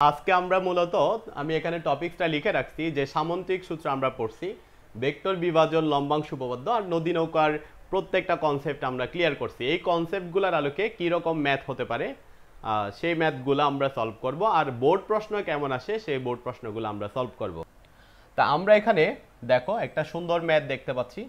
আজকে আমরা মূলত আমি এখানে টপিকসটা লিখে রাখছি যে সামন্তিক সূত্র আমরা পড়ছি, ভেক্টর বিভাজন, লম্বাংশ উপপাদ্য আর নদী নৌকার প্রত্যেকটা কনসেপ্ট আমরা ক্লিয়ার করছি। এই কনসেপ্টগুলোর আলোকে কী রকম ম্যাথ হতে পারে সেই ম্যাথগুলো আমরা সলভ করব, আর বোর্ড প্রশ্ন কেমন আসে সেই বোর্ড প্রশ্নগুলো আমরা সলভ করব। তা আমরা এখানে দেখো একটা সুন্দর ম্যাথ দেখতে পাচ্ছি।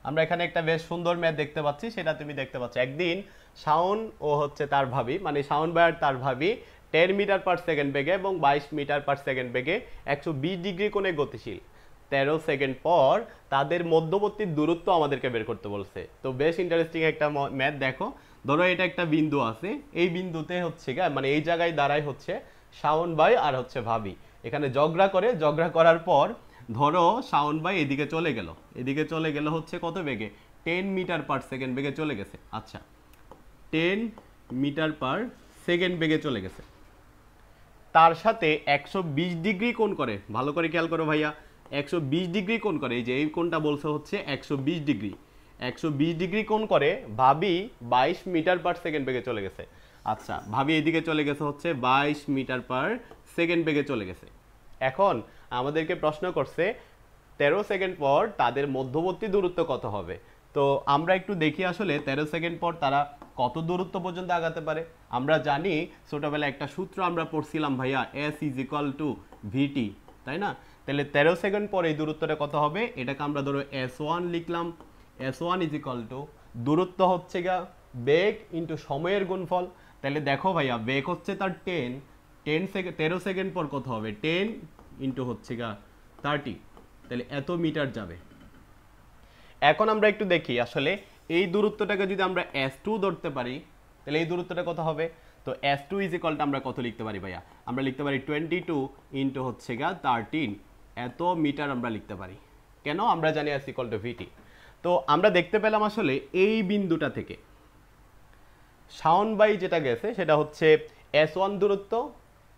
আমরা এখানে একটা বেশ সুন্দর ম্যাথ দেখতে পাচ্ছি, সেটা তুমি দেখতে পাচ্ছ। একদিন শাওন ও হচ্ছে তার ভাবি, মানে শাওন ভাই আর তার ভাবি 10 মিটার পার সেকেন্ড বেগে এবং 22 মিটার পার সেকেন্ড বেগে 120 ডিগ্রি কোণে গতিশীল। 13 সেকেন্ড পর তাদের মধ্যবর্তী দূরত্ব আমাদেরকে বের করতে বলছে। তো বেশ ইন্টারেস্টিং একটা ম্যাথ। দেখো, ধরো এটা একটা বিন্দু আছে, এই বিন্দুতে হচ্ছে মানে এই জায়গায় দাঁড়ায় হচ্ছে শাওন ভাই আর হচ্ছে ভাবি। এখানে ঝগড়া করার পর ধরো শাওন ভাই এদিকে চলে গেল হচ্ছে কত বেগে, 10 মিটার পার সেকেন্ড বেগে চলে গেছে। আচ্ছা, 10 মিটার পার সেকেন্ড বেগে চলে গেছে, তার সাথে 120 ডিগ্রি কোণ করে, ভালো করে খেয়াল করো ভাইয়া, 120 ডিগ্রি কোণ করে, এই যে এই কোণটা বলছে হচ্ছে 120 ডিগ্রি, 120 ডিগ্রি কোণ করে ভাবি 22 মিটার পার সেকেন্ড বেগে চলে গেছে। আচ্ছা, ভাবি এদিকে চলে গেছে হচ্ছে 22 মিটার পার সেকেন্ড বেগে চলে গেছে। এখন আমাদেরকে প্রশ্ন করছে 13 সেকেন্ড পর তাদের মধ্যবর্তী দূরত্ব কত হবে। তো আমরা একটু দেখি আসলে 13 সেকেন্ড পর তারা কত দূরত্ব পর্যন্ত আগাতে পারে। আমরা জানি ছোটবেলায় একটা সূত্র আমরা পড়ছিলাম ভাইয়া, S ইজ ইকুয়াল টু ভিটি, তাই না? তাহলে 13 সেকেন্ড পর এই দূরত্বটা কত হবে, এটাকে আমরা ধরো S1 লিখলাম। S1 ইজ ইকুয়াল টু দূরত্ব হচ্ছে গা বেগ ইন্টু সময়ের গুণফল। তাহলে দেখো ভাইয়া, বেগ হচ্ছে তার 13 সেকেন্ড পর কত হবে, 10 ইন্টু হচ্ছে গা 30, তাহলে এত মিটার যাবে। এখন আমরা একটু দেখি আসলে এই দূরত্বটাকে যদি আমরা S2 ধরতে পারি, তাহলে এই দূরত্বটা কত হবে। তো S2 ইজ ইকুয়াল টু আমরা কত লিখতে পারি ভাইয়া, আমরা লিখতে পারি 22 ইন্টু হচ্ছে গা 13, এত মিটার আমরা লিখতে পারি। কেন? আমরা জানি S ইকুয়াল টু ভিটি। তো আমরা দেখতে পেলাম আসলে এই বিন্দুটা থেকে শাওন বাই যেটা গেছে সেটা হচ্ছে S1 দূরত্ব,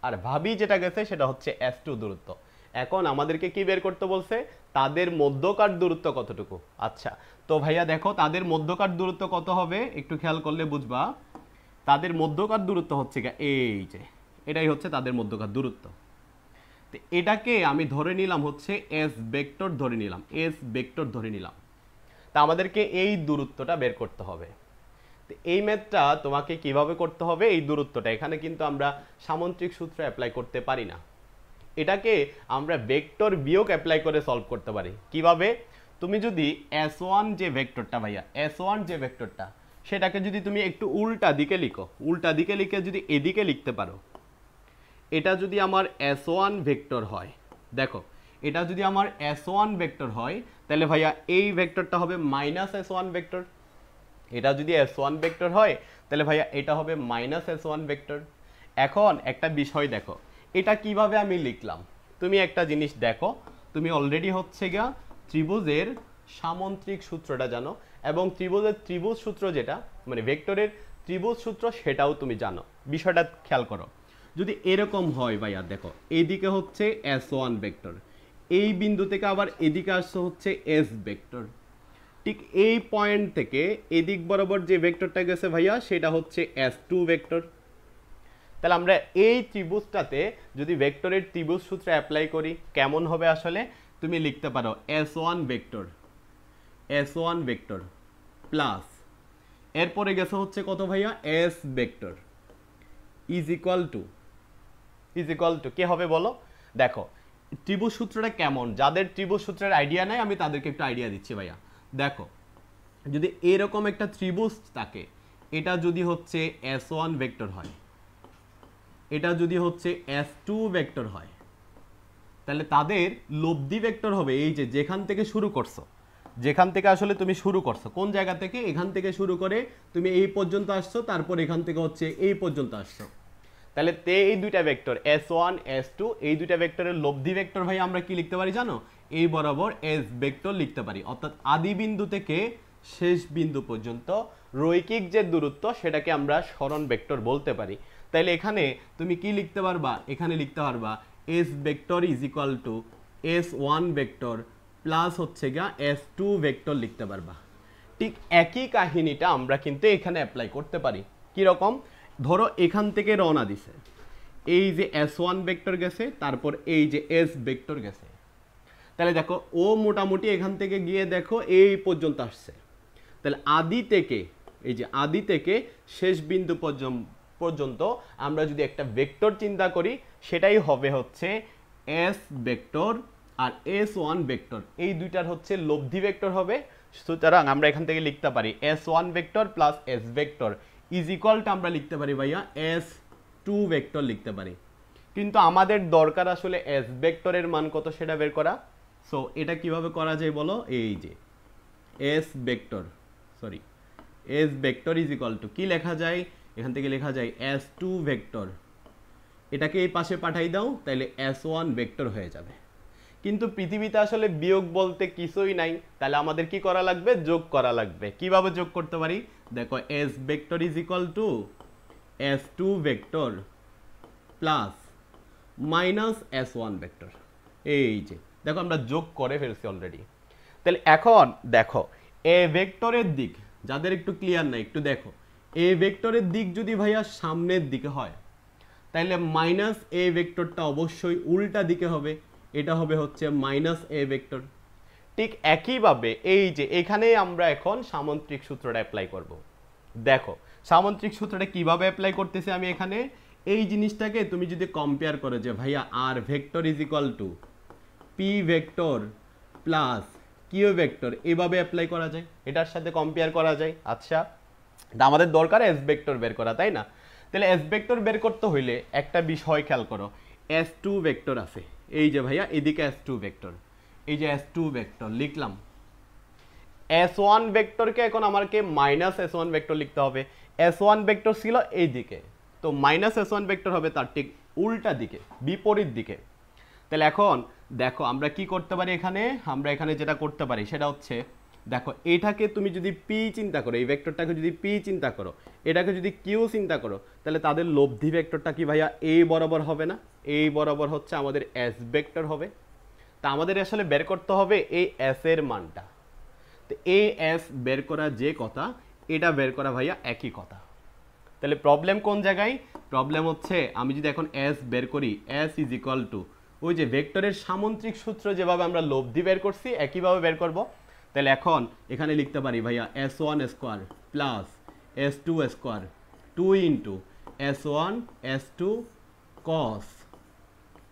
আর ভাবি যেটা গেছে সেটা হচ্ছে S2 দূরত্ব। এখন আমাদেরকে কি বের করতে বলছে, তাদের মধ্যকার দূরত্ব কতটুকু। আচ্ছা, তো ভাইয়া দেখো তাদের মধ্যকার দূরত্ব কত হবে, একটু খেয়াল করলে বুঝবা। তাদের মধ্যকার দূরত্ব হচ্ছে এই যে, এটাই হচ্ছে তাদের মধ্যকার দূরত্ব। তো এটাকে আমি ধরে নিলাম হচ্ছে S ভেক্টর ধরে নিলাম। তা আমাদেরকে এই দূরত্বটা বের করতে হবে। এই ম্যাথটা তোমাকে কিভাবে করতে হবে, এই দূরত্বটা এখানে কিন্তু আমরা সামন্ত্রিক সূত্র অ্যাপ্লাই করতে পারি না, এটাকে আমরা ভেক্টর বিয়োগ অ্যাপ্লাই করে সলভ করতে পারি। কিভাবে? তুমি যদি S1 যে ভেক্টরটা ভাইয়া, S1 যে ভেক্টরটা, সেটাকে যদি তুমি একটু উল্টা দিকে লিখে যদি এদিকে লিখতে পারো, এটা যদি আমার S1 ভেক্টর হয়, দেখো এটা যদি আমার S1 ভেক্টর হয়, তাহলে ভাইয়া এই ভেক্টরটা হবে মাইনাস S1 ভেক্টর। এটা যদি S1 ভেক্টর হয়, তাহলে ভাইয়া এটা হবে মাইনাস S1 ভেক্টর। এখন একটা বিষয় দেখো, এটা কিভাবে আমি লিখলাম, তুমি একটা জিনিস দেখো, তুমি অলরেডি হচ্ছে গিয়া ত্রিভুজের সামন্ত্রিক সূত্রটা জানো, এবং ত্রিভুজের ত্রিভুজ সূত্র যেটা, মানে ভেক্টরের ত্রিভুজ সূত্র সেটাও তুমি জানো। বিষয়টা খেয়াল করো, যদি এরকম হয় ভাইয়া, দেখো এইদিকে হচ্ছে S1 ভেক্টর, এই বিন্দু থেকে আবার এদিকে আসছে হচ্ছে S ভেক্টর, ঠিক এই পয়েন্ট থেকে এদিক বরাবর যে ভেক্টরটা গেছে ভাইয়া সেটা হচ্ছে S2 ভেক্টর। তাহলে আমরা এই ত্রিভুজটাতে যদি ভেক্টরের ত্রিভুজ সূত্র অ্যাপ্লাই করি কেমন হবে, আসলে তুমি লিখতে পারো S1 ভেক্টর প্লাস এরপরে গেছে হচ্ছে কত ভাইয়া, S vector is equal two কি হবে বলো। দেখো ত্রিভুজ সূত্রটা কেমন, যাদের ত্রিভুজ সূত্রের আইডিয়া নাই আমি তাদেরকে একটু আইডিয়া দিচ্ছি ভাইয়া। দেখো যদি এরকম একটা ত্রিভুজ থাকে, এটা যদি হচ্ছে S1 ভেক্টর হয়, এটা যদি হচ্ছে S2 ভেক্টর হয়, তাহলে তাদের লব্ধি ভেক্টর হবে এই যে যেখান থেকে আসলে তুমি শুরু করছো, কোন জায়গা থেকে, এখান থেকে শুরু করে তুমি এই পর্যন্ত আসছো, তারপর এখান থেকে হচ্ছে এই পর্যন্ত আসছো। তাহলে এই দুইটা ভেক্টর S1 S2, এই দুইটা ভেক্টরের লব্ধি ভেক্টর ভাই আমরা কি লিখতে পারি জানো, এই বরাবর S ভেক্টর লিখতে পারি। অর্থাৎ আদি বিন্দু থেকে শেষ বিন্দু পর্যন্ত রৈখিক যে দূরত্ব সেটাকে আমরা সরণ ভেক্টর বলতে পারি। তাহলে এখানে তুমি কি লিখতে পারবা, এখানে লিখতে পারবা S vector is equal two S1 vector plus হচ্ছে গিয়া S2 ভেক্টর লিখতে পারবা। ঠিক একই কাহিনীটা আমরা কিন্তু এখানে অ্যাপ্লাই করতে পারি। কীরকম? ধরো এখান থেকে রওনা দিছে, এই যে S1 ভেক্টর গেছে, তারপর এই যে S ভেক্টর গেছে, তাহলে দেখো ও মোটামুটি এখান থেকে গিয়ে দেখো এই পর্যন্ত আসছে। তাহলে আদি থেকে, এই যে আদি থেকে শেষ বিন্দু পর্যন্ত আমরা যদি একটা ভেক্টর চিন্তা করি, সেটাই হবে হচ্ছে S ভেক্টর আর S1 ভেক্টর, এই দুইটার হচ্ছে লব্ধি ভেক্টর হবে। সুতরাং আমরা এখান থেকে লিখতে পারি S1 vector plus S vector is equal two আমরা লিখতে পারি ভাইয়া S2 ভেক্টর লিখতে পারি। কিন্তু আমাদের দরকার আসলে S ভেক্টরের মান কত সেটা বের করা। সো এটা কিভাবে করা যায় বলো? এই যে S vector is equal two কি লেখা যায়? এখান থেকে লেখা যায় S2 ভেক্টর, এটাকে এই পাশে পাঠাই দাও, তাহলে S1 ভেক্টর হয়ে যাবে। কিন্তু পৃথিবীতে আসলে বিয়োগ বলতে কিছুই নাই, তাহলে আমাদের কি করা লাগবে? যোগ করা লাগবে। কিভাবে যোগ করতে পারি? দেখো S vector is equal two S2 vector plus minus S1 vector. এই যে দেখো আমরা যোগ করে ফেলছি অলরেডি। তাহলে এখন দেখো এ ভেক্টরের দিক, যাদের একটু ক্লিয়ার নাই একটু দেখো, এ ভেক্টরের দিক যদি ভাইয়া সামনের দিকে হয়, তাহলে মাইনাস এ ভেক্টরটা অবশ্যই উল্টা দিকে হবে, এটা হবে হচ্ছে মাইনাস এ ভেক্টর। ঠিক একইভাবে এই যে এখানে আমরা এখন সামন্ত্রিক সূত্রটা অ্যাপ্লাই করব। দেখো সামন্ত্রিক সূত্রটা কিভাবে অ্যাপ্লাই করতেছি আমি এখানে, এই জিনিসটাকে তুমি যদি কম্পেয়ার করো যে ভাইয়া R vector is equal to P vector plus Q vector, এভাবে অ্যাপ্লাই করা যায়, এটার সাথে কম্পেয়ার করা যায়। আচ্ছা, আমাদের দরকার এস ভেক্টর বের করা, তাই না? তাহলে এস ভেক্টর বের করতে হইলে একটা বিষয় খেয়াল করো, S2 ভেক্টর আছে, এই যে ভাইয়া এদিকে S2 ভেক্টর, এই যে S2 ভেক্টর লিখলাম। S1 ভেক্টরকে এখন আমাকে মাইনাস S1 ভেক্টর লিখতে হবে। S1 ভেক্টর ছিল এই দিকে, তো মাইনাস S1 ভেক্টর হবে তার ঠিক উল্টা দিকে, বিপরীত দিকে। তাহলে এখন দেখো আমরা কি করতে পারি এখানে, আমরা এখানে যেটা করতে পারি সেটা হচ্ছে, দেখো এটাকে তুমি যদি পি চিন্তা করো, এই ভেক্টরটাকে যদি পি চিন্তা করো, এটাকে যদি কিউ চিন্তা করো, তাহলে তাদের লব্ধি ভেক্টরটা কি ভাইয়া এই বরাবর হবে না? এই বরাবর হচ্ছে আমাদের এস ভেক্টর হবে। তা আমাদের আসলে বের করতে হবে এই এস এর মানটা। তো এই এস বের করা যে কথা, এটা বের করা ভাইয়া একই কথা। তাহলে প্রবলেম কোন জায়গায়? প্রবলেম হচ্ছে আমি যদি এখন এস বের করি, এস ইজ ইকুয়াল টু ওই যে ভেক্টরের সামন্ত্রিক সূত্র যেভাবে আমরা লব্ধি বের করছি একইভাবে বের করব। তাহলে এখন এখানে লিখতে পারি ভাইয়া S1 square plus S2 square 2 into S1 S2 কস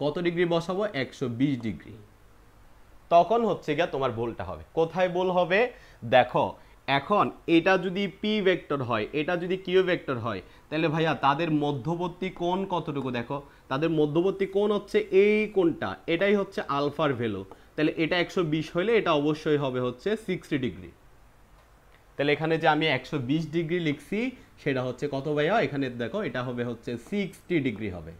কত ডিগ্রি বসাবো? 120 ডিগ্রি। তখন হচ্ছে গিয়া তোমার ভুলটা হবে। কোথায় ভুল হবে? দেখো এখন এটা যদি পি ভেক্টর হয়, এটা যদি কিউ ভেক্টর হয়, তাহলে ভাইয়া তাদের মধ্যবর্তী কোণ কতটুকু? দেখো তাদের মধ্যবর্তী কোণ হচ্ছে এই কোণটা, এটাই হচ্ছে আলফার ভ্যালু। তাহলে এটা 120 হলে এটা অবশ্যই হবে হচ্ছে 60 ডিগ্রি। তাহলে এখানে যে আমি 120 ডিগ্রি লিখছি সেটা হচ্ছে কত ভাইয়া? এখানে দেখো এটা হবে হচ্ছে 60 ডিগ্রি হবে।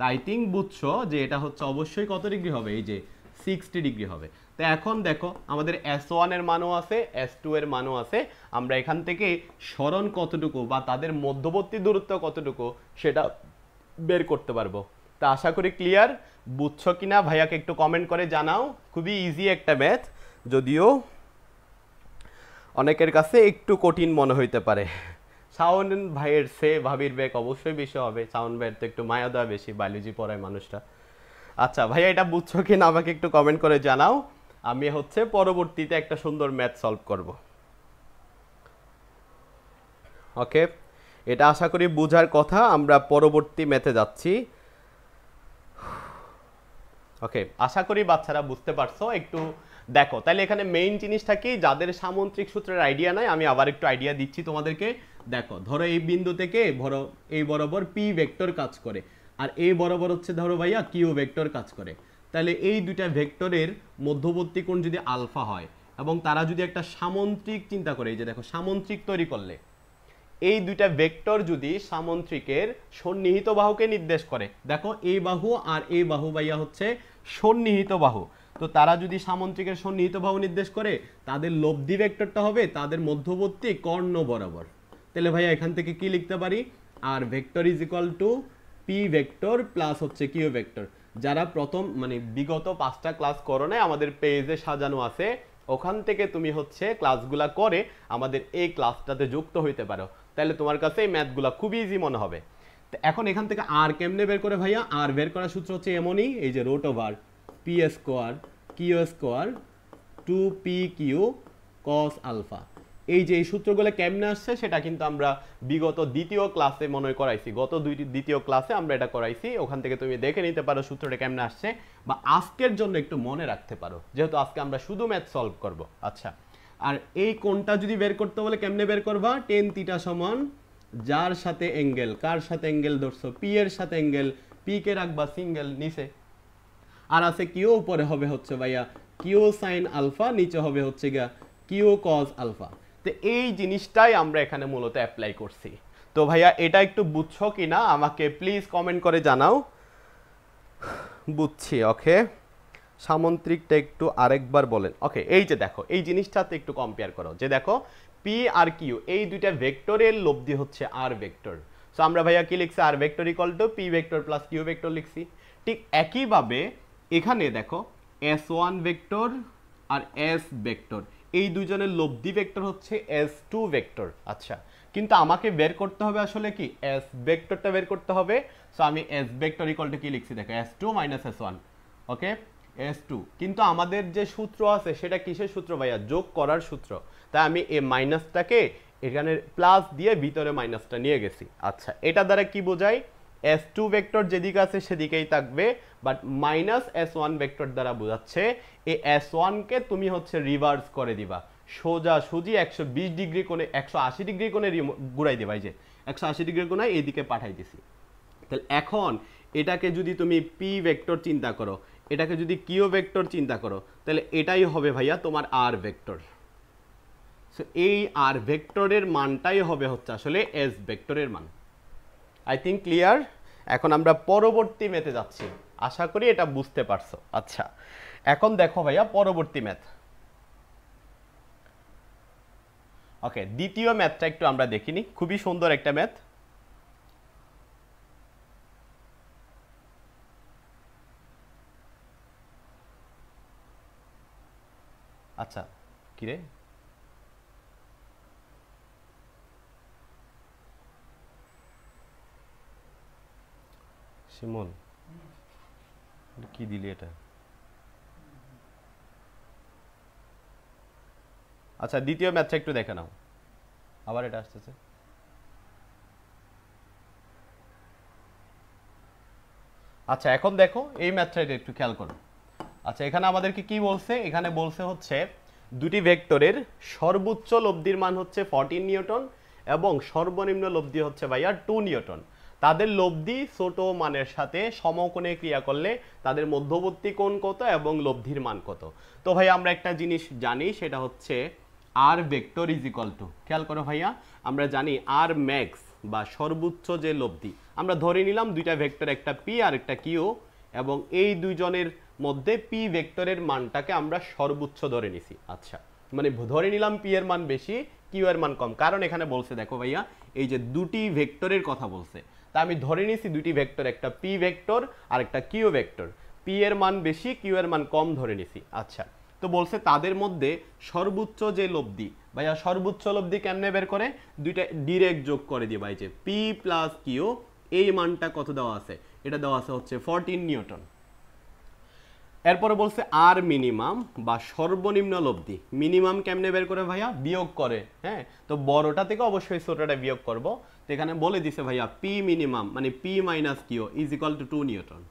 তাই থিঙ্ক বুঝছো যে এটা হচ্ছে অবশ্যই কত ডিগ্রি হবে? এই যে 60 ডিগ্রি হবে। তো এখন দেখো আমাদের S1 এর মানও আছে, S2 এর মানও আছে, আমরা এখান থেকে সরণ কতটুকু বা তাদের মধ্যবর্তী দূরত্ব কতটুকু সেটা বের করতে পারবো। তা আশা করি ক্লিয়ার, বুঝছো কিনা ভাইয়াকে একটু কমেন্ট করে জানাও। খুবই ইজি একটা ম্যাথ, যদিও অনেকের কাছে একটু কঠিন মনে হইতে পারে। শাওন ভাইয়ের সে ভাবির বেগ অবশ্যই বেশি হবে, শাওন ভাইয়ের তো একটু মায়া দেওয়া বেশি, বায়োলজি পড়ায় মানুষটা। আচ্ছা ভাইয়া এটা বুঝছো কিনা আমাকে একটু কমেন্ট করে জানাও, আমি হচ্ছে পরবর্তীতে একটা সুন্দর ম্যাথ সলভ করব। ওকে, এটা আশা করি বুঝার কথা। আমরা পরবর্তী ম্যাথে যাচ্ছি। ওকে, আশা করি বাচ্চারা বুঝতে পারছো। একটু দেখো তাহলে এখানে মেইন জিনিসটা কি, যাদের সামন্ত্রিক সূত্রের আইডিয়া নাই আমি আবার একটু আইডিয়া দিচ্ছি তোমাদেরকে। দেখো ধরো এই বিন্দু থেকে ধরো এই বরাবর পি ভেক্টর কাজ করে, আর এই বরাবর হচ্ছে ধরো ভাইয়া কিউ ভেক্টর কাজ করে। তাহলে এই দুইটা ভেক্টরের মধ্যবর্তী কোণ যদি আলফা হয় এবং তারা যদি একটা সামন্ত্রিক চিন্তা করে, এই যে দেখো সামন্ত্রিক তৈরি করলে এই দুইটা ভেক্টর যদি সামন্ত্রিকের সন্নিহিত বাহুকে নির্দেশ করে, দেখো এই বাহু আর এই বাহু ভাইয়া হচ্ছে সন্নিহিত বাহু, তো তারা যদি সামন্ত্রিকের সন্নিহিত বাহু নির্দেশ করে, তাদের লব্ধি ভেক্টরটা হবে তাদের মধ্যবর্তী কর্ণ বরাবর। তাহলে ভাইয়া এখান থেকে কি লিখতে পারি? R vector is equal to P vector plus হচ্ছে কিউ ভেক্টর। যারা প্রথম মানে বিগত 5টা ক্লাস করো না, আমাদের পেজে সাজানো আছে, ওখান থেকে তুমি হচ্ছে ক্লাসগুলা করে আমাদের এই ক্লাসটাতে যুক্ত হইতে পারো, তাহলে তোমার কাছে এই ম্যাথগুলা খুব ইজি মনে হবে। তো এখন এখান থেকে আর কেমনে বের করে ভাইয়া? আর বের করার সূত্র হচ্ছে এমনই, এই যে root over P square Q square 2pq cos alpha. এই যে এই সূত্রগুলো কেমনে আসছে সেটা কিন্তু আমরা বিগত দ্বিতীয় ক্লাসে মনে করাইছি, দ্বিতীয় ক্লাসে আমরা এটা করাইছি, ওখান থেকে তুমি দেখে নিতে পারো সূত্রটা কেমনে আসছে, বা আজকের জন্য একটু মনে রাখতে পারো, যেহেতু আজকে আমরা শুধু ম্যাথ সলভ করব। আচ্ছা, আর এই কোণটা যদি বের করতে বলে কেমনে বের করবা? টেন থিটা সমান যার সাথে অ্যাঙ্গেল, কার সাথে অ্যাঙ্গেল ধরছো? পি এর সাথে অ্যাঙ্গেল, পি কে রাখবা সিঙ্গেল নিচে, আর আছে কিউ, উপরে হবে হচ্ছে ভাইয়া কিউ সাইন আলফা, নিচে হবে হচ্ছে গিয়া কিউ কজ আলফা। তো এই জিনিসটাই আমরা এখানে মূলত অ্যাপ্লাই করছি। তো ভাইয়া এটা একটু বুঝছো কিনা আমাকে প্লিজ কমেন্ট করে জানাও। বুঝছি, ওকে। সামন্ত্রিকটা একটু আরেকবার বলেন। ওকে, এই যে দেখো এই জিনিসটাতে একটু কম্পেয়ার করো, যে দেখো পি আর কিউ এই দুইটা ভেক্টরের লব্ধি হচ্ছে আর ভেক্টর। সো আমরা ভাইয়া কি লিখছি? R vector equal to P vector plus Q vector লিখছি। ঠিক একইভাবে এখানে দেখো এস ওয়ান ভেক্টর আর এস ভেক্টর, এই দুজনের লব্ধি ভেক্টর হচ্ছে এস টু ভেক্টর। আচ্ছা, কিন্তু আমাকে বের করতে হবে আসলে কি? এস ভেক্টরটা বের করতে হবে। সো আমি এস ভেক্টর ইকুয়াল টু কি লিখছি দেখো, S two minus S one. Okay, S2, কিন্তু আমাদের যে সূত্র আছে সেটা কিসের সূত্র ভাইয়া? যোগ করার সূত্র। তাই আমি এই মাইনাসটাকে এখানে প্লাস দিয়ে ভিতরে মাইনাসটা নিয়ে গেছি। আচ্ছা, এটা দ্বারা কি বোঝায়? S2 ভেক্টর যেদিকে আছে সেদিকেই থাকবে, বাট মাইনাস S1 ভেক্টর দ্বারা বোঝাচ্ছে এই S1 কে তুমি হচ্ছে রিভার্স করে দিবা, সোজা সুজি 120 ডিগ্রি কোণে 180 ডিগ্রি কোণে ঘুরাই দিবা। এই যে 180 ডিগ্রি কোণে এইদিকে পাঠাই দিছি। তাহলে এখন এটাকে যদি তুমি পি ভেক্টর চিন্তা করো, এটাকে যদি কিউ ভেক্টর চিন্তা করো, তাহলে এটাই হবে ভাইয়া তোমার আর ভেক্টর। সো এই আর ভেক্টরের মানটাই হবে হচ্ছে আসলে এস ভেক্টরের মান। I think clear. এখন আমরা পরবর্তী ম্যাথে যাচ্ছি, আশা করি এটা বুঝতে পারছো। আচ্ছা, এখন দেখো ভাইয়া পরবর্তী ম্যাথ। ওকে, দ্বিতীয় ম্যাথটা একটু আমরা দেখিনি, খুবই সুন্দর একটা ম্যাথ। আচ্ছা, কিরে শিমন, কি দিলি এটা? আচ্ছা, দ্বিতীয় ম্যাথটা একটু দেখে নাও, আবার এটা আসতেছে। আচ্ছা, এখন দেখো এই ম্যাথটা একটু খেয়াল করো। আচ্ছা, এখানে আমাদেরকে কি বলছে? এখানে বলছে হচ্ছে দুটি ভেক্টরের সর্বোচ্চ লব্ধির মান হচ্ছে 14 নিউটন এবং সর্বনিম্ন লব্ধি হচ্ছে ভাইয়া 2 নিউটন। তাদের লব্ধি ছোট মানের সাথে সমকোণে ক্রিয়া করলে তাদের মধ্যবর্তী কোণ কত এবং লব্ধির মান কত। তো ভাই আমরা একটা জিনিস জানি, সেটা হচ্ছে আর ভেক্টর ইজ ইকুয়াল টু, খেয়াল করো ভাইয়া, আমরা জানি আর ম্যাক্স বা সর্বোচ্চ যে লব্ধি, আমরা ধরে নিলাম দুইটা ভেক্টর, একটা পি আর একটা কিউ, এবং এই দুইজনের মধ্যে পি ভেক্টরের মানটাকে আমরা সর্বোচ্চ ধরে নিছি। আচ্ছা, মানে ধরে নিলাম পি এর মান বেশি, কিউ এর মান কম, কারণ এখানে বলছে দেখো ভাইয়া এই যে দুটি ভেক্টরের কথা বলছে, তা আমি ধরে নিছি দুটি ভেক্টর, একটা পি ভেক্টর আর একটা কিউ ভেক্টর, পি এর মান বেশি কিউ এর মান কম ধরে নিছি। আচ্ছা, তো বলছে তাদের মধ্যে সর্বোচ্চ যে লব্ধি, ভাইয়া সর্বোচ্চ লব্ধি কেমনে বের করে? দুইটা ডিরেক্ট যোগ করে দিই ভাই, যে পি প্লাস কিউ এই মানটা কত দেওয়া আছে? এটা দেওয়া আছে হচ্ছে 14 নিউটন। এরপরে বলছে আর মিনিমাম বা সর্বনিম্ন লব্ধি, মিনিমাম কেমনে বের করে ভাইয়া? বিয়োগ করে। হ্যাঁ, তো বড়টা থেকে অবশ্যই ছোটটা বিয়োগ করব। তো এখানে বলে দিছে ভাইয়া পি মিনিমাম মানে p minus q is equal to 2 newton.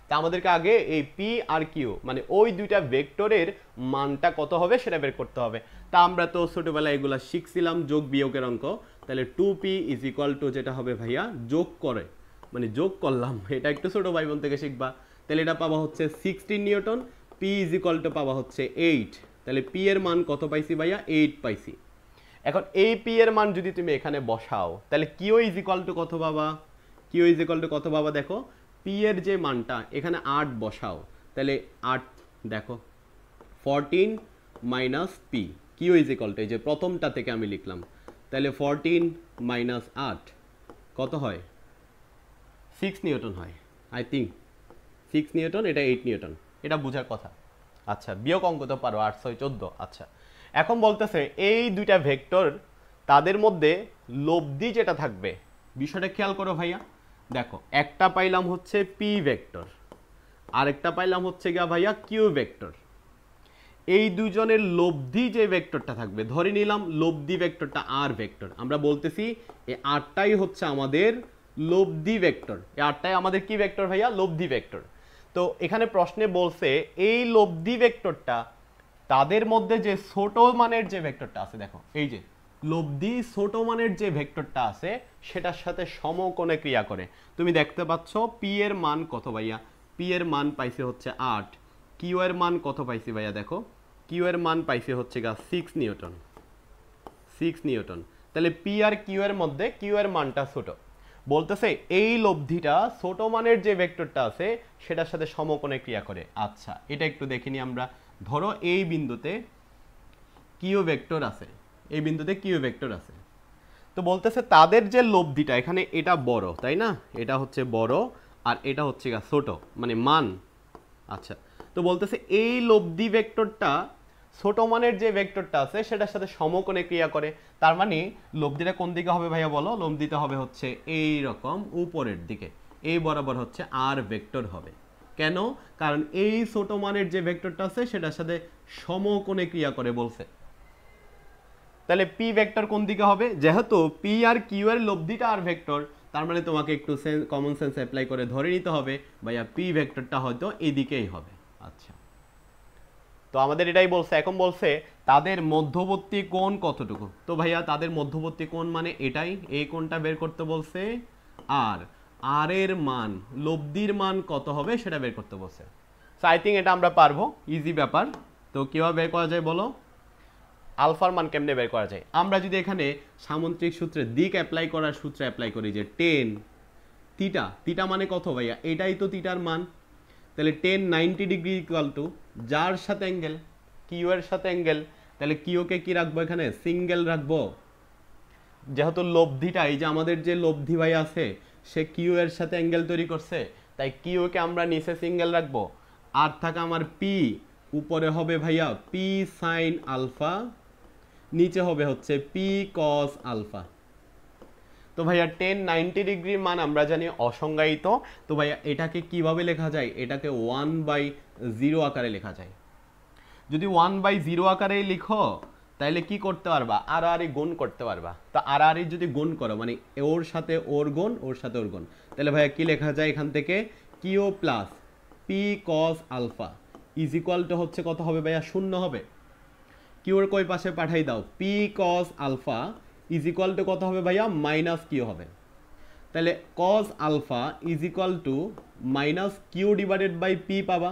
তা আমাদেরকে আগে এই পি আর কিউ মানে ওই দুইটা ভেক্টরের মানটা কত হবে সেটা বের করতে হবে। তা আমরা তো ছোটবেলায় এগুলা শিখছিলাম যোগ বিয়োগের অঙ্ক, তাহলে 2p ইজ ইকুয়াল টু যেটা হবে ভাইয়া যোগ করে, মানে যোগ করলাম, এটা একটু ছোট ভাই বোন থেকে শিখবা। তাহলে এটা পাওয়া হচ্ছে 16 Newton, P is equal two পাওয়া হচ্ছে 8। তাহলে পি এর মান কত পাইছি ভাইয়া? 8 পাইছি। এখন এই পি এর মান যদি তুমি এখানে বসাও, তাহলে কিউ ইজ ইকুয়াল টু কত পাবা? কিউ ইজ ইকুয়াল টু কত পাবা? দেখো পি এর যে মানটা এখানে 8 বসাও, তাহলে 8 দেখো 14 minus p, q is equal to এই যে প্রথমটা থেকে আমি লিখলাম, তাহলে 14 মাইনাস 8 কত হয়? 6 নিউটন হয়, আই থিঙ্ক 6 নিউটন, এটা 8 নিউটন, এটা বোঝার কথা। আচ্ছা, বিয়োগ অঙ্ক তো পারো, 8 6 14। আচ্ছা, এখন বলতেছে এই দুইটা ভেক্টর তাদের মধ্যে লব্ধি যেটা থাকবে, বিষয়টা খেয়াল করো ভাইয়া। দেখো, একটা পাইলাম হচ্ছে পি ভেক্টর, আরেকটা পাইলাম হচ্ছে গিয়া ভাইয়া কিউ ভেক্টর। এই দুজনের লব্ধি যে ভেক্টরটা থাকবে, ধরে নিলাম লব্ধি ভেক্টরটা আর ভেক্টর, আমরা বলতেছি এই আরটাই হচ্ছে আমাদের লব্ধি ভেক্টর। এই আরটাই আমাদের কি ভেক্টর ভাইয়া? লব্ধি ভেক্টর। তো এখানে প্রশ্নে বলছে এই লব্ধি ভেক্টরটা তাদের মধ্যে যে ছোট মানের যে ভেক্টরটা আছে, দেখো এই যে লব্ধি ছোট মানের যে ভেক্টরটা আছে সেটার সাথে সমকোণে ক্রিয়া করে। তুমি দেখতে পাচ্ছ পি এর মান কত ভাইয়া? পি এর মান পাইছে হচ্ছে 8। কিউ এর মান কত পাইছি ভাইয়া? দেখো কিউ এর মান পাইছে হচ্ছে 6 নিউটন, 6 নিউটন। তাহলে পি আর কিউ এর মধ্যে কিউ এর মানটা ছোট। বলতেছে এই লব্ধিটা ছোট মানের যে ভেক্টরটা আছে সেটার সাথে সমকোণে ক্রিয়া করে। আচ্ছা, এটা একটু দেখিনি আমরা। ধরো এই বিন্দুতে কিউ ভেক্টর আছে, এই বিন্দুতে কিউ ভেক্টর আছে। তো বলতেছে তাদের যে লব্ধিটা, এখানে এটা বড় তাই না, এটা হচ্ছে বড় আর এটা হচ্ছে ছোট, মানে মান। আচ্ছা, তো বলতেছে এই লব্ধি ভেক্টরটা ছোট মানের যে ভেক্টরটা আছে সেটার সাথে সমকোণে ক্রিয়া করে। তার মানে লব্ধিটা কোন দিকে হবে ভাইয়া বলো? লব্ধিটা হবে হচ্ছে এই রকম উপরের দিকে, এই বরাবর হচ্ছে আর ভেক্টর হবে। কেন? কারণ এই ছোট মানের যে ভেক্টরটা আছে সেটার সাথে সমকোণে ক্রিয়া করে বলছে। তাহলে পি ভেক্টর কোন দিকে হবে? যেহেতু পি আর কিউ এর লব্ধিটা আর ভেক্টর, তার মানে তোমাকে একটু কমন সেন্স অ্যাপ্লাই করে ধরে নিতে হবে ভাইয়া পি ভেক্টরটা হয়তো এইদিকেই হবে। আচ্ছা, তো আমাদের এটাই বলছে। এখন বলছে তাদের মধ্যবর্তী কোণ কতটুকু। তো ভাইয়া তাদের মধ্যবর্তী কোণ মানে এটাই, এই কোণটা বের করতে বলছে। আর আর এর মান, লব্ধির মান কত হবে সেটা বের করতে বলছে। সো আই থিঙ্ক এটা আমরা পারবো, ইজি ব্যাপার। তো কিভাবে বের করা যায় বলো? আলফার মান কেমনে বের করা যায়? আমরা যদি এখানে সামুদ্রিক সূত্রে দিক অ্যাপ্লাই করার সূত্র অ্যাপ্লাই করি যে 10 থিটা, থিটা মানে কত ভাইয়া? এটাই তো থিটার মান। তাহলে 10 90 ডিগ্রি ইকুয়াল টু যার সাথে অ্যাঙ্গেল, কিউ এর সাথে অ্যাঙ্গেল। তাহলে কিউকে কি রাখবো এখানে? সিঙ্গেল রাখবো। যেহেতু লব্ধিটা, এই যে আমাদের যে লব্ধি ভাই আছে সে কিউ এর সাথে অ্যাঙ্গেল তৈরি করছে, তাই কিউকে আমরা নিচে সিঙ্গেল রাখবো। আর থাকে আমার পি, উপরে হবে ভাইয়া পি সাইন আলফা, নিচে হবে হচ্ছে পি কস আলফা। তো ভাইয়া 10 90 ডিগ্রির মান আমরা জানি অসংজ্ঞায়িত। তো ভাইয়া এটাকে কিভাবে লেখা যায়? এটাকে 1/0 আকারে লেখা যায়। যদি 1/0 আকারে লিখো তাহলে কি করতে পারবা? আর আর গুণ করতে পারবা। তো আর আর যদি গুণ করো মানে ওর সাথে ওর গুণ, ওর সাথে ওর গুণ, তাহলে ভাইয়া কি লেখা যায় এখান থেকে? Q plus p cos alpha is equal to হচ্ছে কত হবে ভাইয়া? 0 হবে। কিউর কই পাশে পাঠাই দাও, P cos alpha is equal to কত হবে ভাইয়া? মাইনাস কিউ হবে। তাহলে cos alpha is equal to minus Q divided by P পাবা।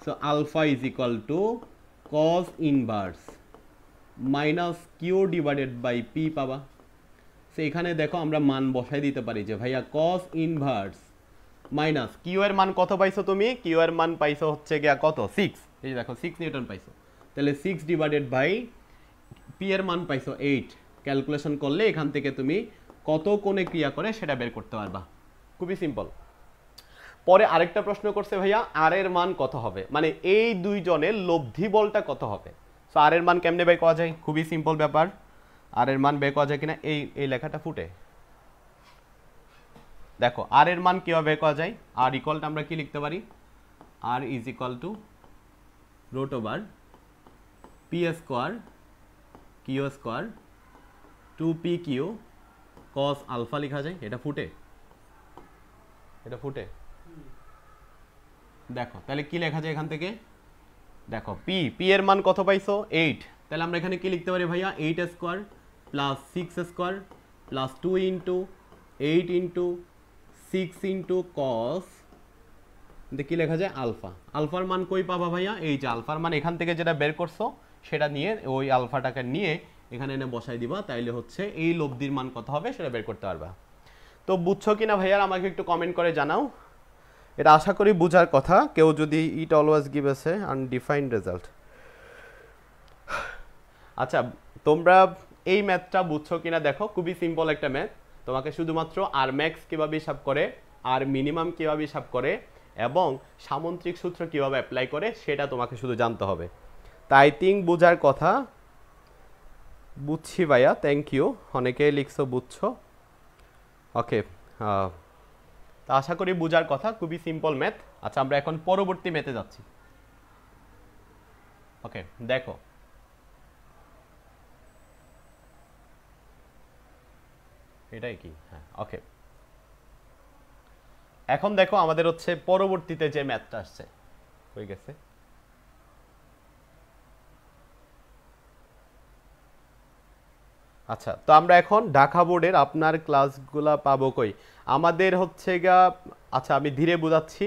So alpha is equal to cos inverse minus Q divided by P পাবা। সো এখানে দেখো আমরা মান বসাই দিতে পারি যে ভাইয়া কস ইনভার্স মাইনাস কিউ এর মান কত পাইছো তুমি? কিউ এর মান পাইছো হচ্ছে গিয়া কত? 6। এই যে দেখো 6 নিউটন পাইছো। তাহলে 6 ডিভাইডেড বাই পি এর মান পাইছো 8। ক্যালকুলেশন করলে এখান থেকে তুমি কত কোণে ক্রিয়া করে সেটা বের করতে পারবা। খুবই সিম্পল। পরে আরেকটা প্রশ্ন করছে ভাইয়া আর এর মান কত হবে, মানে এই দুইজনের লব্ধি বলটা কত হবে। সো আর এর মান কেমনে বের করা যায়? খুবই সিম্পল ব্যাপার। আর এর মান বের করা যায় কিনা এই লেখাটা ফুটে দেখো আর এর মান কিভাবে বের করা যায়। আর ইকুয়ালটা আমরা কি লিখতে পারি? R is equal to root over P square Q square 2p Q cos alpha লেখা যায়। এটা ফুটে, এটা ফুটে দেখো। তাহলে কি লেখা যায় এখান থেকে? দেখো পি, পি এর মান কত পাইছো? 8। তাহলে আমরা এখানে কি লিখতে পারি ভাইয়া? 8 square plus 6 square plus 2 into 8 into 6 into cos, কি লেখা যায়? আলফা। আলফার মান কই পাবা ভাইয়া? এই যে আলফার মান এখান থেকে যেটা বের করছো সেটা নিয়ে ওই আলফাটাকে নিয়ে এখানে এনে বসাই দিবা, তাইলে হচ্ছে এই লব্ধির মান কত হবে সেটা বের করতে পারবা। তো বুঝছো কিনা ভাইয়ার আমাকে একটু কমেন্ট করে জানাও। এটা আশা করি বুঝার কথা। কেউ যদি ইট অলওয়েজ গিভ আস এ আনডিফাইন্ড রেজাল্ট। আচ্ছা, তোমরা এই ম্যাথটা বুঝছো কিনা দেখো। খুবই সিম্পল একটা ম্যাথ। তোমাকে শুধুমাত্র আর ম্যাক্স কীভাবে হিসাব করে, আর মিনিমাম কীভাবে হিসাব করে, এবং সামন্ত্রিক সূত্র কিভাবে অ্যাপ্লাই করে সেটা তোমাকে শুধু জানতে হবে। তাই আই থিঙ্ক বোঝার কথা, বুঝছি ভাইয়া, থ্যাংক ইউ, অনেকেই লিখছো বুঝছো। ওকে, তা আশা করি বোঝার কথা, খুবই সিম্পল ম্যাথ। আচ্ছা, আমরা এখন পরবর্তী ম্যাথে যাচ্ছি। ওকে, দেখো এটাই কি, হ্যাঁ ওকে। এখন দেখো আমাদের হচ্ছে পরবর্তীতে যে ম্যাথটা আসছে, হয়ে গেছে। আচ্ছা, তো আমরা এখন ঢাকা বোর্ডের আপনার ক্লাসগুলা পাবো কই? আমাদের হচ্ছে গা, আচ্ছা আমি ধীরে বোঝাচ্ছি।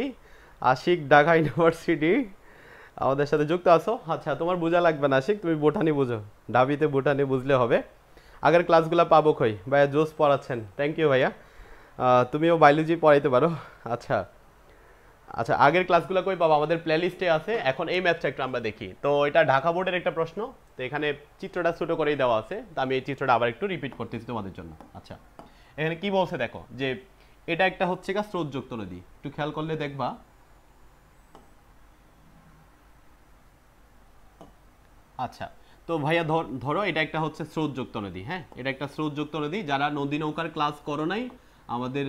আশিক ঢাকা ইউনিভার্সিটি আমাদের সাথে যুক্ত আছো। আচ্ছা, তোমার বোঝা লাগবে না আশিক, তুমি বোটানি বুঝো, ঢাবিতে বোটানি বুঝলে হবে। আগের ক্লাসগুলো পাবো কই? ভাইয়া জোস পড়াচ্ছেন, থ্যাংক ইউ ভাইয়া। তুমিও বায়োলজি পড়াইতে পারো। আচ্ছা আচ্ছা, আগের ক্লাসগুলো কই পাবো? আমাদের প্লেলিস্টে আছে। এখন এই ম্যাথটা একটু আমরা দেখি। তো এটা ঢাকা বোর্ডের একটা প্রশ্ন, তো এখানে চিত্রটা ছোট করেই দেওয়া আছে, তো আমি এই চিত্রটা আবার একটু রিপিট করতেছি তোমাদের জন্য। আচ্ছা, এখানে কি বলছে দেখো, যে এটা একটা হচ্ছে গা স্রোতযুক্ত নদী, একটু খেয়াল করলে দেখবা। আচ্ছা, তো ভাইয়া ধরো এটা একটা হচ্ছে স্রোতযুক্ত নদী, হ্যাঁ এটা একটা স্রোতযুক্ত নদী। যারা নদী নৌকার ক্লাস করো নাই, আমাদের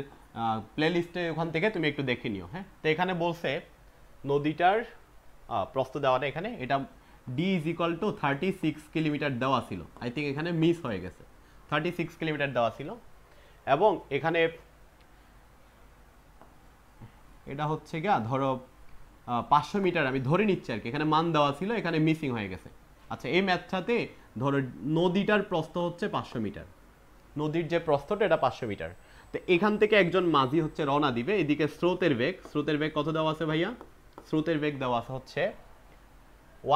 প্লেলিস্টে ওখান থেকে তুমি একটু দেখে নিও। হ্যাঁ, তো এখানে বলছে নদীটার প্রস্থ দেওয়া নেই এখানে, এটা D is equal two 36 kilometre দেওয়া ছিল। আই থিঙ্ক এখানে মিস হয়ে গেছে, 36 কিলোমিটার দেওয়া ছিল। এবং এখানে এটা হচ্ছে গিয়া ধরো 500 মিটার আমি ধরে নিচ্ছি আর কি, এখানে মান দেওয়া ছিল, এখানে মিসিং হয়ে গেছে। আচ্ছা, এই ম্যাথটাতে ধরো নদীটার প্রস্থ হচ্ছে 500 মিটার, নদীর যে প্রস্থটা এটা 500 মিটার। তো এখান থেকে একজন মাঝি হচ্ছে রওনা দিবে, এদিকে স্রোতের বেগ কত দেওয়া আছে ভাইয়া? স্রোতের বেগ দেওয়া আছে হচ্ছে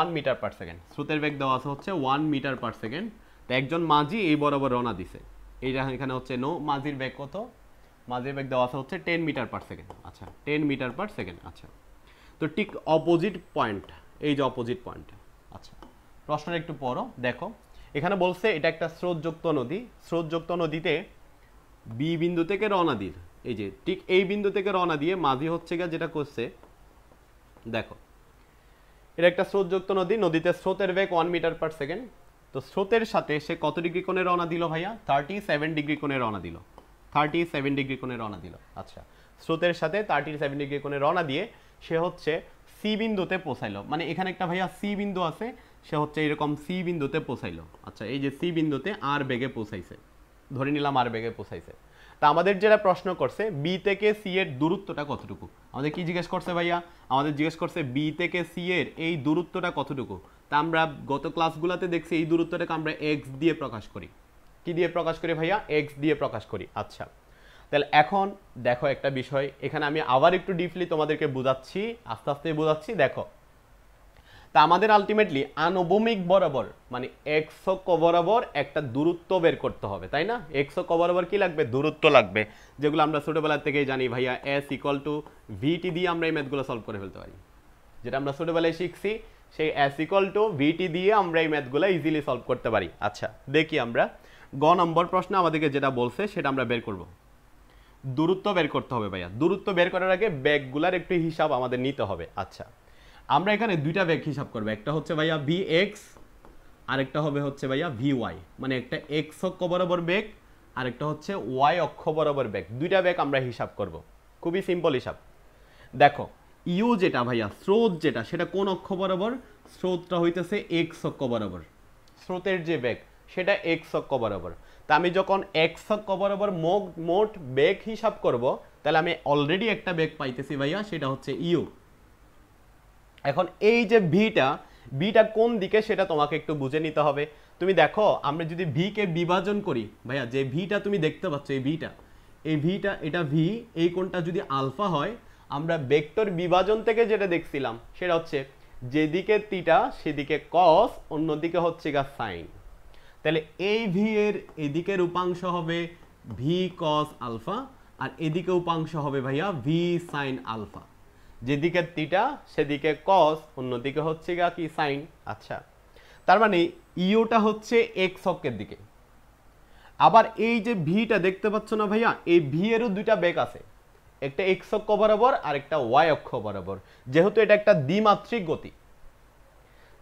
1 মিটার পার সেকেন্ড। স্রোতের বেগ দেওয়া আছে হচ্ছে 1 মিটার পার সেকেন্ড। তো একজন মাঝি এই বরাবর রওনা দিছে, এইটা এখানে হচ্ছে মাঝির বেগ কত? মাঝির বেগ দেওয়া আছে হচ্ছে 10 মিটার পার সেকেন্ড। আচ্ছা, 10 মিটার পার সেকেন্ড। আচ্ছা, তো ঠিক অপোজিট পয়েন্ট, এই যে অপোজিট পয়েন্ট। আচ্ছা, প্রশ্নটা একটু পড়ো, দেখো এখানে বলছে এটা একটা স্রোতযুক্ত নদী। স্রোতযুক্ত নদীতে বি বিন্দু থেকে রওনা দিয়ে, এই যে ঠিক এই বিন্দু থেকে রওনা দিয়ে মাঝি হচ্ছে গিয়ে যেটা করছে, দেখো এটা একটা স্রোতযুক্ত নদী, নদীতে স্রোতের বেগ 1 মিটার পার সেকেন্ড। তো স্রোতের সাথে সে কত ডিগ্রি কোণে রওনা দিল ভাইয়া? 37 ডিগ্রি কোণে রওনা দিল, 37 ডিগ্রি কোণে রওনা দিল। আচ্ছা, স্রোতের সাথে 37 ডিগ্রি কোণে রওনা দিয়ে সে হচ্ছে সি বিন্দুতে পৌঁছাইলো। মানে এখানে একটা ভাইয়া সি বিন্দু আছে, সে হচ্ছে এরকম সি বিন্দুতে পৌঁছাইলো। আচ্ছা, এই যে সি বিন্দুতে আর বেগে পৌঁছাইছে, ধরে নিলাম আর বেগে পৌঁছাইছে। তা আমাদের যেটা প্রশ্ন করছে বি থেকে সি এর দূরত্বটা কতটুকু, আমাদের কি জিজ্ঞেস করছে ভাইয়া? আমাদের জিজ্ঞেস করছে বি থেকে সি এর এই দূরত্বটা কতটুকু। তা আমরা গত ক্লাসগুলোতে দেখছি এই দূরত্বটাকে আমরা এক্স দিয়ে প্রকাশ করি। কি দিয়ে প্রকাশ করি ভাইয়া? এক্স দিয়ে প্রকাশ করি। আচ্ছা, তাহলে এখন দেখো একটা বিষয়, এখানে আমি আবার একটু ডিপলি তোমাদেরকে বোঝাচ্ছি, আস্তে আস্তে বোঝাচ্ছি। দেখো, তা আমাদের আলটিমেটলি আনুভূমিক বরাবর মানে এক্স অক্ষ বরাবর একটা দূরত্ব বের করতে হবে, তাই না? এক্স অক্ষ বরাবর কি লাগবে? দূরত্ব লাগবে, যেগুলো আমরা ছোটবেলা থেকেই জানি ভাইয়া। এস ইকুয়াল টু ভিটি দিয়ে আমরা এই ম্যাথগুলো সলভ করে ফেলতে পারি, যেটা আমরা ছোটবেলায় শিখছি। সেই এস ইকুয়াল টু ভিটি দিয়ে আমরা এই ম্যাথগুলো ইজিলি সলভ করতে পারি। আচ্ছা, দেখি আমরা গ নম্বর প্রশ্ন আমাদেরকে যেটা বলছে সেটা আমরা বের করব। দূরত্ব বের করতে হবে ভাইয়া। দূরত্ব বের করার আগে বেগগুলার একটু হিসাব আমাদের নিতে হবে। আচ্ছা, আমরা এখানে দুইটা বেগ হিসাব করবো, একটা হচ্ছে ভাইয়া ভি এক্স, আরেকটা হবে হচ্ছে ভাইয়া ভি ওয়াই। মানে একটা এক্স অক্ষ বরাবর বেগ, আরেকটা হচ্ছে ওয়াই অক্ষ বরাবর বেগ। দুইটা বেগ আমরা হিসাব করব, খুবই সিম্পল হিসাব। দেখো ইউ যেটা ভাইয়া, স্রোত যেটা, সেটা কোন অক্ষ বরাবর? স্রোতটা হইতেছে এক্স অক্ষ বরাবর। স্রোতের যে বেগ সেটা এক্স অক্ষ বরাবর। তা আমি যখন এক্স অক্ষ বরাবর মোট বেগ হিসাব করব, তাহলে আমি অলরেডি একটা বেগ পাইতেছি ভাইয়া, সেটা হচ্ছে ইউ। এখন এই যে বিটা কোন দিকে সেটা তোমাকে একটু বুঝে নিতে হবে। তুমি দেখো, আমরা যদি ভি কে বিভাজন করি ভাইয়া, যে ভিটা তুমি দেখতে পাচ্ছ, এই ভিটা এটা ভি, এই কোণটা যদি আলফা হয়, আমরা ভেক্টর বিভাজন থেকে যেটা দেখছিলাম সেটা হচ্ছে যেদিকে থিটা সেদিকে কস, অন্যদিকে হচ্ছে গা সাইন। তাহলে এই ভি এর এদিকের উপাংশ হবে ভি কস আলফা, আর এদিকে উপাংশ হবে ভাইয়া ভি সাইন আলফা। যেদিকে থিটা সেদিকে কস, অন্যদিকে হচ্ছে গা কি সাইন। আচ্ছা, তার মানে ইউটা হচ্ছে এক্স অক্ষের দিকে। আবার এই যে ভিটা দেখতে পাচ্ছ না ভাইয়া, এই ভি এরও দুইটা বেগ আছে। একটা এক্স অক্ষ বরাবর আর একটা ওয়াই অক্ষ বরাবর, যেহেতু এটা একটা দ্বিমাত্রিক গতি,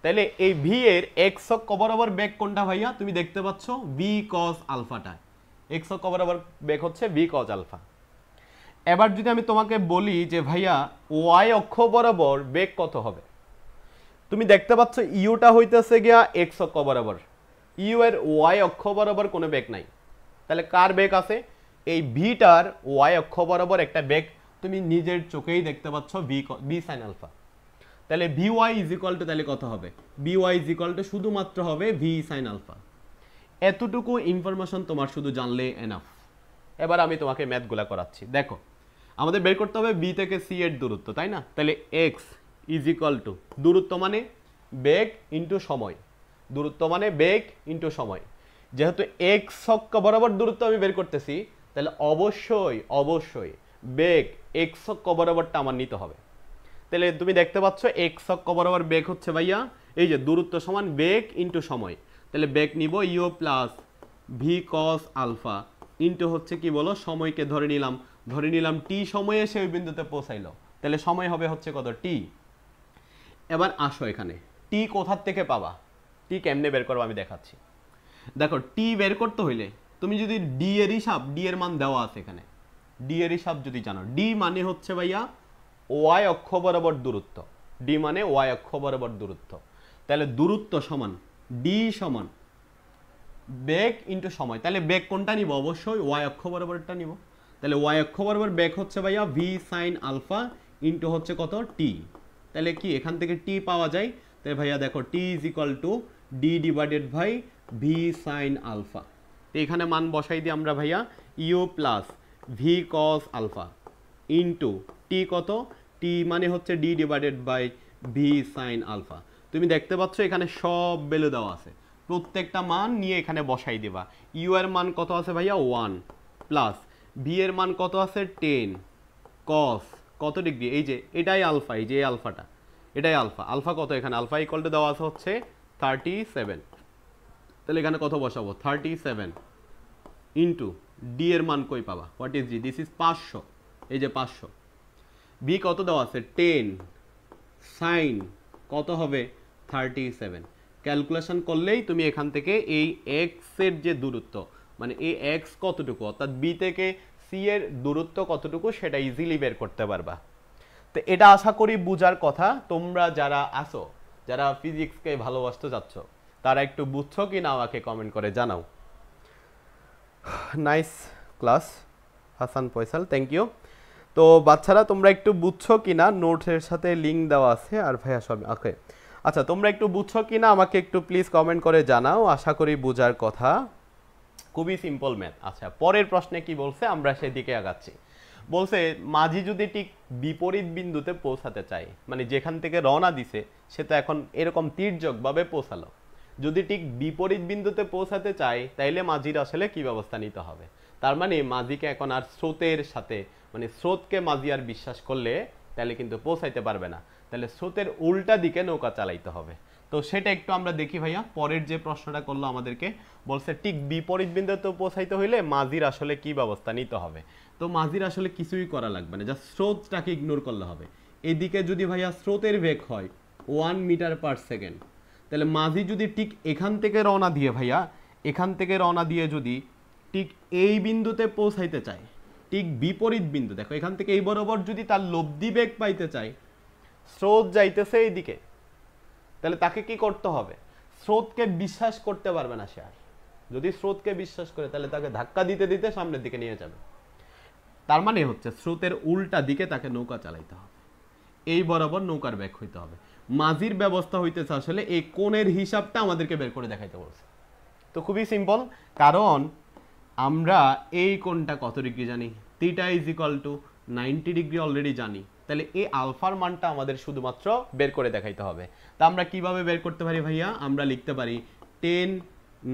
তাহলে এই ভি এর এক্স অক্ষ বরাবর বেগ কোনটা ভাইয়া? তুমি দেখতে পাচ্ছ ভি কস আলফাটা, এক্স অক্ষ বরাবর বেগ হচ্ছে ভি কস আলফা। এবার যদি আমি তোমাকে বলি যে ভাইয়া ওয়াই অক্ষ বরাবর বেগ কত হবে, তুমি দেখতে পাচ্ছ ইউটা হইতেছে গিয়া এক্স অক্ষ বরাবর, ইউ এর ওয়াই অক্ষ বরাবর কোনো বেগ নাই, তাহলে কার বেগ আছে? এই ভিটার ওয়াই অক্ষ বরাবর একটা বেগ তুমি নিজের চোখেই দেখতে পাচ্ছ, ভি সাইন আলফা। তাহলে v y is equal to তাহলে কত হবে? V y is equal to শুধুমাত্র হবে ভি সাইন আলফা। এতটুকু ইনফরমেশন তোমার শুধু জানলে এনাফ। এবার আমি তোমাকে ম্যাথগুলা করাচ্ছি। দেখো, আমাদের বের করতে হবে বি থেকে সি এর দূরত্ব, তাই না? তাহলে এক্স ইজ ইকুয়াল টু দূরত্ব মানে বেগ ইন্টু সময়, দূরত্ব মানে বেগ ইন্টু সময়। যেহেতু এক্স অক্ষ বরাবর দূরত্ব আমি বের করতেছি, তাহলে অবশ্যই অবশ্যই বেগ এক্স অক্ষ বরাবরটা আমার নিতে হবে। তাহলে তুমি দেখতে পাচ্ছ এক্স অক্ষ বরাবর বেগ হচ্ছে ভাইয়া এই যে দূরত্ব সমান বেগ ইন্টু সময়, তাহলে বেগ নিব u plus V cos alpha into হচ্ছে কি বলো সময়কে ধরে নিলাম টি সময়ে সে ওই বিন্দুতে পৌঁছাইলো, তাহলে সময় হবে হচ্ছে কত? টি। এবার আসো এখানে টি কোথার থেকে পাবা, টি কেমনে বের করবো আমি দেখাচ্ছি। দেখো টি বের করতে হইলে তুমি যদি ডি এর হিসাব, ডি এর মান দেওয়া আছে এখানে, ডি এর হিসাব যদি জানো, ডি মানে হচ্ছে ভাইয়া ওয়াই অক্ষ বরাবর দূরত্ব, ডি মানে ওয়াই অক্ষ বরাবর দূরত্ব। তাহলে দূরত্ব সমান ডি সমান বেগ ইন্টু সময়, তাহলে বেগ কোনটা নিব? অবশ্যই ওয়াই অক্ষ বরাবরটা নিব। তাহলে ওয়াই অক্ষ বরাবর বেগ হচ্ছে ভাইয়া ভি সাইন আলফা ইন্টু হচ্ছে কত? টি। তাহলে কি এখান থেকে টি পাওয়া যায়? তাহলে ভাইয়া দেখো T is equal to D divided by V sine alpha. তো এখানে মান বসাই দিই আমরা ভাইয়া U plus V cos alpha into T কত? টি মানে হচ্ছে D divided by V sine alpha. তুমি দেখতে পাচ্ছ এখানে সব ভ্যালু দেওয়া আছে, প্রত্যেকটা মান নিয়ে এখানে বসাই দিবা। ইউ এর মান কত আছে ভাইয়া? 1 প্লাস ভি এর মান কত আছে? 10 কস কত ডিগ্রি? এই যে এটাই আলফা, এই যে আলফাটা এটাই আলফা। আলফা কত এখানে? আলফা ইকুয়াল টু দেওয়া আছে হচ্ছে 37। তাহলে এখানে কত বসাবো? 37 ইন্টু ডি এর মান কই পাবা? What is D? This is 500, এই যে 500। ভি কত দেওয়া আছে? 10 সাইন কত হবে? 37। ক্যালকুলেশন করলেই তুমি এখান থেকে এই এক্স এর যে দূরত্ব, মানে এই এক্স কতটুকু অর্থাৎ বি থেকে সি এর দূরত্ব কতটুকু সেটা ইজিলি বের করতে পারবা। তো এটা আশা করি বুঝার কথা। তোমরা যারা আসো, যারা ফিজিক্সকে ভালোবাসতে যাচ্ছ, তারা একটু বুঝছো কি না আমাকে কমেন্ট করে জানাও। Nice class Hasan Faisal, thank you. তো বাচ্চারা তোমরা একটু বুঝছো কিনা, নোটসের সাথে লিঙ্ক দেওয়া আছে। আর ভাইয়া সব ওকে, আচ্ছা তোমরা একটু বুঝছো কিনা আমাকে একটু প্লিজ কমেন্ট করে জানাও। আশা করি বুঝার কথা, খুবই সিম্পল ম্যাথ। আচ্ছা পরের প্রশ্নে কি বলছে, আমরা সেদিকে আগাচ্ছি। বলছে মাঝি যদি ঠিক বিপরীত বিন্দুতে পৌঁছাতে চায়, মানে যেখান থেকে রওনা দিছে সে তো এখন এরকম তির্যকভাবে পৌঁছালো, যদি ঠিক বিপরীত বিন্দুতে পৌঁছাতে চায় তাইলে মাঝির আসলে কি ব্যবস্থা নিতে হবে? তার মানে মাঝিকে এখন আর স্রোতের সাথে, মানে স্রোতকে মাঝি আর বিশ্বাস করলে তাহলে কিন্তু পৌঁছাইতে পারবে না, তাহলে স্রোতের উল্টা দিকে নৌকা চালাইতে হবে। তো সেটা একটু আমরা দেখি ভাইয়া। পরের যে প্রশ্নটা করলো আমাদেরকে, বলছে ঠিক বিপরীত বিন্দুতে পৌঁছাইতে হইলে মাঝির আসলে কি ব্যবস্থা নিতে হবে? তো মাঝির আসলে কিছুই করা লাগবে না, জাস্ট স্রোতটাকে ইগনোর করলে হবে। এদিকে যদি ভাইয়া স্রোতের বেগ হয় 1 মিটার পার সেকেন্ড, তাহলে মাঝি যদি ঠিক এখান থেকে রওনা দিয়ে ভাইয়া, এখান থেকে রওনা দিয়ে যদি ঠিক এই বিন্দুতে পৌঁছাইতে চায়, ঠিক বিপরীত বিন্দু, দেখো এখান থেকে এই বরাবর যদি তার লব্ধি বেগ পাইতে চায়, স্রোত যাইতেছে এইদিকে, তাহলে তাকে কি করতে হবে? স্রোতকে বিশ্বাস করতে পারবে না সে আর। যদি স্রোতকে বিশ্বাস করে তাহলে তাকে ধাক্কা দিতে দিতে সামনের দিকে নিয়ে যাবে। তার মানে হচ্ছে স্রোতের উল্টা দিকে তাকে নৌকা চালাইতে হবে, এই বরাবর নৌকার বেগ হইতে হবে। মাঝির ব্যবস্থা হইতেছে আসলে এই কোণের হিসাবটা আমাদেরকে বের করে দেখাইতে বলছে। তো খুবই সিম্পল, কারণ আমরা এই কোণটা কত ডিগ্রি জানি, theta is equal two 90 degree already জানি। তাহলে এই আলফার মানটা আমাদের শুধুমাত্র বের করে দেখাইতে হবে। তা আমরা কিভাবে বের করতে পারি ভাইয়া? আমরা লিখতে পারি 10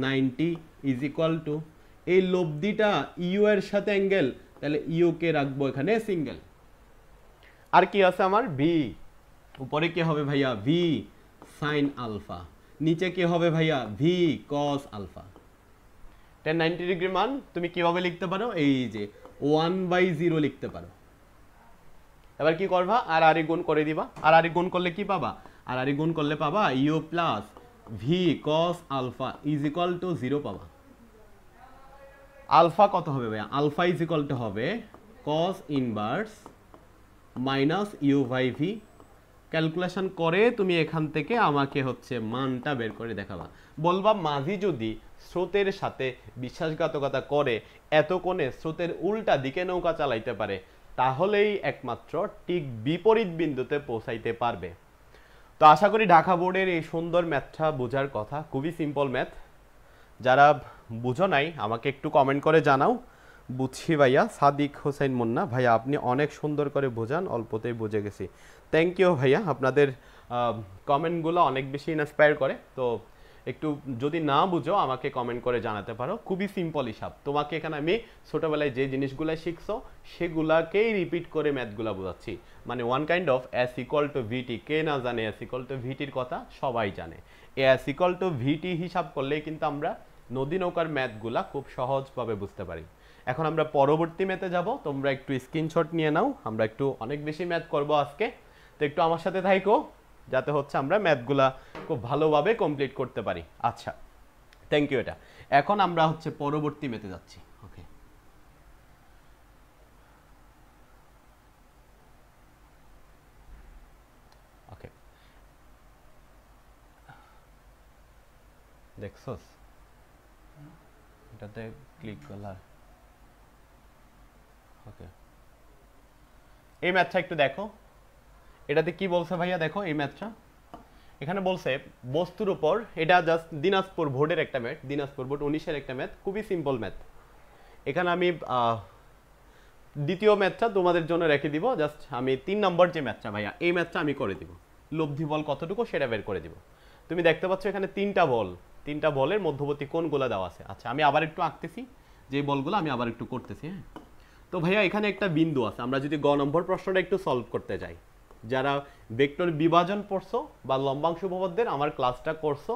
90 ইজ ইকুয়াল টু এই লব্ধিটা ইউ এর সাথে অ্যাঙ্গেল, তাহলে ইউ কে রাখবো এখানে সিঙ্গেল। আর কি আছে আমার? ভি। উপরে কি হবে ভাইয়া? V sine alpha. নিচে কি হবে ভাইয়া? V cos alpha. 10 90 ডিগ্রি মান তুমি কিভাবে লিখতে পারো? এই যে 1/0 লিখতে পারো। এবার কি করবা, আর আর গুণ করে দিবা। আর আর গুণ করলে কি পাবা, আর আর গুণ করলে পাবা u plus V cos alpha is equal to 0 পাবা। আলফা কত হবে ভাইয়া, আলফা ইজ ইকুয়াল টু হবে cos inverse minus u by v. Calculation করে তুমি এখান থেকে আমাকে হচ্ছে মানটা বের করে দেখাবা। বলবা মাঝি যদি স্রোতের সাথে বিশ্বাসঘাতকতা করে এত কোণে স্রোতের উল্টা দিকে নৌকা চালাইতে পারে, তাহলেই একমাত্র ঠিক বিপরীত বিন্দুতে পৌঁছাইতে পারবে। তো আশা করি ঢাকা বোর্ডের এই সুন্দর ম্যাথটা বোঝার কথা, খুবই সিম্পল ম্যাথ। যারা বুঝো নাই আমাকে একটু কমেন্ট করে জানাও। বুঝছি ভাইয়া, সাদিক হোসেন মুন্না ভাইয়া আপনি অনেক সুন্দর করে বোঝান, অল্পতেই বুঝে গেছি। থ্যাংক ইউ ভাইয়া, আপনাদের কমেন্টগুলো অনেক বেশি ইন্সপায়ার করে। তো একটু যদি না বুঝো আমাকে কমেন্ট করে জানাতে পারো। খুবই সিম্পল হিসাব, তোমাকে এখানে আমি ছোটোবেলায় যে জিনিসগুলো শিখছো সেগুলাকেই রিপিট করে ম্যাথগুলো বোঝাচ্ছি। মানে one kind of S equal to VT, কে না জানে এস ইকুয়াল টু ভিটির কথা, সবাই জানে। এস ইকুয়াল টু ভিটি হিসাব করলেই কিন্তু আমরা নদী নৌকার ম্যাথগুলা খুব সহজভাবে বুঝতে পারি। এখন আমরা পরবর্তী ম্যাথে যাব, তোমরা একটু স্ক্রিনশট নিয়ে নাও, আমরা একটু অনেক বেশি ম্যাথ করব আজকে। তো একটু আমার সাথে থাইকো যাতে হচ্ছে আমরা ম্যাথগুলা খুব ভালোভাবে কমপ্লিট করতে পারি। আচ্ছা, থ্যাংক ইউ। এটা এখন আমরা হচ্ছে পরবর্তী ম্যাথে যাচ্ছি। ওকে, ওকে, দেখছস এটাতে ক্লিক করলাম। ওকে, এই ম্যাথটা একটু দেখো, এটাতে কি বলছে ভাইয়া, দেখো এই ম্যাথটা এখানে বলছে বস্তুর উপর, এটা জাস্ট দিনাজপুর বোর্ডের একটা ম্যাথ, দিনাজপুর বোর্ড 19-এর একটা ম্যাথ, খুবই সিম্পল ম্যাথ। এখানে আমি দ্বিতীয় ম্যাথটা তোমাদের জন্য রেখে দিব, জাস্ট আমি 3 নম্বর যে ম্যাথটা ভাইয়া এই ম্যাথটা আমি করে দিব, লব্ধি বল কতটুকু সেটা বের করে দিব। তুমি দেখতে পাচ্ছ এখানে 3টা বল, 3টা বলের মধ্যবর্তী কোণগুলো দেওয়া আছে। আচ্ছা, আমি আবার একটু আঁকতেছি, যে বলগুলো আমি আবার একটু করতেছি। হ্যাঁ, তো ভাইয়া এখানে একটা বিন্দু আছে, আমরা যদি গ নম্বর প্রশ্নটা একটু সলভ করতে যাই, যারা ভেক্টর বিভাজন পড়ছো বা লম্বাংশ উপপাদ্যের আমার ক্লাসটা করছো,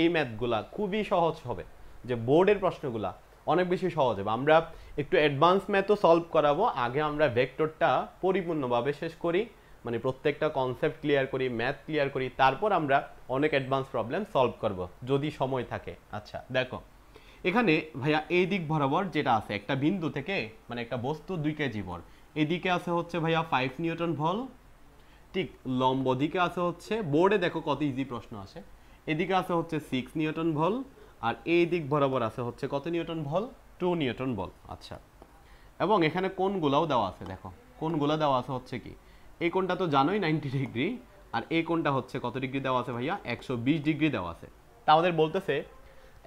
এই ম্যাথগুলা খুবই সহজ হবে, যে বোর্ডের প্রশ্নগুলা অনেক বেশি সহজ হবে। আমরা একটু অ্যাডভান্স ম্যাথও সলভ করাবো, আগে আমরা ভেক্টরটা পরিপূর্ণভাবে শেষ করি, মানে প্রত্যেকটা কনসেপ্ট ক্লিয়ার করি, ম্যাথ ক্লিয়ার করি, তারপর আমরা অনেক অ্যাডভান্স প্রবলেম সলভ করব যদি সময় থাকে। আচ্ছা দেখো এখানে ভাইয়া এই দিক বরাবর যেটা আছে, একটা বিন্দু থেকে মানে একটা বস্তু 2 কেজি ভর, এদিকে আছে হচ্ছে ভাইয়া 5 নিউটন বল, ঠিক লম্ব দিকে আছে হচ্ছে, বোর্ডে দেখো কত ইজি প্রশ্ন আসে, এদিকে আছে হচ্ছে 6 নিউটন বল, আর এই দিক বরাবর আছে হচ্ছে কত নিউটন বল, 2 নিউটন বল। আচ্ছা, এবং এখানে কোণগুলাও দেওয়া আছে, দেখো কোণগুলা দেওয়া আছে হচ্ছে কি, এই কোণটা তো জানোই 90 ডিগ্রি, আর এই কোণটা হচ্ছে কত ডিগ্রি দেওয়া আছে ভাইয়া, 120 ডিগ্রি দেওয়া আছে। তা আমাদের বলতেছে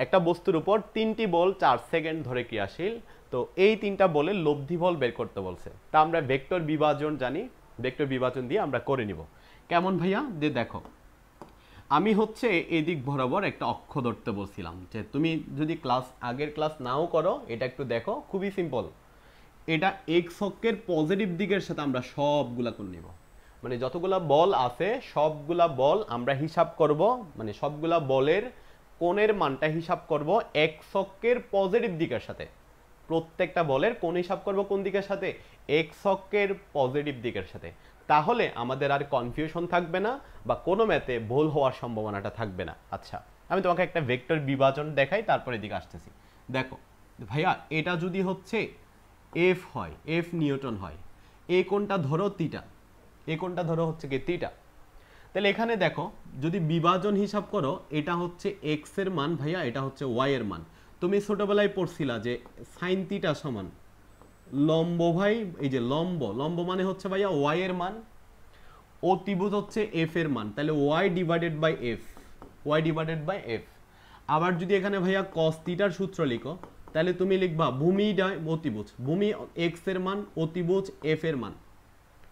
একটা বস্তুর উপর 3টি বল 4 সেকেন্ড ধরে ক্রিয়াশীল, তো এই 3টা বলের লব্ধি বল বের করতে বলছে। তা আমরা ভেক্টর বিভাজন জানি, ভেক্টর বিভাজন দিয়ে আমরা করে নিব। কেমন ভাইয়া, যে দেখো আমি হচ্ছে এদিক বরাবর একটা অক্ষ ধরতে বলছিলাম, যে তুমি যদি আগের ক্লাস নাও করো এটা একটু দেখো, খুবই সিম্পল। এটা এক্স অক্ষের পজিটিভ দিকের সাথে আমরা সবগুলা করে নিব, মানে যতগুলা বল আছে সবগুলা বল আমরা হিসাব করব, মানে সবগুলা বলের কোণের মানটা হিসাব করব এক্স অক্ষের পজিটিভ দিকের সাথে। প্রত্যেকটা বলের কোণ হিসাব করব কোন দিকের সাথে, এক্স অক্ষের পজিটিভ দিকের সাথে। তাহলে আমাদের আর কনফিউশন থাকবে না, বা কোনো ম্যাথে ভুল হওয়ার সম্ভাবনাটা থাকবে না। আচ্ছা, আমি তোমাকে একটা ভেক্টর বিভাজন দেখাই, তারপরে এদিকে আসতেছি। দেখো ভাইয়া এটা যদি হচ্ছে এফ হয়, এফ নিউটন হয়, এই কোণটা ধরো থিটা, এই কোণটা ধরো হচ্ছে কি থিটা, তাহলে এখানে দেখো যদি বিভাজন হিসাব করো, এটা হচ্ছে এক্স এর মান ভাইয়া, এটা হচ্ছে ওয়াই এর মান। তুমি ছোটবেলায় পড়ছিলা যে সাইন থিটা সমান লম্ব ভাই, এই যে লম্ব, লম্ব মানে হচ্ছে ভাইয়া ওয়াই এর মান, অতিভুজ হচ্ছে এফ এর মান, তাহলে y divided by f, y divided by f. আবার যদি এখানে ভাইয়া কস থিটার সূত্র লিখো, তাহলে তুমি লিখবা ভূমি অতিভুজ, ভূমি এক্স এর মান, অতিভুজ এফ এর মান।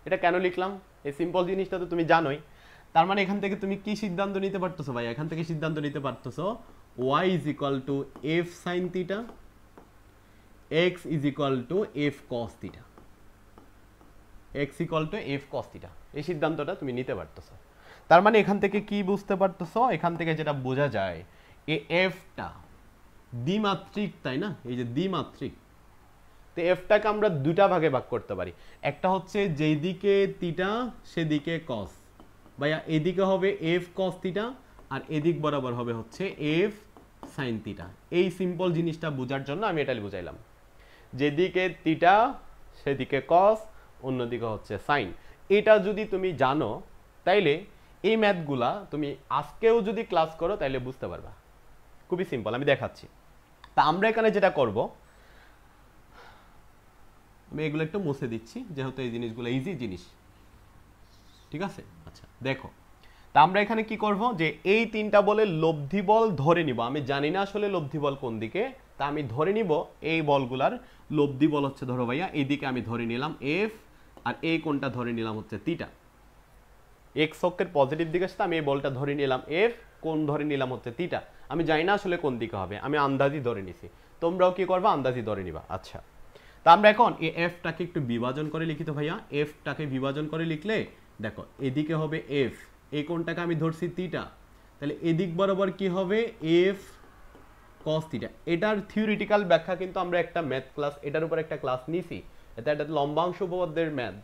এটা কেন লিখলাম, এই সিম্পল জিনিসটা তো তুমি জানোই। তার মানে এখান থেকে তুমি কি সিদ্ধান্ত নিতে পারতেছো ভাই, এখান থেকে সিদ্ধান্ত নিতে পারতেছো y is equal to f sin theta, x is equal to f cos theta, x equal to f cos theta, এই সিদ্ধান্তটা তুমি নিতে পারতেছো। তার মানে এখান থেকে কি বুঝতে পারতেছো, এখান থেকে যেটা বোঝা যায় এই এফটা দ্বিমাত্রিক, তাই না, এই যে দ্বিমাত্রিক, তো এফটাকে আমরা দুইটা ভাগে ভাগ করতে পারি, একটা হচ্ছে যেদিকে থিটা সেদিকে কস, ভাইয়া এদিকে হবে এফ কস থিটা আর এদিক বরাবর হবে হচ্ছে এফ সাইন থিটা। এই সিম্পল জিনিসটা বোঝার জন্য আমি এটা বুঝাইলাম, যেদিকে থিটা সেদিকে কস, অন্যদিকে হচ্ছে সাইন। এটা যদি তুমি জানো তাইলে এই ম্যাথগুলা তুমি আজকেও যদি ক্লাস করো তাইলে বুঝতে পারবা, খুবই সিম্পল, আমি দেখাচ্ছি। তা আমরা এখানে যেটা করব, আমি এগুলো একটু মুছে দিচ্ছি যেহেতু এই জিনিসগুলো ইজি জিনিস, ঠিক আছে? আচ্ছা দেখো, তা আমরা এখানে কি করব, যে এই তিনটা বলে লব্ধি বল ধরে নিব। আমি জানি না আসলে লব্ধি বল কোন দিকে, তা আমি ধরে নিব এই বলগুলার লব্ধি বল হচ্ছে, ধরো ভাইয়া এইদিকে আমি ধরে নিলাম এফ, আর এই কোনটা ধরে নিলাম হচ্ছে থিটা। এক্স অক্ষের পজিটিভ দিকের সাথে আমি এই বলটা ধরে নিলাম এফ, কোন ধরে নিলাম হচ্ছে থিটা। আমি জানি না আসলে কোন দিকে হবে, আমি আন্দাজি ধরে নিছি, তোমরাও কি করবা, আন্দাজি ধরে নিবা। আচ্ছা, তা আমরা এখন এই এফটাকে একটু বিভাজন করে লিখি তো ভাইয়া। এফটাকে বিভাজন করে লিখলে দেখো এদিকে হবে এফ, এই কোনটাকে আমি ধরছি থিটা, তাহলে এদিক বরাবর কি হবে এফ কস থিটা। এটার থিওরিটিক্যাল ব্যাখ্যা কিন্তু আমরা একটা ম্যাথ ক্লাস, এটার উপর একটা ক্লাস নিছি, এটা লম্বাংশ উপপাদ্যের ম্যাথ।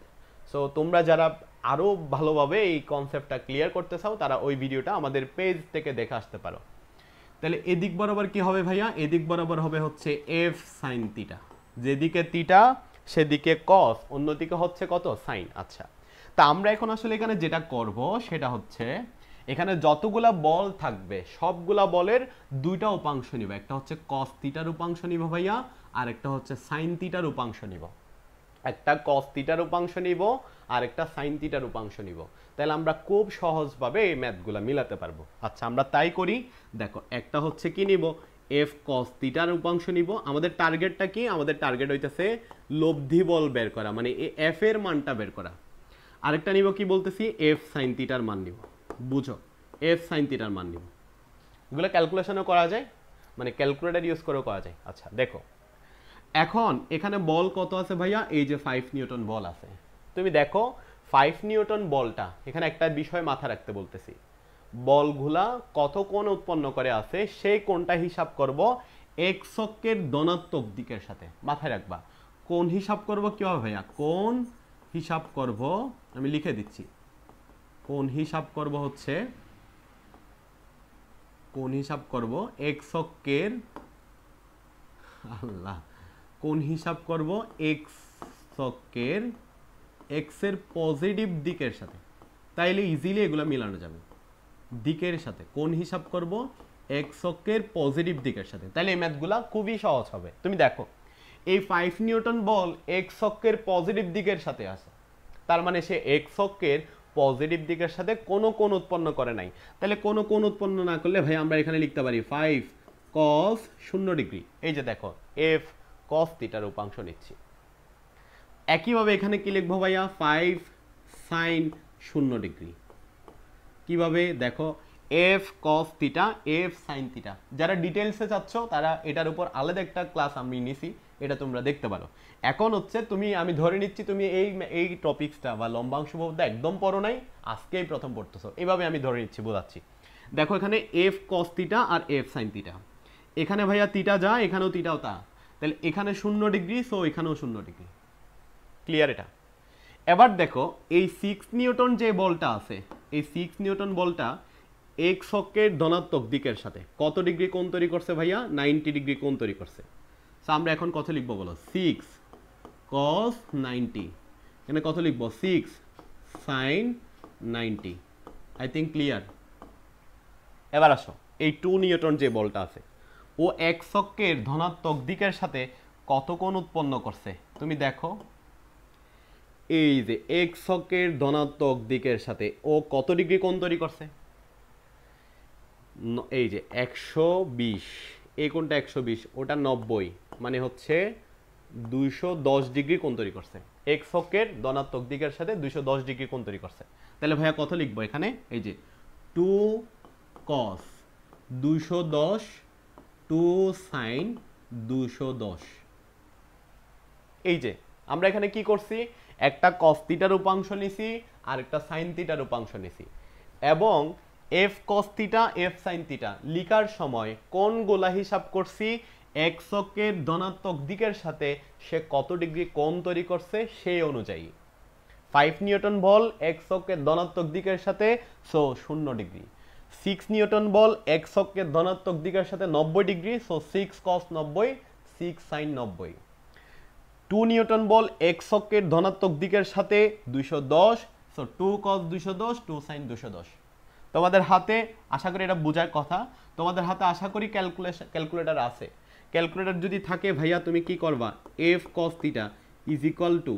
সো তোমরা যারা আরো ভালোভাবে এই কনসেপ্টটা ক্লিয়ার করতে চাও তারা ওই ভিডিওটা আমাদের পেজ থেকে দেখে আসতে পারো। তাহলে এদিক বরাবর কি হবে ভাইয়া, এদিক বরাবর হবে হচ্ছে এফ সাইন থিটা, যেদিকে থিটা সেদিকে কস, অন্যদিকে হচ্ছে কত সাইন। আচ্ছা, তা আমরা এখন আসলে এখানে যেটা করব সেটা হচ্ছে এখানে যতগুলা বল থাকবে সবগুলা বলের দুইটা উপাংশ নিব, একটা হচ্ছে কস থিটার উপাংশ নিব ভাইয়া, আর একটা হচ্ছে সাইন থিটার উপাংশ নিব। একটা কস থিটার উপাংশ নিব আর একটা সাইন থিটার উপাংশ নিব, তাহলে আমরা খুব সহজভাবে এই ম্যাথগুলা মিলাতে পারবো। আচ্ছা আমরা তাই করি, দেখো একটা হচ্ছে কি নিব, এফ কস থিটার উপাংশ নিব। আমাদের টার্গেটটা কি, আমাদের টার্গেট হইতেছে লব্ধি বল বের করা, মানে এফ এর মানটা বের করা। আরেকটা নিব কি বলতেছি, এফ সাইন থিটার মান নিব, বুঝো এফ সাইন থিটার মান নিব। এগুলো ক্যালকুলেশনও করা যায়, মানে ক্যালকুলেটর ইউজ করেও করা যায়। আচ্ছা দেখো, এখন এখানে বল কত আছে ভাইয়া, এই যে 5 নিউটন বল আছে। তুমি দেখো 5 নিউটন বলটা, এখানে একটা বিষয় মাথা রাখতে বলতেছি, বলগুলা কত কোণ উৎপন্ন করে আছে সেই কোণটা হিসাব করব এক্স অক্ষের ধনাত্মক দিকের সাথে, মাথায় রাখবা। কোণ হিসাব করব কিভাবে ভাইয়া, কোণ হিসাব করব, আমি লিখে দিচ্ছি, কোণ হিসাব করব হচ্ছে, কোণ হিসাব করব এক্স অক্ষের, আল্লাহ, কোণ হিসাব করব এক্স অক্ষের এক্স এর পজিটিভ দিকের সাথে, তাইলে ইজিলি এগুলো মিলানো যাবে। দিকের সাথে কোণ হিসাব করব এক্স অক্ষের পজিটিভ দিকের সাথে, তাহলে এই ম্যাথগুলা খুবই সহজ হবে। তুমি দেখো এই 5 নিউটন বল এক্স অক্ষের পজিটিভ দিকের সাথে আছে, তার মানে সে এক্স অক্ষের পজিটিভ দিকের সাথে কোনো কোণ উৎপন্ন করে নাই। তাহলে কোনো কোণ উৎপন্ন না করলে ভাই আমরা এখানে লিখতে পারি 5 cos 0 ডিগ্রি। এই যে দেখো এফ cos থিটার উপাংশ নিচ্ছি। একইভাবে এখানে কি লিখবো ভাইয়া, 5 sin 0 ডিগ্রি। কিভাবে দেখো, F cos theta F sin theta. যারা ডিটেইলসে চাচ্ছ তারা এটার উপর আলাদা একটা ক্লাস আমি নিছি, এটা তোমরা দেখতে পারো। এখন হচ্ছে আমি ধরে নিচ্ছি তুমি এই টপিকসটা বা লম্বাংশ উপপাদ্য একদম পড়ো নাই, আজকেই প্রথম পড়তেছো, এইভাবে আমি ধরে নিচ্ছি, বোঝাচ্ছি। দেখো এখানে এফ cos থিটা আর এফ sin থিটা, এখানে ভাইয়া থিটা যা, এখানেও থিটাও তা, তাহলে এখানে 0 ডিগ্রি, সো এখানেও 0 ডিগ্রি। ক্লিয়ার এটা? এবার দেখো এই 6 নিউটন যে বলটা আছে, এই 6 নিউটন বলটা এক্স অক্ষের ধনাত্মক দিকের সাথে কত ডিগ্রি কোণ তৈরি করছে ভাইয়া, 90 ডিগ্রি কোণ তৈরি করছে। সো আমরা এখন কত লিখবো বলো, 6 cos 90, এখানে কত লিখবো, 6 sin 90। I think clear. এবার আসো এই 2 নিউটন যে বলটা আছে, ও এক্স অক্ষের ধনাত্মক দিকের সাথে কত কোণ উৎপন্ন করছে, তুমি দেখো এই যে এক্স অক্ষের ধনাত্মক দিকের সাথে ও কত ডিগ্রি কোণ তৈরি করছে, এই যে 120, এই কোণটা 120, ওটা 90, মানে হচ্ছে 210 ডিগ্রি কোণ তৈরি করছে। এক্স অক্ষের ধনাত্মক দিকের সাথে 210 ডিগ্রি কোণ তৈরি করছে। তাহলে ভাইয়া কত লিখবো এখানে, এই যে 2 cos 210 2 sin 210। এই যে আমরা এখানে কি করছি, একটা cos থিটার উপাংশ নিছি আর একটা sin থিটার উপাংশ নিছি, এবং F cos theta F sin theta লিখার সময় কোণগুলা হিসাব করছি এক্স অক্ষের ধনাত্মক দিকের সাথে সে কত ডিগ্রি কোণ তৈরি করছে সেই অনুযায়ী। 5 নিউটন বল এক্স অক্ষের ধনাত্মক দিকের সাথে, সো 0 ডিগ্রি। 6 নিউটন বল এক্স অক্ষের ধনাত্মক দিকের সাথে 90 degree, so 6 cos 90 6 sin 90। 2 newton বল এক্স অক্ষের ধনাত্মক দিকের সাথে 210, সো 2 cos 210 2 sin 210। তোমাদের হাতে আশা করি এটা বোঝার কথা, তোমাদের হাতে আশা করি ক্যালকুলেটর আছে। ক্যালকুলেটর যদি থাকে ভাইয়া তুমি কি করবা, f cos θ is equal to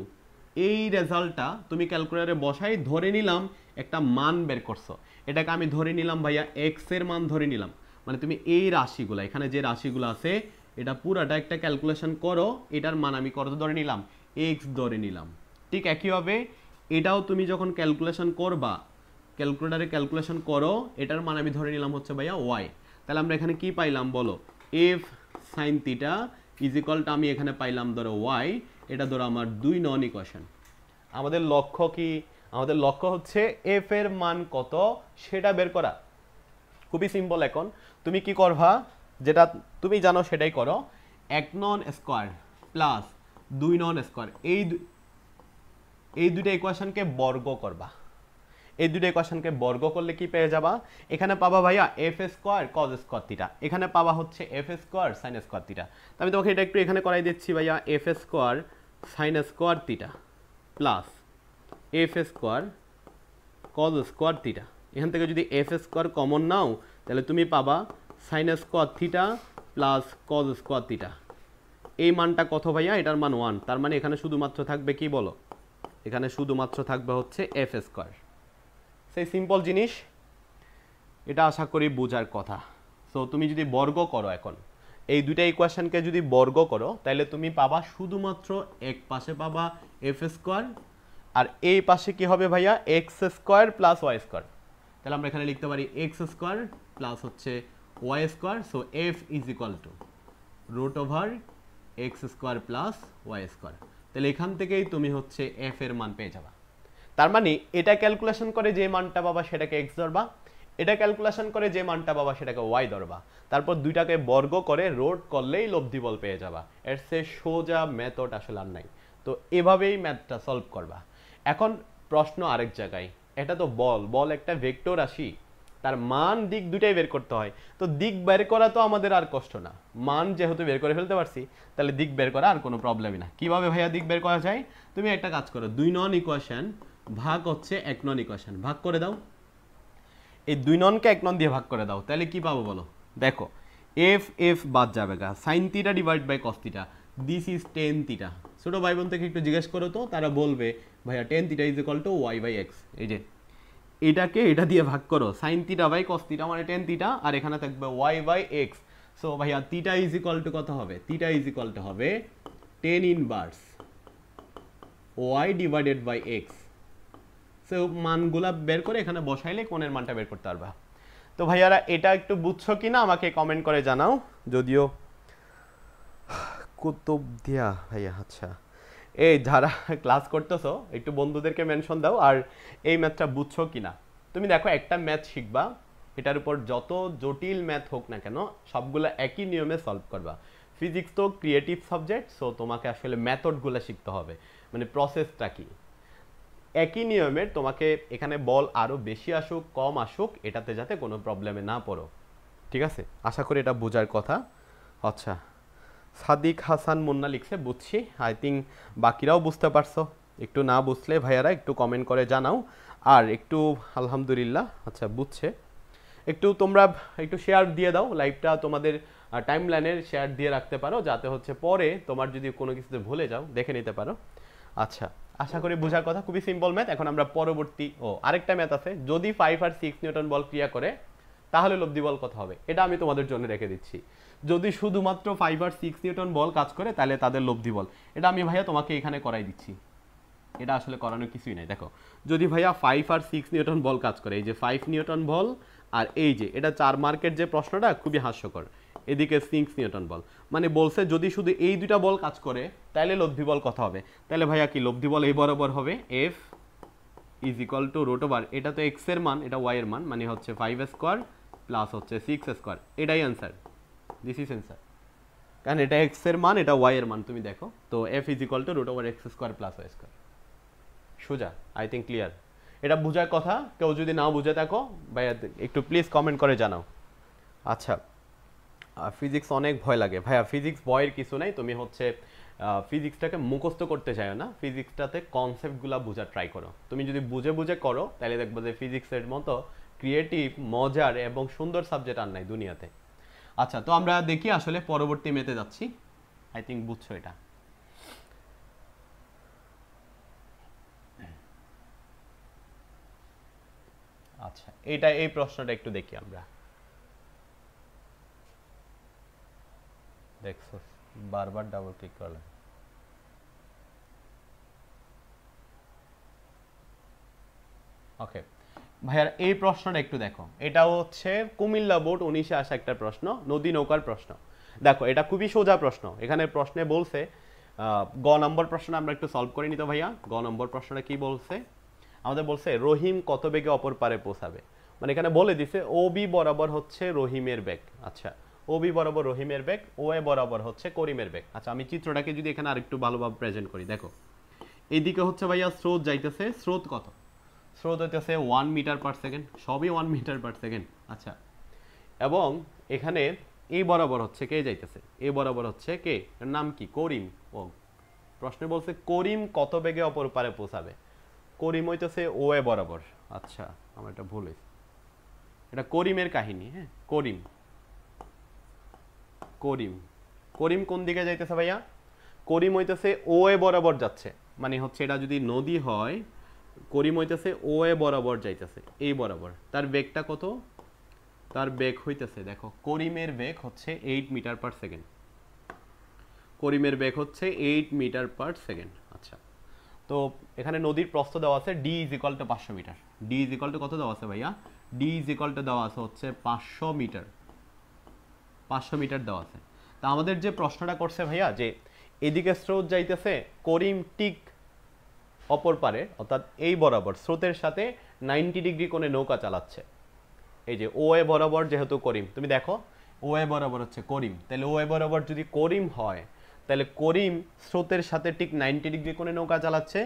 এই রেজাল্টটা তুমি ক্যালকুলেটরে বসাই, ধরে নিলাম একটা মান বের করছো, এটাকে আমি ধরে নিলাম ভাইয়া এক্স এর মান ধরে নিলাম, মানে তুমি এই রাশিগুলো এখানে যে রাশিগুলো আছে এটা পুরাটা একটা ক্যালকুলেশন করো, এটার মান আমি কত ধরে নিলাম, এক্স ধরে নিলাম। ঠিক একইভাবে এটাও তুমি যখন ক্যালকুলেশন করবা, ক্যালকুলেটরে ক্যালকুলেশন করো, এটার মান আমি ধরে নিলাম হচ্ছে ভাইয়া ওয়াই। তাহলে আমরা এখানে কি পাইলাম বলো, F sine theta is equal two আমি এখানে পাইলাম ধরো ওয়াই, এটা ধরো আমার 2 নং ইকুয়েশন। আমাদের লক্ষ্য কি, আমাদের লক্ষ্য হচ্ছে এফ এর মান কত সেটা বের করা। খুবই সিম্পল। এখন তুমি কি করবা, যেটা তুমি জানো সেটাই করো, 1 নং স্কয়ার প্লাস 2 নং স্কয়ার, এই দুটো ইকুয়েশনকে বর্গ করবা। এই দুটো ইকুয়েশনকে বর্গ করলে কি পেয়ে যাবা, এখানে পাবা ভাইয়া F square cause square theta, এখানে পাবা হচ্ছে F square sine square theta. আমি তোমাকে এটা একটু এখানে করাই দিচ্ছি ভাইয়া, F square sine square theta plus F square cause square theta. এখান থেকে যদি এফ স্কয়ার কমন নাও তাহলে তুমি পাবা sine square theta plus cos square theta. এই মানটা কত ভাইয়া, এটার মান 1, তার মানে এখানে শুধুমাত্র থাকবে কি বলো, এখানে শুধুমাত্র থাকবে হচ্ছে এফ স্কয়ার। সেই সিম্পল জিনিস, এটা আশা করি বোঝার কথা। সো তুমি যদি বর্গ করো, এখন এই দুইটা ইকুয়েশনকে যদি বর্গ করো তাহলে তুমি পাবা শুধুমাত্র এক পাশে পাবা এফ স্কয়ার, আর এই পাশে কি হবে ভাইয়া, x square plus y square. তাহলে আমরা এখানে লিখতে পারি এক্স স্কয়ার প্লাস হচ্ছে y square, so f is equal to root over x square plus y square. তাহলে এখান থেকেই তুমি হচ্ছে এফ এর মান পেয়ে যাবা। তার মানে এটা ক্যালকুলেশন করে যে মানটা পাবা সেটাকে এক্স ধরবা, এটা ক্যালকুলেশন করে যে মানটা পাবা সেটাকে ওয়াই ধরবা, তারপর দুইটাকে বর্গ করে রোড করলেই লব্ধি বল পেয়ে যাবা। এর সে সোজা মেথড আসলে আর নাই। তো এভাবেই ম্যাথটা সলভ করবা। এখন প্রশ্ন আরেক জায়গায়, এটা তো বল একটা ভেক্টর রাশি, তার মান দিক দুটাই বের করতে হয়। তো দিক বের করা তো আমাদের আর কষ্ট না, মান যেহেতু বের করে ফেলতে পারছি তাহলে দিক বের করা আর কোনো প্রবলেমই না। কিভাবে ভাইয়া দিক বের করা যায়, তুমি একটা কাজ করো, 2 নং ইকুয়েশন ভাগ হচ্ছে 1 নং ইকুয়েশন, ভাগ করে দাও, এই 2 নংকে 1 নং দিয়ে ভাগ করে দাও, তাহলে কি পাবো বলো, দেখো এফ এফ বাদ যাবে গা, sine theta divide by cos theta, this is tan theta. ছোট ভাই বোন থেকে একটু জিজ্ঞেস করো তো, তারা বলবে ভাইয়া tan theta is equal to Y by X. এই যে এটাকে এটা দিয়ে ভাগ করো, sine theta by cos theta মানে টেন থিটা, আর এখানে থাকবে ওয়াই বাই এক্স। সো ভাইয়া থিটা ইজ ইকুয়াল টু কত হবে, থিটা ইজ ইকুয়াল টু হবে tan inverse Y divided by X. So মানগুলা বের করে এখানে বসাইলে কোণের মানটা বের করতে পারবা। তো ভাইয়ারা এটা একটু বুঝছো কিনা আমাকে কমেন্ট করে জানাও। যদিও কুতুব দিয়া ভাইয়া, আচ্ছা এই যারা ক্লাস করতেছো একটু বন্ধুদেরকে মেনশন দাও, আর এই ম্যাথটা বুঝছো কিনা। তুমি দেখো একটা ম্যাথ শিখবা, এটার উপর যত জটিল ম্যাথ হোক না কেন সবগুলো একই নিয়মে সলভ করবা। ফিজিক্স তো ক্রিয়েটিভ সাবজেক্ট, সো তোমাকে আসলে মেথডগুলো শিখতে হবে, মানে প্রসেসটা কি। একই নিয়মের তোমাকে এখানে বল আরও বেশি আসুক কম আসুক এটাতে যাতে কোনো প্রবলেমে না পড়ো, ঠিক আছে। আশা করি এটা বোঝার কথা। আচ্ছা, সাদিক হাসান মুন্না লিখছে বুঝছি, আই থিঙ্ক বাকিরাও বুঝতে পারছো। একটু না বুঝলে ভাইয়ারা একটু কমেন্ট করে জানাও। আর একটু আলহামদুলিল্লাহ, আচ্ছা বুঝছে, একটু তোমরা একটু শেয়ার দিয়ে দাও, লাইভটা তোমাদের টাইম লাইনের শেয়ার দিয়ে রাখতে পারো, যাতে হচ্ছে পরে তোমার যদি কোনো কিছুতে ভুলে যাও দেখে নিতে পারো। আচ্ছা, আশা করি বোঝার কথা। খুবই সিম্পল ম্যাথ। এখন আমরা পরবর্তী আরেকটা ম্যাথ আছে, যদি 5 আর 6 নিউটন বল ক্রিয়া করে তাহলে লব্ধি বল কত হবে, এটা আমি তোমাদের জন্য রেখে দিচ্ছি। যদি শুধুমাত্র 5 আর 6 নিউটন বল কাজ করে তাহলে তাদের লব্ধি বল, এটা আমি ভাইয়া তোমাকে এখানে করাই দিচ্ছি। এটা আসলে করানোর কিছুই নাই। দেখো যদি ভাইয়া 5 আর 6 নিউটন বল কাজ করে, এই যে 5 নিউটন বল, আর এই যে এটা 4 মার্কের যে প্রশ্নটা খুবই হাস্যকর, এদিকে 6 নিউটন বল, মানে বলছে যদি শুধু এই দুইটা বল কাজ করে তাহলে লব্ধি বল কত হবে। তাহলে ভাইয়া কি লব্ধি বল এই বরাবর হবে, f is equal to root over, এটা তো এক্স এর মান, এটা ওয়াই এর মান, মানে হচ্ছে 5 স্কয়ার প্লাস হচ্ছে 6 স্কয়ার, এটাই অ্যান্সার, দিস ইজ অ্যান্সার। কারণ এটা x এর মান, এটা y এর মান, তুমি দেখো তো f = √x² + y²। সোজা, আই থিঙ্ক ক্লিয়ার। এটা বোঝার কথা, কেউ যদি নাও বুঝে থাকো ভাইয়া একটু প্লিজ কমেন্ট করে জানাও। আচ্ছা, ফিজিক্স অনেক ভয় লাগে ভাইয়া। ফিজিক্স ভয়ের কিছু নাই, তুমি হচ্ছে ফিজিক্সটাকে মুখস্থ করতে চাও না, ফিজিক্সটাতে কনসেপ্টগুলো বোঝার ট্রাই করো। তুমি যদি বুঝে বুঝে করো তাহলে দেখবো যে ফিজিক্সের মতো ক্রিয়েটিভ, মজার এবং সুন্দর সাবজেক্ট আর নাই দুনিয়াতে। আচ্ছা, তো আমরা দেখি আসলে পরবর্তী মেতে যাচ্ছি। আই থিঙ্ক বুঝছো এটা। আচ্ছা, এই প্রশ্নটা একটু দেখি আমরা। দেখছো বারবার ডাবল ক্লিক করলাম। ওকে ভাইয়ার, এই প্রশ্নটা একটু দেখো। এটা হচ্ছে কুমিল্লা বোর্ড 19-এ আসা একটা প্রশ্ন, নদী নৌকার প্রশ্ন। দেখো এটা খুবই সোজা প্রশ্ন। এখানে প্রশ্নে বলছে গ নম্বর প্রশ্ন আমরা একটু সলভ করে নিত ভাইয়া। গ নম্বর প্রশ্নটা কি বলছে? আমাদের বলছে রহিম কত বেগে অপর পারে পৌঁছাবে। মানে এখানে বলে দিছে ওবি বরাবর হচ্ছে রহিমের বেগ। আচ্ছা, ওবি বরাবর রহিমের বেগ, ও এ বরাবর হচ্ছে করিমের বেগ। আচ্ছা, আমি চিত্রটাকে যদি এখানে আরেকটু ভালোভাবে প্রেজেন্ট করি, দেখো এইদিকে হচ্ছে ভাইয়া স্রোত যাইতেছে। স্রোত কত? স্রোত হইতেছে 1 মিটার/সেকেন্ড, সবই 1 মিটার/সেকেন্ড। আচ্ছা, এবং এখানে এই বরাবর হচ্ছে কে যাইতেছে? এই বরাবর হচ্ছে কে? এর নাম কি? করিম। ও প্রশ্নে বলছে করিম কত বেগে অপর পারে পৌঁছাবে। করিম হইতেছে ও এ বরাবর। আচ্ছা, আমার এটা ভুল হয়েছে, এটা করিমের কাহিনী। হ্যাঁ, করিম করিম করিম কোন দিকে যাইতেছে ভাইয়া? করিম হইতেছে ও এ বরাবর যাচ্ছে। মানে হচ্ছে এটা যদি নদী হয়, করিম হইতেছে ও এ বরাবর যাইতেছে, এই বরাবর। তার বেগটা কত? তার বেগ হইতেছে, দেখো করিমের বেগ হচ্ছে 8 মিটার/সেকেন্ড। করিমের বেগ হচ্ছে 8 মিটার/সেকেন্ড। আচ্ছা, তো এখানে নদীর প্রস্থ দেওয়া আছে d = 500 মিটার। d = কত দেওয়া আছে ভাইয়া? d = দেওয়া আছে হচ্ছে 500 মিটার। 500 মিটার দেওয়া আছে। তা আমাদের যে প্রশ্নটা করছে ভাইয়া, যে এদিকে স্রোত যাইতেছে, করিম ঠিক অপর পারে অর্থাৎ এই বরাবর স্রোতের সাথে 90 ডিগ্রি কোণে নৌকা চালাচ্ছে। এই যে ও এ বরাবর যেহেতু করিম, তুমি দেখো ও এ বরাবর হচ্ছে করিম, তাহলে ও এ বরাবর যদি করিম হয়, তাহলে করিম স্রোতের সাথে ঠিক 90 ডিগ্রি কোণে নৌকা চালাচ্ছে।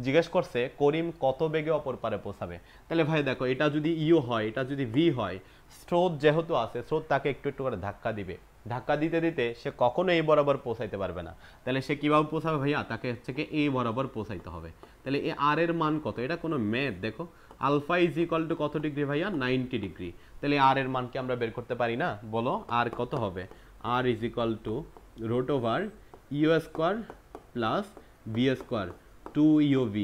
জিজ্ঞেস করছে করিম কত বেগে অপর পারে পৌঁছাবে। তাহলে ভাই দেখো, এটা যদি ইউ হয়, এটা যদি ভি হয়, স্রোত যেহেতু আছে, স্রোত তাকে একটু একটু করে ধাক্কা দিবে। ধাক্কা দিতে দিতে সে কখনো এই বরাবর পৌঁছাইতে পারবে না। তাহলে সে কিভাবে পৌঁছাবে ভাইয়া? তাকে হচ্ছে কি এই বরাবর পৌঁছাইতে হবে। তাহলে এই আর এর মান কত? এটা কোনো ম্যাথ, দেখো আলফা = কত ডিগ্রি ভাইয়া? 90 ডিগ্রি। তাহলে আর এর মান কি আমরা বের করতে পারি না? বলো আর কত হবে? আর √u² + v² 2uv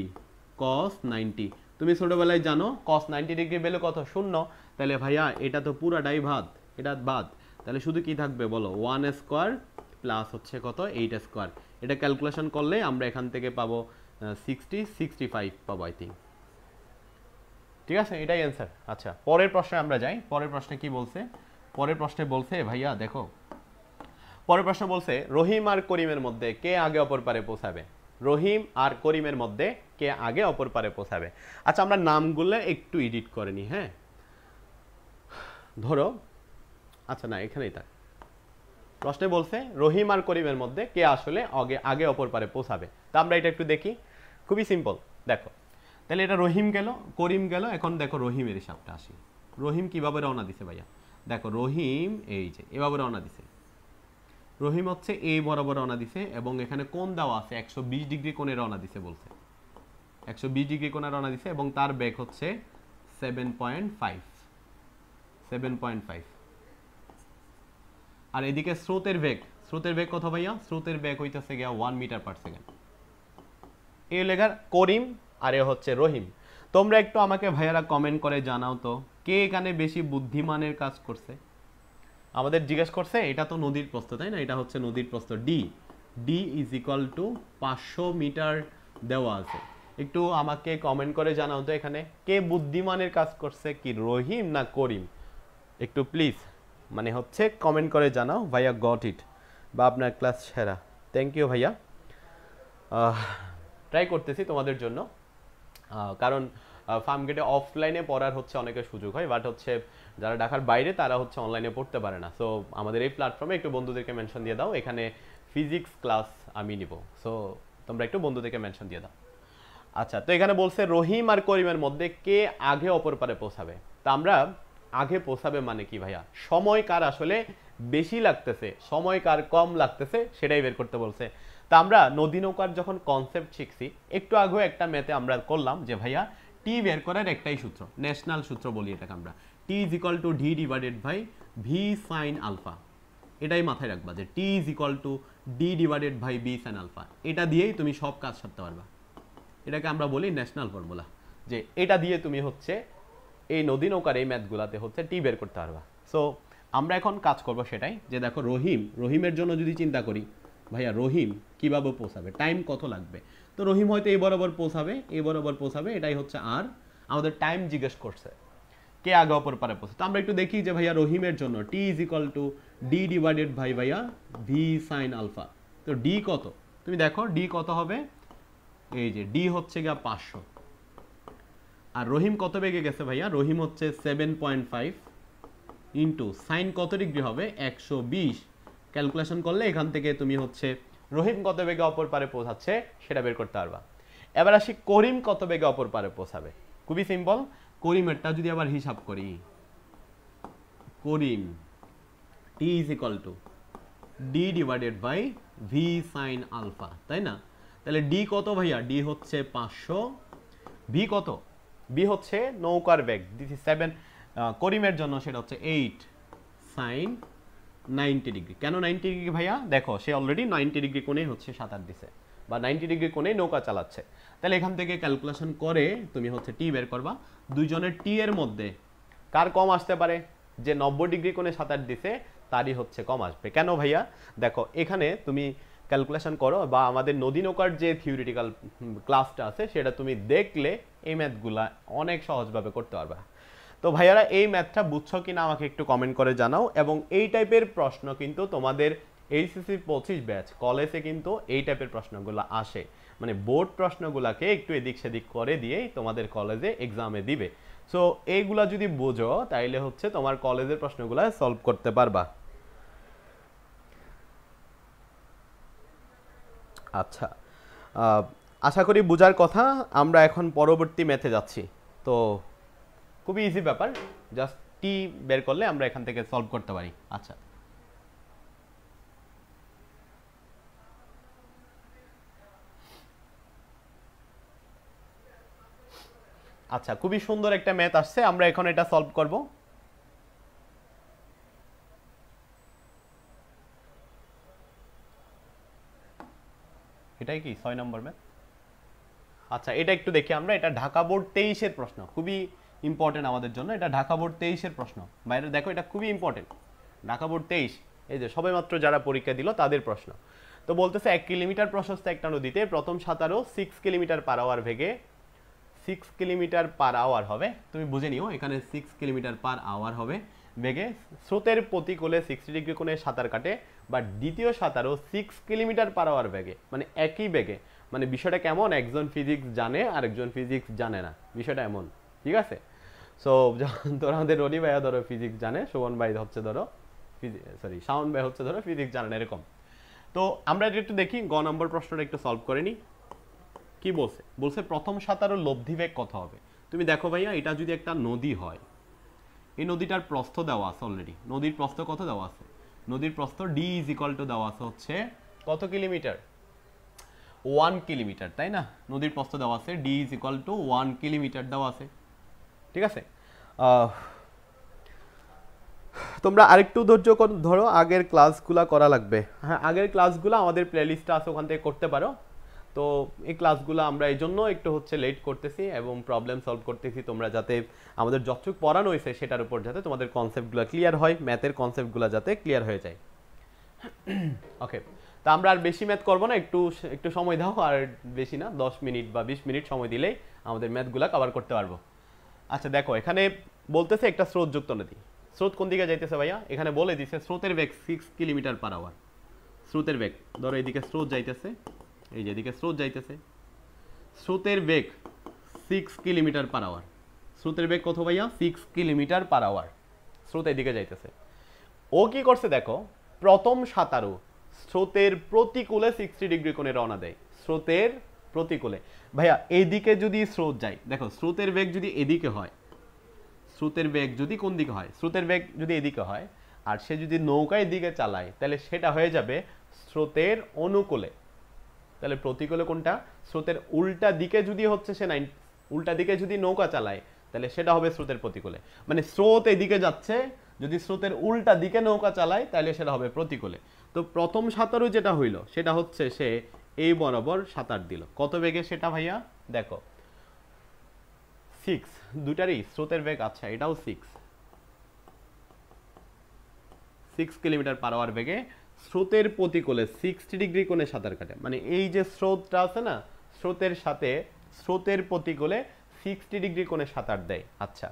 cos 90। তুমি ছোটবেলায় জানো cos 90 ডিগ্রি ভ্যালু কত? 0। তাহলে ভাইয়া এটা তো পুরাটাই বাদ, এটা বাদ। তাহলে শুধু কি থাকবে বলো? 1² প্লাস হচ্ছে কত? 8²। এটা ক্যালকুলেশন করলে আমরা এখান থেকে পাবো 65 পাবো আই থিঙ্ক। ঠিক আছে, এটাই অ্যান্সার। আচ্ছা, পরের প্রশ্নে আমরা যাই। পরের প্রশ্নে কি বলছে? পরের প্রশ্নে বলছে ভাইয়া দেখো, পরের প্রশ্ন বলছে রহিম আর করিমের মধ্যে কে আগে অপর পারে পৌঁছাবে। রহিম আর করিমের মধ্যে কে আগে অপর পারে পৌঁছাবে। আচ্ছা, আমরা নামগুলো একটু এডিট করে নিই। হ্যাঁ, ধরো, আচ্ছা না, এখানেই থাক। প্রশ্নে বলছে রহিম আর করিমের মধ্যে কে আসলে আগে অপর পারে পৌঁছাবে। তা আমরা এটা একটু দেখি, খুবই সিম্পল। দেখো, তাহলে এটা রহিম গেল, করিম গেল, এখন দেখো রহিমের হিসাবটা আসি। রহিম কিভাবে রওনা দিছে ভাইয়া? দেখো রহিম এই যে এভাবে রওনা দিছে। রহিম হচ্ছে এই বরাবর রওনা দিছে এবং এখানে কোণ দেওয়া আছে 120 ডিগ্রি কোণে রওনা দিছে বলছে। 120 ডিগ্রি কোণে রওনা দিছে এবং তার বেগ হচ্ছে 7.5। আর এদিকে স্রোতের বেগ কত ভাইয়া? স্রোতের বেগ হইতেছে গিয়া 1 মিটার/সেকেন্ড। এই লেখার করিম আর এ হচ্ছে রহিম। তোমরা একটু আমাকে ভাইয়ারা কমেন্ট করে জানাও তো, কে এখানে বেশি বুদ্ধিমানের কাজ করছে। আমাদের জিজ্ঞেস করছে এটা তো নদীর প্রস্থ, তাই না? এটা হচ্ছে নদীর প্রস্থ d = 500 মিটার দেওয়া আছে। একটু আমাকে কমেন্ট করে জানাও তো এখানে কে বুদ্ধিমানের কাজ করছে, কি রহিম না করিম? একটু প্লিজ মানে হচ্ছে কমেন্ট করে জানাও। ভাইয়া গট ইট, বা আপনার ক্লাস সেরা। থ্যাংক ইউ ভাইয়া। ট্রাই করতেছি তোমাদের জন্য, কারণ ফার্মগেটে অফলাইনে পড়ার হচ্ছে অনেকের সুযোগ হয়, বাট হচ্ছে যারা ঢাকার বাইরে তারা হচ্ছে অনলাইনে পড়তে পারে না। সো আমাদের এই প্ল্যাটফর্মে একটু বন্ধুদেরকে মেনশন দিয়ে দাও, এখানে ফিজিক্স ক্লাস আমি নিব। সো তোমরা একটু বন্ধুদেরকে মেনশন দিয়ে দাও। আচ্ছা, তো এখানে বলছে রহিম আর করিমের মধ্যে কে আগে অপর পারে পৌঁছাবে। তা আমরা আগে পৌঁছাবে মানে কি ভাইয়া, সময় কার আসলে বেশি লাগতেছে, সময় কার কম লাগতেছে সেটাই বের করতে বলছে। তা আমরা নদী নৌকার যখন কনসেপ্ট শিখছি, একটু আগেও একটা ম্যাথে আমরা করলাম যে ভাইয়া টি বের করার একটাই সূত্র, ন্যাশনাল সূত্র বলি এটাকে আমরা, T is equal to D divided by V sine alpha. এটাই মাথায় রাখবা যে T is equal to D divided by B sine alpha. এটা দিয়েই তুমি সব কাজ সারতে পারবা। এটাকে আমরা বলি ন্যাশনাল ফর্মুলা, যে এটা দিয়ে তুমি হচ্ছে এই নদী নৌকার এই ম্যাথগুলাতে হচ্ছে টি বের করতে পারবা। সো আমরা এখন কাজ করব সেটাই, যে দেখো রহিমের জন্য যদি চিন্তা করি, ভাইয়া রহিম কিভাবে পৌঁছাবে, টাইম কত লাগবে। তো রহিম হয়তো এই বরাবর পৌঁছাবে, এটাই হচ্ছে আর আমাদের টাইম জিজ্ঞেস করছে কে আগে অপর পারে পৌঁছে। তো আমরা একটু দেখি যে ভাইয়া রহিমের জন্য T is equal to D divided by ভাইয়া ভি সাইন আলফা। তো ডি কত, তুমি দেখো ডি কত হবে, এই যে ডি হচ্ছে গিয়া 500। আর রহিম কত বেগে গেছে ভাইয়া, রহিম হচ্ছে 7.5 ইন্টু সাইন কত ডিগ্রি হবে 120। ক্যালকুলেশন করলে এখান থেকে তুমি হচ্ছে রহিম কত বেগে অপর পারে পৌঁছাচ্ছে সেটা বের করতে পারবা। এবার আসি করিম কত বেগে অপর পারে পৌঁছাবে। খুবই সিম্পল, করিমেরটা যদি আবার হিসাব করি, Karim T is equal to D divided by V sine alpha, তাই না। তাহলে ডি কত ভাইয়া, ডি হচ্ছে 500, ভি কত, বি হচ্ছে নৌকার বেগ, দিস ইজ 7, করিমের জন্য সেটা হচ্ছে 8 সাইন 90 ডিগ্রি। কেন 90 ডিগ্রি ভাইয়া, দেখো সে অলরেডি 90 ডিগ্রি কোণে হচ্ছে সাঁতার দিছে বা 90 ডিগ্রি কোণে নৌকা চালাচ্ছে। তাহলে এখান থেকে ক্যালকুলেশন করে তুমি হচ্ছে টি বের করবা। দুইজনের টি এর মধ্যে কার কম আসতে পারে, যে 90 ডিগ্রি কোণে সাঁতার দিছে তারই হচ্ছে কম আসবে। কেন ভাইয়া, দেখো এখানে তুমি ক্যালকুলেশন করো বা আমাদের নদী নৌকার যে থিওরিটিক্যাল ক্লাসটা আছে সেটা তুমি দেখলে এই ম্যাথগুলা অনেক সহজভাবে করতে পারবা। তো ভাইয়ারা এই ম্যাথটা বুঝছো কিনা আমাকে একটু কমেন্ট করে জানাও। এবং এই টাইপের প্রশ্ন কিন্তু তোমাদের এইচএসসি 25 ব্যাচ কলেজে কিন্তু এই টাইপের প্রশ্নগুলো আসে, মানে বোর্ড প্রশ্নগুলোকে একটু এদিক সেদিক করে দিয়েই তোমাদের কলেজে এক্সামে দিবে। সো এইগুলা যদি বোঝো তাইলে হচ্ছে তোমার কলেজের প্রশ্নগুলো সলভ করতে পারবা। আচ্ছা, আশা করি বোঝার কথা। আমরা এখন পরবর্তী ম্যাথে যাচ্ছি। তো খুবই ইজি ব্যাপার, জাস্ট টি বের করলে আমরা এখান থেকে সলভ করতে পারি। আচ্ছা, আচ্ছা খুবই সুন্দর একটা ম্যাথ আসছে, আমরা এখন এটা সলভ করব। এটাই কি 6 নম্বর ম্যাথ। আচ্ছা, এটা একটু দেখি আমরা, এটা ঢাকা বোর্ড 23-এর প্রশ্ন, খুবই ইম্পর্টেন্ট আমাদের জন্য। এটা ঢাকা বোর্ড 23-এর প্রশ্ন, বাইরে দেখো এটা খুবই ইম্পর্টেন্ট। ঢাকা বোর্ড 23, এই যে সবেমাত্র যারা পরীক্ষা দিল তাদের প্রশ্ন। তো বলতেছে 1 কিলোমিটার প্রশস্ত একটা নদীতে প্রথম সাঁতারও 6 কিলোমিটার পার আওয়ার বেগে 6 কিলোমিটার পার আওয়ার হবে। তুমি বুঝে নিও এখানে 6 কিলোমিটার পার আওয়ার হবে বেগে স্রোতের প্রতিকূলে 60 ডিগ্রি কোণে সাঁতার কাটে, বা দ্বিতীয় সাঁতারও 6 কিলোমিটার পার আওয়ার বেগে, মানে একই বেগে। মানে বিষয়টা কেমন, একজন ফিজিক্স জানে আর একজন ফিজিক্স জানে না, বিষয়টা এমন, ঠিক আছে। সো যখন তোরা আমাদের রনি ভাইয়া ধরো ফিজিক্স জানে, শোভন ভাই হচ্ছে ধরো শাওন ভাই হচ্ছে ধরো ফিজিক্স জানে না, এরকম। তো আমরা এটা একটু দেখি, গ নম্বর প্রশ্নটা একটু সলভ করে নিই। কি বলছে, বলছে প্রথম সাঁতারও লব্ধি বেগ কত হবে। তুমি দেখো ভাইয়া, এটা যদি একটা নদী হয়, এই নদীটার প্রস্থ দেওয়া আছে অলরেডি, নদীর প্রস্থ কত দেওয়া আছে, নদীর প্রস্থ ডি ইজ ইকুয়াল টু দেওয়া আছে হচ্ছে কত কিলোমিটার, 1 কিলোমিটার, তাই না। নদীর প্রস্থ দেওয়া আছে D is equal two 1 kilometre দেওয়া আছে, ঠিক আছে। তোমরা আরেকটু ধৈর্য ধরো, আগের ক্লাসগুলো করা লাগবে। হ্যাঁ, আগের ক্লাসগুলো আমাদের প্লেলিস্টে আছে, ওখান থেকে করতে পারো। তো এই ক্লাসগুলো আমরা এই জন্য একটু হচ্ছে লেট করতেছি এবং প্রবলেম সলভ করতেছি, তোমরা যাতে আমাদের যতটুকু পড়ানো হয়েছে সেটার উপর যাতে তোমাদের কনসেপ্টগুলো ক্লিয়ার হয়, ম্যাথের কনসেপ্টগুলো যাতে ক্লিয়ার হয়ে যায়। ওকে, তা আমরা আর বেশি ম্যাথ করবো না, একটু একটু সময় দাও, আর বেশি না, 10 মিনিট বা 20 মিনিট সময় দিলেই আমাদের ম্যাথগুলো কভার করতে পারবো। আচ্ছা দেখো, এখানে বলতেছে একটা স্রোতযুক্ত নদী, স্রোত কোন দিকে যাইতেছে ভাইয়া, এখানে বলে দিছে স্রোতের বেগ 6 কিলোমিটার পার আওয়ার। স্রোতের বেগ ধরো এদিকে স্রোত যাইতেছে, এই যে এদিকে স্রোত যাইতেছে, স্রোতের বেগ 6 কিলোমিটার পার আওয়ার। স্রোতের বেগ কত ভাইয়া? 6 কিলোমিটার পার আওয়ার। স্রোত এদিকে যাইতেছে। ও কি করছে দেখো, প্রথম সাঁতারু স্রোতের প্রতিকূলে 60 ডিগ্রি কোণে রওনা দেয়। স্রোতের প্রতিকূলে ভাইয়া এইদিকে যদি স্রোত যায়, দেখো স্রোতের বেগ যদি এদিকে হয়, স্রোতের বেগ যদি কোন দিকে হয়, স্রোতের বেগ যদি এদিকে হয় আর সে যদি নৌকায় দিকে চালায়, তাহলে সেটা হয়ে যাবে স্রোতের অনুকূলে। তাহলে প্রতিকূলে কোনটা? স্রোতের উল্টা দিকে যদি হচ্ছে সে উল্টা দিকে যদি নৌকা চালায়, তাহলে সেটা হবে স্রোতের প্রতিকূলে। মানে স্রোত এদিকে যাচ্ছে, যদি স্রোতের উল্টা দিকে নৌকা চালায় তাহলে সেটা হবে প্রতিকূলে। তো প্রথম সাঁতারু যেটা হইল সেটা হচ্ছে সে এই বরাবর সাঁতার দিল। কত বেগে সেটা ভাইয়া? দেখো 6, দুটারই স্রোতের বেগ, আচ্ছা এটাও 6 কিলোমিটার পার আওয়ার বেগে স্রোতের প্রতিকূলে 60 ডিগ্রি কোণে সাঁতার কাটে। মানে এই যে স্রোতটা আছে না, স্রোতের সাথে স্রোতের প্রতিকূলে 60 ডিগ্রি কোণে সাঁতার দেয়। আচ্ছা,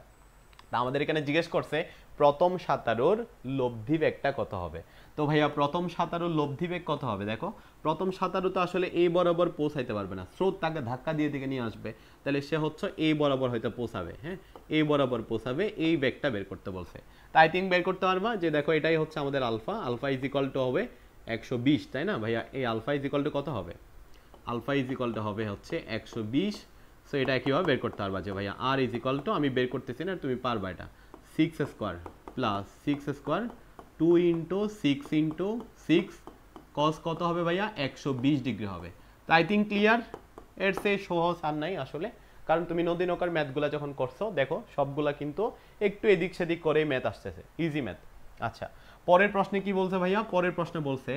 তা আমাদের এখানে জিজ্ঞেস করছে প্রথম সাঁতারুর লব্ধি বেগটা কত হবে। তো ভাইয়া প্রথম সাঁতারুর লব্ধি বেগ কত হবে? দেখো প্রথম সাঁতারু তো আসলে এই বরাবর পৌঁছাইতে পারবে না, স্রোত তাকে ধাক্কা দিয়ে দিকে নিয়ে আসবে, তাহলে সে হচ্ছে এই বরাবর হয়তো পৌঁছাবে। হ্যাঁ, এই বরাবর পৌঁছাবে, এই বেগটা বের করতে বলছে। তাই থিঙ্ক বের করতে পারবা যে দেখো এটাই হচ্ছে আমাদের alpha. Alpha is equal to হবে 120, তাই না ভাইয়া? এই আলফা ইজ ইকুয়াল টু কত হবে? আলফা ইজ ইকুয়াল টু হবে হচ্ছে 120। সো এটা কীভাবে বের করতে পারবা যে ভাইয়া আর ইজ ইকুয়াল টু, আমি বের করতেছি না, তুমি পারবা এটা, 6 square plus 6 square 2 into 6 into 6 কস কত হবে ভাইয়া? 120 ডিগ্রি হবে। তো আই থিঙ্ক ক্লিয়ার। এর সে সহজ আর নাই আসলে, কারণ তুমি নদী নৌকার ম্যাথগুলো যখন করছো দেখো সবগুলা কিন্তু একটু এদিক সেদিক করেই ম্যাথ আসতেছে, ইজি ম্যাথ। আচ্ছা, পরের প্রশ্নে কি বলছে ভাইয়া? পরের প্রশ্নে বলছে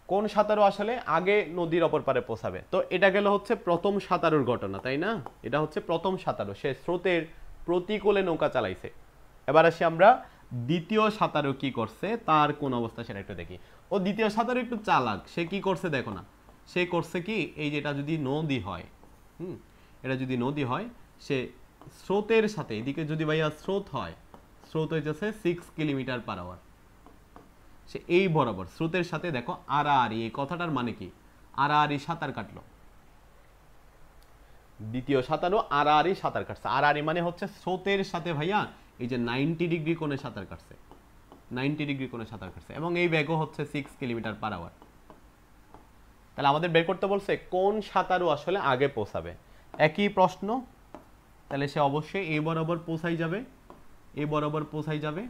কোন সাঁতারু আসলে আগে নদীর অপর পারে পৌঁছাবে। তো এটা গেল হচ্ছে প্রথম সাঁতারুর ঘটনা, তাই না? এটা হচ্ছে প্রথম সাঁতারু, সে স্রোতের প্রতিকূলে নৌকা চালাইছে। এবার আসি আমরা দ্বিতীয় সাঁতারু কি করছে, তার কোন অবস্থা সেটা একটু দেখি। ও দ্বিতীয় সাঁতারু একটু চালাক, সে কি করছে দেখো না, সে করছে কি, এই যেটা যদি নদী হয়, এটা যদি নদী হয়, সে স্রোতের সাথে এদিকে যদি ভাইয়া স্রোত হয়, স্রোত হইতেছে 6 কিলোমিটার পার আওয়ার, সে এই বরাবর স্রোতের সাথে দেখো আড়াআড়ি, এই কথাটার মানে কি, আড়াআড়ি সাঁতার কাটলো। দ্বিতীয় সাঁতারও আড়াআড়ি সাঁতার কাটছে। আড়াআড়ি মানে হচ্ছে স্রোতের সাথে ভাইয়া এই যে 90 ডিগ্রি কোণে সাঁতার কাটছে, 90 ডিগ্রি কোণে সাঁতার কাটছে, এবং এই বেগও হচ্ছে 6 কিলোমিটার পার আওয়ার। তাহলে আমাদের বের করতে বলছে কোন সাঁতারু আসলে আগে পৌঁছাবে। একই প্রশ্ন, তাহলে সে অবশ্যই এই বরাবর পৌঁছাই যাবে, এই বরাবর পৌঁছাই যাবে।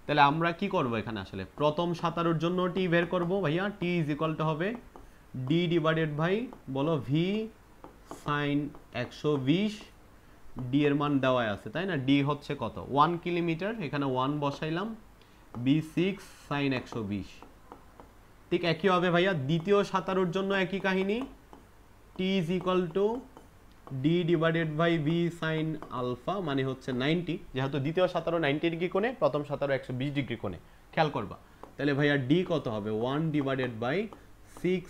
তাহলে আমরা কি করব এখানে আসলে, প্রথম সাঁতারুর জন্য টি বের করব ভাইয়া। টি ইজ ইকুয়াল টু হবে ডি ডিভাইডেড বাই বলো ভি সাইন 120। ডি এর মান দেওয়া আছে তাই না, ডি হচ্ছে কত 1 কিলোমিটার, এখানে 1 বসাইলাম, বি 6 সাইন 120। ঠিক একই হবে ভাইয়া দ্বিতীয় সাঁতারুর জন্য একই কাহিনী, T is equal to D divided by V sine alpha, মানে হচ্ছে 90, যেহেতু দ্বিতীয় সাঁতারও 90 ডিগ্রি কোণে, প্রথম সাঁতারও 120 ডিগ্রি কোণে, খেয়াল করবা। তাহলে ভাইয়া ডি কত হবে 1 ডিভাইডেড বাই 6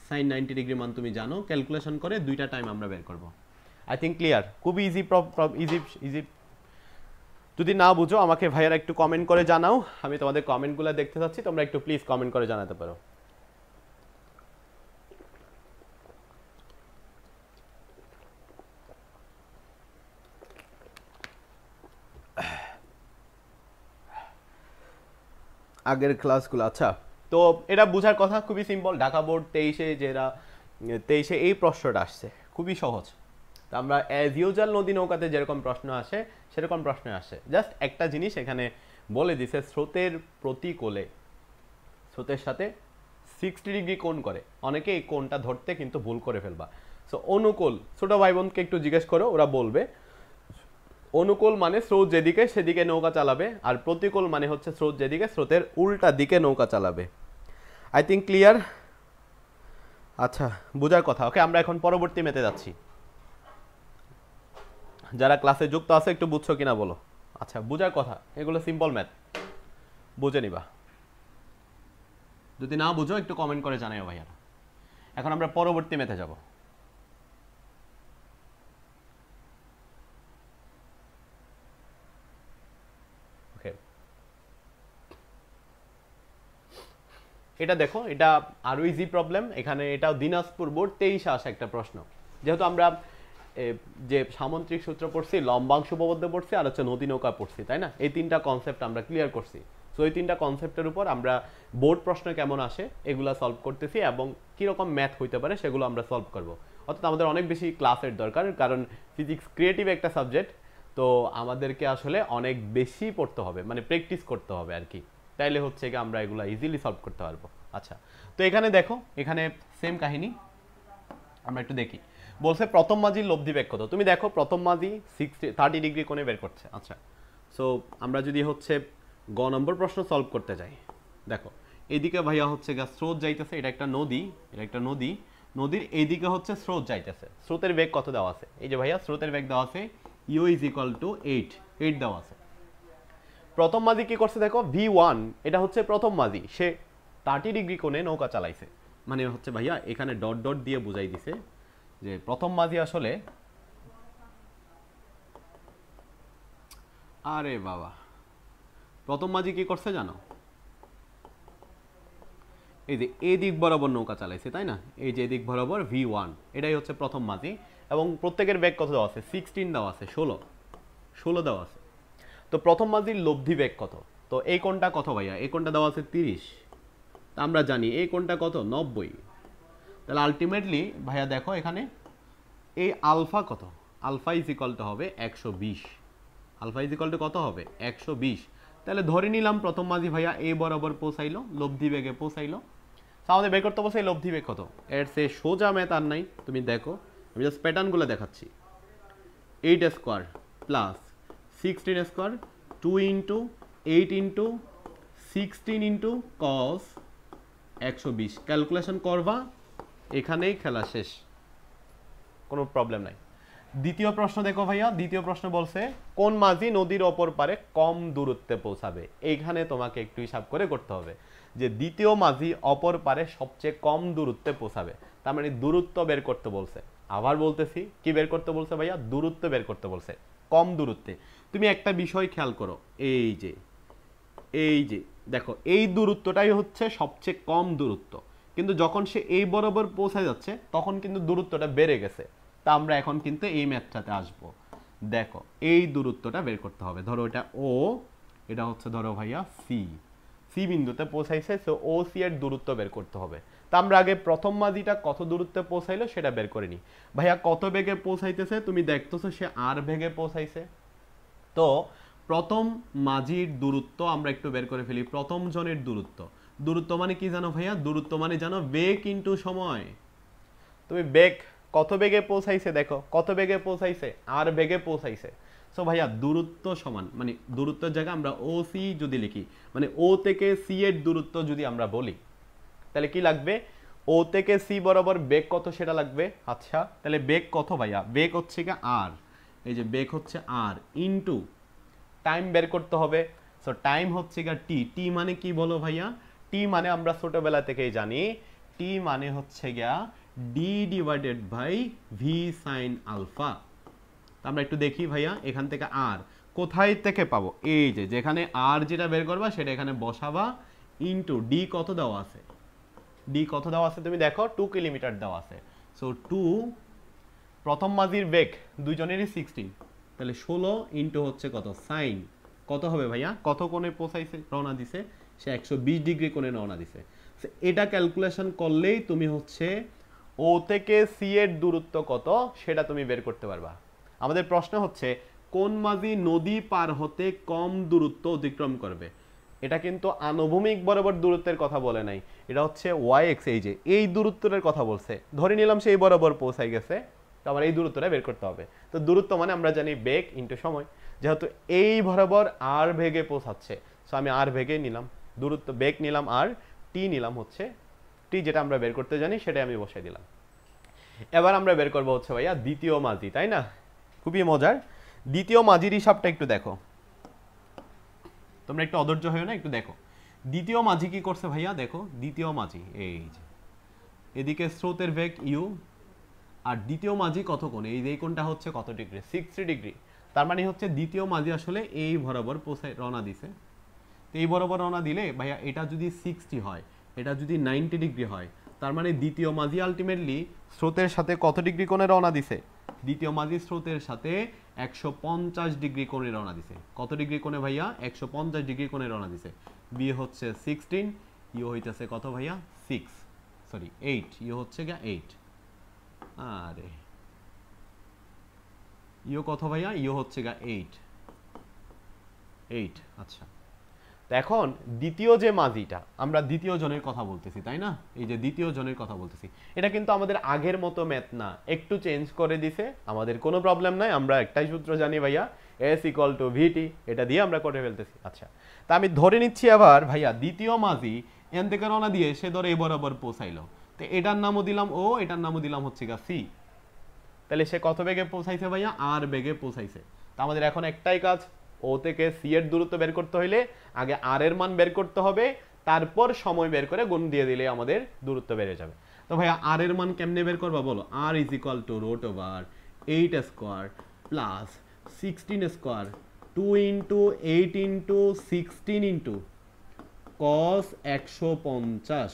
সাইন 90 ডিগ্রি মান তুমি জানো, ক্যালকুলেশন করে দুইটা টাইম আমরা বের করব। আই থিঙ্ক ক্লিয়ার, খুবই ইজি ইজি। যদি না বুঝো আমাকে ভাইয়ারা একটু কমেন্ট করে জানাও, আমি তোমাদের কমেন্টগুলো দেখতে চাচ্ছি, তোমরা একটু প্লিজ কমেন্ট করে জানাতে পারো। আগের ক্লাসগুলো, আচ্ছা তো এটা বোঝার কথা, খুবই সিম্পল। ঢাকা বোর্ড 23-এ এই প্রশ্নটা আসছে, খুবই সহজ। তো আমরা অ্যাজ ইউজুয়াল নদী নৌকাতে যেরকম প্রশ্ন আসে সেরকম প্রশ্ন আসে, জাস্ট একটা জিনিস এখানে বলে দিছে, স্রোতের প্রতিকূলে স্রোতের সাথে 60 ডিগ্রি কোণ করে, অনেকে এই কোণটা ধরতে কিন্তু ভুল করে ফেলবা। সো অনুকূল, ছোট ভাই বোনকে একটু জিজ্ঞেস করো, ওরা বলবে। অনুকূল মানে স্রোত যেদিকে সেদিকে নৌকা চালাবে, আর প্রতিকূল মানে হচ্ছে স্রোত যেদিকে স্রোতের উল্টা দিকে নৌকা চালাবে। I think clear. আচ্ছা, বোঝার কথা। ওকে, আমরা এখন পরবর্তী ম্যাথে যাচ্ছি। যারা ক্লাসে যুক্ত আছে একটু বুঝছো কিনা বলো। আচ্ছা, বোঝার কথা, এগুলো সিম্পল ম্যাথ, বুঝে নিবা। যদি না বুঝো একটু কমেন্ট করে জানাও ভাইয়ারা। এখন আমরা পরবর্তী ম্যাথে যাব। ওকে, এটা দেখো, এটা আরো ইজি প্রবলেম। এখানে এটাও দিনাজপুর বোর্ড 23-এ আসা একটা প্রশ্ন। যেহেতু আমরা যে সামন্ত্রিক সূত্র পড়ছি, লম্বাংশ উপপাদ্য পড়ছি, আর হচ্ছে নদী নৌকা পড়ছি, তাই না? এই তিনটা কনসেপ্ট আমরা ক্লিয়ার করছি। সো এই তিনটা কনসেপ্টের উপর আমরা বোর্ড প্রশ্ন কেমন আসে এগুলা সলভ করতেছি, এবং কীরকম ম্যাথ হইতে পারে সেগুলো আমরা সলভ করব। অর্থাৎ আমাদের অনেক বেশি ক্লাসের দরকার, কারণ ফিজিক্স ক্রিয়েটিভ একটা সাবজেক্ট, তো আমাদেরকে আসলে অনেক বেশি পড়তে হবে, মানে প্র্যাকটিস করতে হবে আর কি, তাইলে হচ্ছে কি আমরা এগুলো ইজিলি সলভ করতে পারবো। আচ্ছা, তো এখানে দেখো, এখানে সেম কাহিনী, আমরা একটু দেখি। বলছে প্রথম মাঝির লব্ধি বেগ কত। তুমি দেখো প্রথম মাঝি 30 ডিগ্রি কোণে বের করছে। আচ্ছা, সো আমরা যদি হচ্ছে গ নম্বর প্রশ্ন সলভ করতে যাই, দেখো এইদিকে ভাইয়া হচ্ছে স্রোত যাইতেছে, এটা একটা নদী, এটা একটা নদী, নদীর এইদিকে হচ্ছে স্রোত যাইতেছে। স্রোতের বেগ কত দেওয়া আছে? এই যে ভাইয়া স্রোতের বেগ দেওয়া আছে ইউ ইজ ইকুয়াল টু 8 দেওয়া আছে। প্রথম মাঝি কি করছে দেখো, V1, এটা হচ্ছে প্রথম মাঝি, সে 30 ডিগ্রি কোণে নৌকা চালাইছে। মানে হচ্ছে ভাইয়া এখানে ডট ডট দিয়ে বুঝাই দিছে যে প্রথম মাঝি আসলে, আরে বাবা, প্রথম মাঝি কি করছে জানো, এই যে এদিক বরাবর নৌকা চালাইছে, তাই না? এই যে এদিক বরাবর V1, এটাই হচ্ছে প্রথম মাঝি, এবং প্রত্যেকের বেগ কত দেওয়া আছে? 16 দেওয়া আছে, 16 দেওয়া আছে। তো প্রথম মাঝির লব্ধি বেগ কত? তো এই কোণটা কত ভাইয়া? এই কোণটা দেওয়া আছে 30, তা আমরা জানি এই কোণটা কত? 90। তাহলে আলটিমেটলি ভাইয়া দেখো এখানে এই আলফা কত? আলফা ইজ ইকুয়াল টু হবে 120। আলফা ইজ ইকুয়াল টু কত হবে? 120। তাহলে ধরে নিলাম প্রথম মাঝি ভাইয়া এই বরাবর পৌঁছাইলো, লব্ধি বেগে পৌঁছাইলো। আমাদের বের করতে বলছে এই লব্ধি বেগ কত। এর সে সোজা ম্যাথ আর নাই, তুমি দেখো আমি জাস্ট প্যাটার্নগুলো দেখাচ্ছি। 8 square plus 16 square, 2 into 8 into 16 into cos 120। Calculation করবা, এখানেই খেলা শেষ, কোনো প্রবলেম নাই। দ্বিতীয় প্রশ্ন দেখো ভাইয়া, দ্বিতীয় প্রশ্ন বলছে কোন মাঝি নদীর অপর পারে কম দূরত্বে পৌঁছাবে। এইখানে তোমাকে একটু হিসাব করে করতে হবে যে দ্বিতীয় মাঝি অপর পারে সবচেয়ে কম দূরত্বে পৌঁছাবে, তার মানে দূরত্ব বের করতে বলছে। আবার বলতেছি, কি বের করতে বলছে ভাইয়া? দূরত্ব বের করতে বলছে, কম দূরত্বে। তুমি একটা বিষয় খেয়াল করো, এই যে দেখো এই দূরত্বটাই হচ্ছে সবচেয়ে কম দূরত্ব, কিন্তু যখন সে এই বরাবর পৌঁছে যাচ্ছে তখন কিন্তু দূরত্বটা বেড়ে গেছে। তা আমরা এখন কিন্তু এই ম্যাথটাতে আসব। দেখো এই দূরত্বটা বের করতে হবে, ধরো এটা ও, এটা হচ্ছে ধরো ভাইয়া সি বিন্দুতে পৌঁছাইছে, সো ও সি এর দূরত্ব বের করতে হবে। তা আমরা আগে প্রথম মাঝিটা কত দূরত্বে পৌঁছাইলো সেটা বের করে নিই। ভাইয়া কত বেগে পৌঁছাইতেছে? তুমি দেখতেছো সে আর বেগে পৌঁছাইছে। তো প্রথম মাঝির দূরত্ব আমরা একটু বের করে ফেলি। প্রথম জনের দূরত্ব মানে কি জানো ভাইয়া? দূরত্ব মানে জানো বেগ ইনটু সময়। তুমি বেগ কত বেগে পৌঁছাইছে, দেখো কত বেগে পৌঁছাইছে, আর বেগে পৌঁছাইছে। সো ভাইয়া দূরত্ব সমান, মানে দূরত্বের জায়গায় আমরা ও সি যদি লিখি, মানে ও থেকে সি এর দূরত্ব যদি আমরা বলি, তাহলে কি লাগবে? ও থেকে সি বরাবর বেগ কত সেটা লাগবে। আচ্ছা, তাহলে বেগ কত ভাইয়া? বেগ হচ্ছে কি আর, এই যে বেগ হচ্ছে আর ইনটু টাইম বের করতে হবে। সো টাইম হচ্ছে কি টি মানে কি বলো ভাইয়া? টি মানে আমরা ছোটবেলা থেকেই জানি, টি মানে হচ্ছে গিয়া d divided by V sine alpha. আমরা একটু দেখি ভাইয়া, এখান থেকে আর কোথায় থেকে পাবো? এই যে যেখানে আর যেটা বের করবা সেটা এখানে বসাবা, ইনটু ডি কত দেওয়া আছে? ডি কত দেওয়া আছে তুমি দেখো, 2 কিলোমিটার দেওয়া আছে। সো 2, প্রথম মাঝির বেগ দুইজনেরই 16, তাহলে 16 ইনটু হচ্ছে কত সাইন, কত হবে ভাইয়া? কত কোণে পৌঁছাইছে, রওনা দিছে? সে 120 ডিগ্রি কোণে রওনা দিছে। এটা ক্যালকুলেশন করলেই তুমি হচ্ছে ও থেকে সি এর দূরত্ব কত সেটা তুমি বের করতে পারবা। আমাদের প্রশ্ন হচ্ছে কোন মাঝি নদী পার হতে কম দূরত্ব অতিক্রম করবে। এটা কিন্তু আনুভূমিক বরাবর দূরত্বের কথা বলে নাই, এটা হচ্ছে ওয়াই এক্স, এই যে এই দূরত্বের কথা বলছে। ধরে নিলাম সেই বরাবর পৌঁছাই গেছে, তো আমার এই দূরত্বটা বের করতে হবে। তো দূরত্ব মানে আমরা জানি বেগ ইনটু সময়, যেহেতু এই বরাবর আর বেগে পৌঁছাচ্ছে, সো আমি আর বেগে নিলাম, দূরত্ব বেগ নিলাম আর টি নিলাম হচ্ছে টি, যেটা আমরা বের করতে জানি সেটাই আমি বসাই দিলাম। এবার আমরা বের করবো হচ্ছে ভাইয়া দ্বিতীয় মাঝি, তাই না? খুবই মজার। দ্বিতীয় মাঝির হিসাবটা একটু দেখো, তোমরা একটু অধৈর্য হয়েও না, একটু দেখো দ্বিতীয় মাঝি কি করছে ভাইয়া। দেখো দ্বিতীয় মাঝি এই যে এদিকে স্রোতের বেগ ইউ, আর দ্বিতীয় মাঝি কত কোণ? এই যে কোণটা হচ্ছে কত ডিগ্রি? 60 ডিগ্রি। তার মানে হচ্ছে দ্বিতীয় মাঝি আসলে এই বরাবর পৌঁছায় রওনা দিছে। তো এই বরাবর রওনা দিলে ভাইয়া এটা যদি 60 হয়, এটা যদি 90 ডিগ্রি হয়, তার মানে দ্বিতীয় মাঝি আলটিমেটলি স্রোতের সাথে কত ডিগ্রি কোণে রওনা দিছে? দ্বিতীয় মাঝি স্রোতের সাথে 150 ডিগ্রি কোণে রওনা দিছে। কত ডিগ্রি কোণে ভাইয়া? 150 ডিগ্রি কোণে রওনা দিছে। বি হচ্ছে 16, ইউ হইতেছে কত ভাইয়া? 6, সরি 8, ইউ হচ্ছে গিয়া 8। আরে ইউ কত ভাইয়া? ইউ হচ্ছে গিয়া 8। আচ্ছা, তো এখন দ্বিতীয় যে মাঝিটা, আমরা দ্বিতীয় জনের কথা বলতেছি তাই না? এই যে দ্বিতীয় জনের কথা বলতেছি, এটা কিন্তু আমাদের আগের মতো ম্যাথ না, একটু চেঞ্জ করে দিছে। আমাদের কোনো প্রবলেম নাই, আমরা একটাই সূত্র জানি ভাইয়া, S = VT, এটা দিয়ে আমরা করে ফেলতেছি। আচ্ছা, তা আমি ধরে নিচ্ছি আবার ভাইয়া দ্বিতীয় মাঝি এন থেকে রওনা দিয়ে সে ধরে এই বরাবর পৌঁছাইলো, তো এটার নামও দিলাম ও, এটার নামও দিলাম হচ্ছে গা সি। তাহলে সে কত বেগে পৌঁছাইছে ভাইয়া? আর বেগে পৌঁছাইছে। তা আমাদের এখন একটাই কাজ, ও থেকে সি এর দূরত্ব বের করতে হইলে আগে আর এর মান বের করতে হবে, তারপর সময় বের করে গুণ দিয়ে দিলে আমাদের দূরত্ব বেড়ে যাবে। তো ভাইয়া আর এর মান কেমনে বের করবা বলো? আর = √8² প্লাস 16² 2 × 8 × 16 cos 150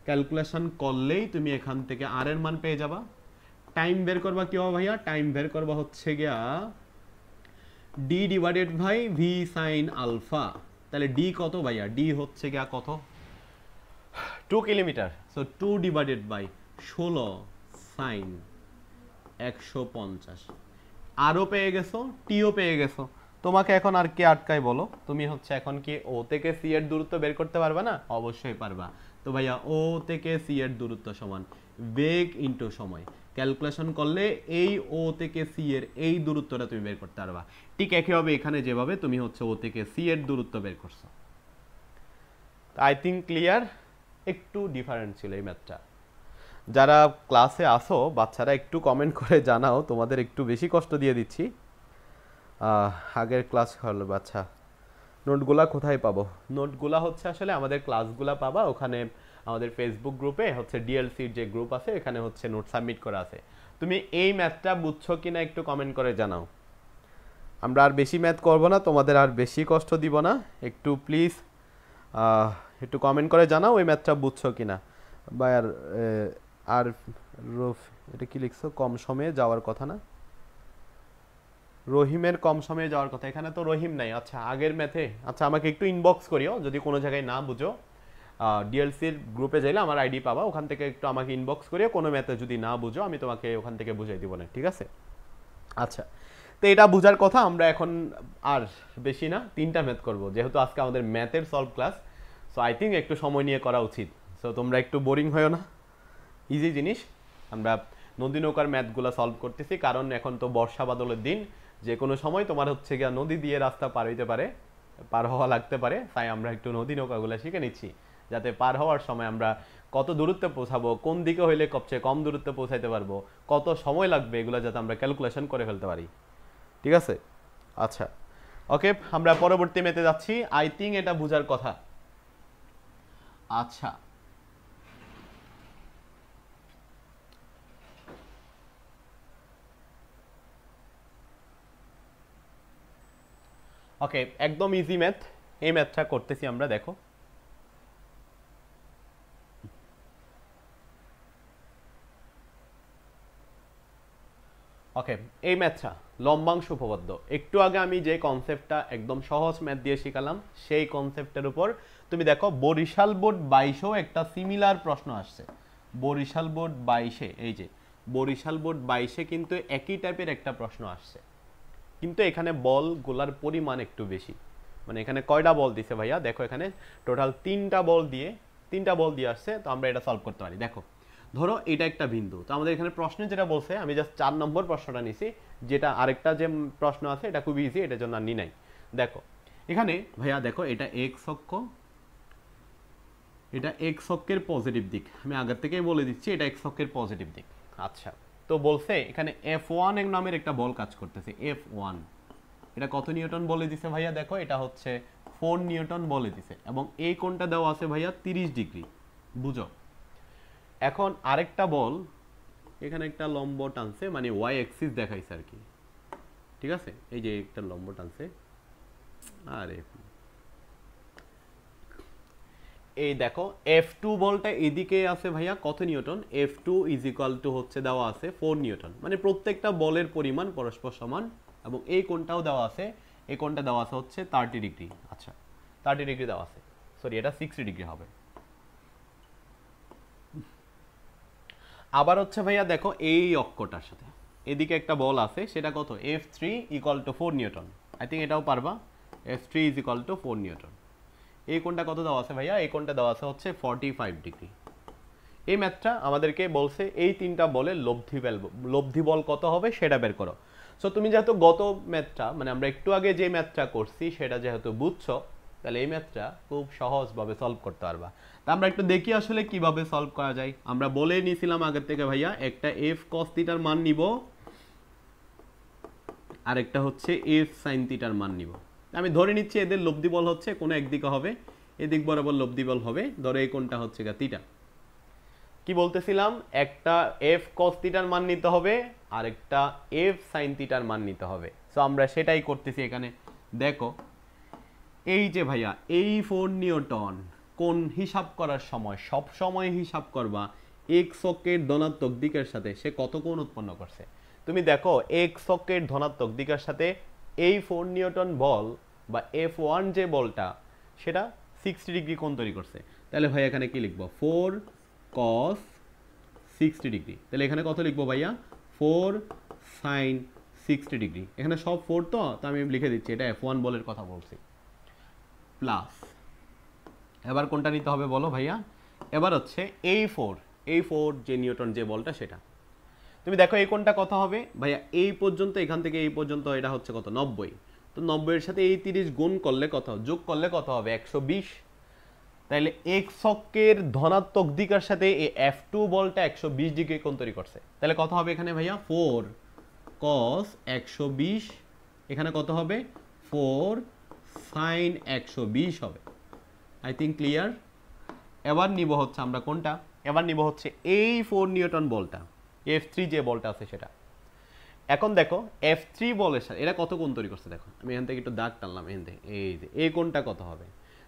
ক্যালকুলেশন করলেই তুমি এখান থেকে আর এর মান পেয়ে যাবা। টাইম বের করবা কি হবে ভাইয়া? টাইম বের করবা হচ্ছে গিয়া d/v sin আলফা। তাহলে d কত ভাইয়া? d হচ্ছে গিয়া কত? 2 কিলোমিটার। So 2/16 sin 150। আরও পেয়ে গেছো, টিও পেয়ে গেছো। তোমাকে এখন আর কে আটকায় বলো? তুমি হচ্ছে এখন কি ও থেকে সি এর দূরত্ব বের করতে পারবা না? অবশ্যই পারবা। তো ভাইয়া ও থেকে সি এর দূরত্ব সমান বেগ ইনটু সময়, ক্যালকুলেশন করলে এই ও থেকে সি এর এই দূরত্বটা তুমি বের করতে পারবা। ঠিক একইভাবে এখানে যেভাবে তুমি হচ্ছে ও থেকে সি এর দূরত্ব বের করছো। I think clear. একটু ডিফারেন্ট ছিল এই ম্যাথটা। যারা ক্লাসে আসো বাচ্চারা একটু কমেন্ট করে জানাও, তোমাদের একটু বেশি কষ্ট দিয়ে দিচ্ছি। আগের ক্লাস হলো বাচ্চা, নোটগুলা কোথায় পাবো? নোটগুলা হচ্ছে আসলে আমাদের ক্লাসগুলা পাবা ওখানে, আমাদের ফেসবুক গ্রুপে হচ্ছে ডিএলসির যে গ্রুপ আছে এখানে হচ্ছে নোট সাবমিট করা আছে। তুমি এই ম্যাথটা বুঝছো কিনা একটু কমেন্ট করে জানাও। আমরা আর বেশি ম্যাথ করবো না, তোমাদের আর বেশি কষ্ট দিব না, একটু প্লিজ একটু কমেন্ট করে জানাও ওই ম্যাথটা বুঝছো কিনা। বা আর এটা কি লিখছো? কম সময়ে যাওয়ার কথা না? রহিমের কম সময়ে যাওয়ার কথা, এখানে তো রহিম নাই। আচ্ছা আগের ম্যাথে, আচ্ছা আমাকে একটু ইনবক্স করিও যদি কোনো জায়গায় না বুঝো। ডিএলসির গ্রুপে যাইলে আমার আইডি পাবা, ওখান থেকে একটু আমাকে ইনবক্স করিও কোনো ম্যাথে যদি না বুঝো, আমি তোমাকে ওখান থেকে বুঝাই দিব না, ঠিক আছে? আচ্ছা, তো এটা বুঝার কথা। আমরা এখন আর বেশি না, 3টা ম্যাথ করবো, যেহেতু আজকে আমাদের ম্যাথের solve class. So I think একটু সময় নিয়ে করা উচিত। সো তোমরা একটু বোরিং হয়েও না, ইজি জিনিস। আমরা নদী নৌকার ম্যাথগুলো সলভ করতেছি, কারণ এখন তো বর্ষা বাদলের দিন, যে কোনো সময় তোমার হচ্ছে গিয়া নদী দিয়ে রাস্তা পার হইতে পারে, পার হওয়া লাগতে পারে। তাই আমরা একটু নদী নৌকাগুলো শিখে নিচ্ছি, যাতে পার হওয়ার সময় আমরা কত দূরত্বে পৌঁছাবো, কোন দিকে হইলে সবচেয়ে কম দূরত্বে পৌঁছাইতে পারবো, কত সময় লাগবে, এগুলো যাতে আমরা ক্যালকুলেশন করে ফেলতে পারি, ঠিক আছে? আচ্ছা ওকে, আমরা পরবর্তী ম্যাথে যাচ্ছি। আই থিঙ্ক এটা বোঝার কথা। আচ্ছা ওকে, একদম ইজি ম্যাথ। এই ম্যাথটা করতেছি আমরা, দেখো। ওকে, এই ম্যাথটা লম্বাংশ উপপাদ্য। একটু আগে আমি যে কনসেপ্টটা একদম সহজ ম্যাথ দিয়ে শিখালাম, সেই কনসেপ্টের উপর তুমি দেখো বরিশাল বোর্ড 22-এও একটা সিমিলার প্রশ্ন আসছে। বরিশাল বোর্ড 22-এ, এই যে বরিশাল বোর্ড 22-এ কিন্তু একই টাইপের একটা প্রশ্ন আসছে, কিন্তু এখানে বলগুলার পরিমাণ একটু বেশি। মানে এখানে কয়টা বল দিছে ভাইয়া? দেখো এখানে টোটাল 3টা বল দিয়ে আসছে। তো আমরা এটা সলভ করতে পারি। দেখো ধরো এটা একটা বিন্দু, তো আমাদের এখানে প্রশ্নে যেটা বলছে, আমি জাস্ট 4 নম্বর প্রশ্নটা নিছি, যেটা আরেকটা যে প্রশ্ন আছে এটা খুব ইজি, এটার জন্য আর নি নাই। দেখো এখানে ভাইয়া দেখো এটা এক্স অক্ষ, এটা এক্স অক্ষের পজিটিভ দিক, আমি আগের থেকেই বলে দিচ্ছি এটা এক্স অক্ষের পজিটিভ দিক। আচ্ছা, তো বলছে এখানে F1 নামের একটা বল কাজ করতেছে, F1। এটা কত নিউটন বলে দিছে ভাইয়া? দেখো এটা হচ্ছে 4 নিউটন বলে দিছে, এবং এই কোণটা দেওয়া আছে ভাইয়া 30 ডিগ্রি, বুঝো। এখন আরেকটা বল এখানে একটা লম্ব টানছে, মানে ওয়াই অ্যাক্সিস দেখাইছে আর কি, ঠিক আছে? এই যে একটা লম্ব টানছে। আরে এই দেখো F2 বলটা এদিকে আছে ভাইয়া কত Newton, F2 is equal to হচ্ছে দেওয়া আছে 4 নিউটন, মানে প্রত্যেকটা বলের পরিমাণ পরস্পর সমান, এবং এই কোণটাও দেওয়া আছে, এই কোণটা দেওয়া আছে হচ্ছে 30 ডিগ্রি। আচ্ছা 30 ডিগ্রি দেওয়া আছে, সরি এটা 60 ডিগ্রি হবে। আবার হচ্ছে ভাইয়া দেখো এই অক্ষটার সাথে এদিকে একটা বল আছে, সেটা কত, F3 equal to 4 Newton. I think এটাও পারবা, F3 is equal two 4 Newton. এই কোণটা কত দেওয়া আছে ভাইয়া, এই কোণটা দেওয়া আছে হচ্ছে 45 ডিগ্রি। এই ম্যাথটা আমাদেরকে বলছে এই তিনটা বলের লব্ধি বল কত হবে সেটা বের করো। সো তুমি যেহেতু গত ম্যাথটা মানে আমরা একটু আগে যে ম্যাথটা করছি সেটা যেহেতু বুঝছো, তাহলে এই ম্যাথটা খুব সহজভাবে সলভ করতে পারবা। তা আমরা একটু দেখি আসলে কিভাবে সলভ করা যায়। আমরা বলে নিয়েছিলাম আগের থেকে ভাইয়া, একটা f cos থিটার মান নিব, আর একটা হচ্ছে f sin থিটার মান নিব। আমি ধরে নিচ্ছি এদের লব্ধি বল হচ্ছে কোনো একদিকে হবে, এদিক বরাবর লব্ধি বল হবে, ধরো এই কোণটা হচ্ছে থিটা। কি বলতেছিলাম, একটা f cos থিটার মান নিতে হবে আর একটা f sin থিটার মান নিতে হবে। সো আমরা সেটাই করতেছি এখানে। দেখো এই যে ভাইয়া এই 4 নিউটন কোণ হিসাব করার সময় সব সময় হিসাব করবা x অক্ষের ধনাত্মক দিকের সাথে সে কত কোণ উৎপন্ন করছে। তুমি দেখো x অক্ষের ধনাত্মক দিকের সাথে এই 4 নিউটন বল বা F1 যে বলটা সেটা 60 ডিগ্রি কোণ তৈরি করছে। তাহলে ভাই এখানে কি লিখবো, 4 cos 60 ডিগ্রি। তাহলে এখানে কত লিখবো ভাইয়া, 4 sin 60 ডিগ্রি। এখানে সব 4 তো আমি লিখে দিচ্ছি, এটা F1 বলের কথা বলছি, প্লাস এবার কোনটা নিতে হবে বলো ভাইয়া, এবার হচ্ছে এই 4 যে নিউটন যে বলটা সেটা। তুমি দেখো এই কোণটা কত হবে ভাইয়া, এই পর্যন্ত এখান থেকে এই পর্যন্ত এটা হচ্ছে কত, 90। তো 90 এর সাথে এই 30 গুণ করলে কত, যোগ করলে কত হবে, 120। তাহলে x অক্ষের ধনাত্মক দিকের সাথে এই F2 বলটা 120 ডিগ্রি কোণ তৈরি করছে। তাহলে কত হবে এখানে ভাইয়া, 4 cos 120, এখানে কত হবে 4 sin 120 হবে। I think clear. এবার নিব হচ্ছে আমরা কোনটা, এবার নিব হচ্ছে এই 4 নিউটন বলটা, F3 যে বলটা আছে সেটা। এখন দেখো F3 বলের সাথে এটা কত কোণ তৈরি করছে, দেখো আমি এখান থেকে একটু দাগ টানলাম, এখান থেকে এই যে এই কোণটা কত হবে।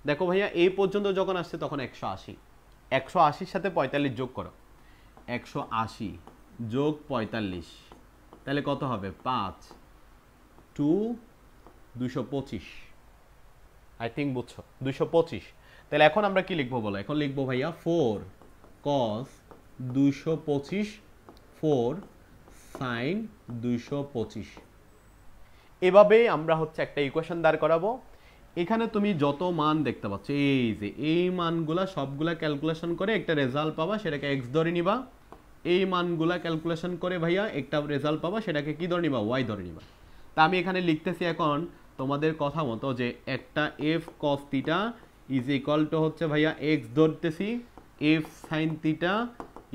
দেখো ভাইয়া এই পর্যন্ত যখন আসছে তখন 180, 180 সাথে 45 যোগ করো, 180 যোগ 45 তাহলে কত হবে, 5 2 225। আই থিঙ্ক বুঝছো, 225। তাহলে এখন আমরা কি লিখবো বলো, এখন লিখবো ভাইয়া 4 cos 225 4 sin 225। এভাবেই আমরা হচ্ছে একটা ইকুয়েশন দাঁড় করাবো। এখানে তুমি যত মান দেখতে পাচ্ছ এই যে এই মানগুলা সবগুলা ক্যালকুলেশন করে একটা রেজাল্ট পাবা, সেটাকে x ধরে নিবা। এই মানগুলা ক্যালকুলেশন করে ভাইয়া একটা রেজাল্ট পাবা, সেটাকে কি ধরে নিবা, y ধরে নিবা। তা আমি এখানে লিখতেছি এখন তোমাদের কথা মতো যে একটা f cos theta is equal to হচ্ছে ভাইয়া x ধরতেছি, f sin theta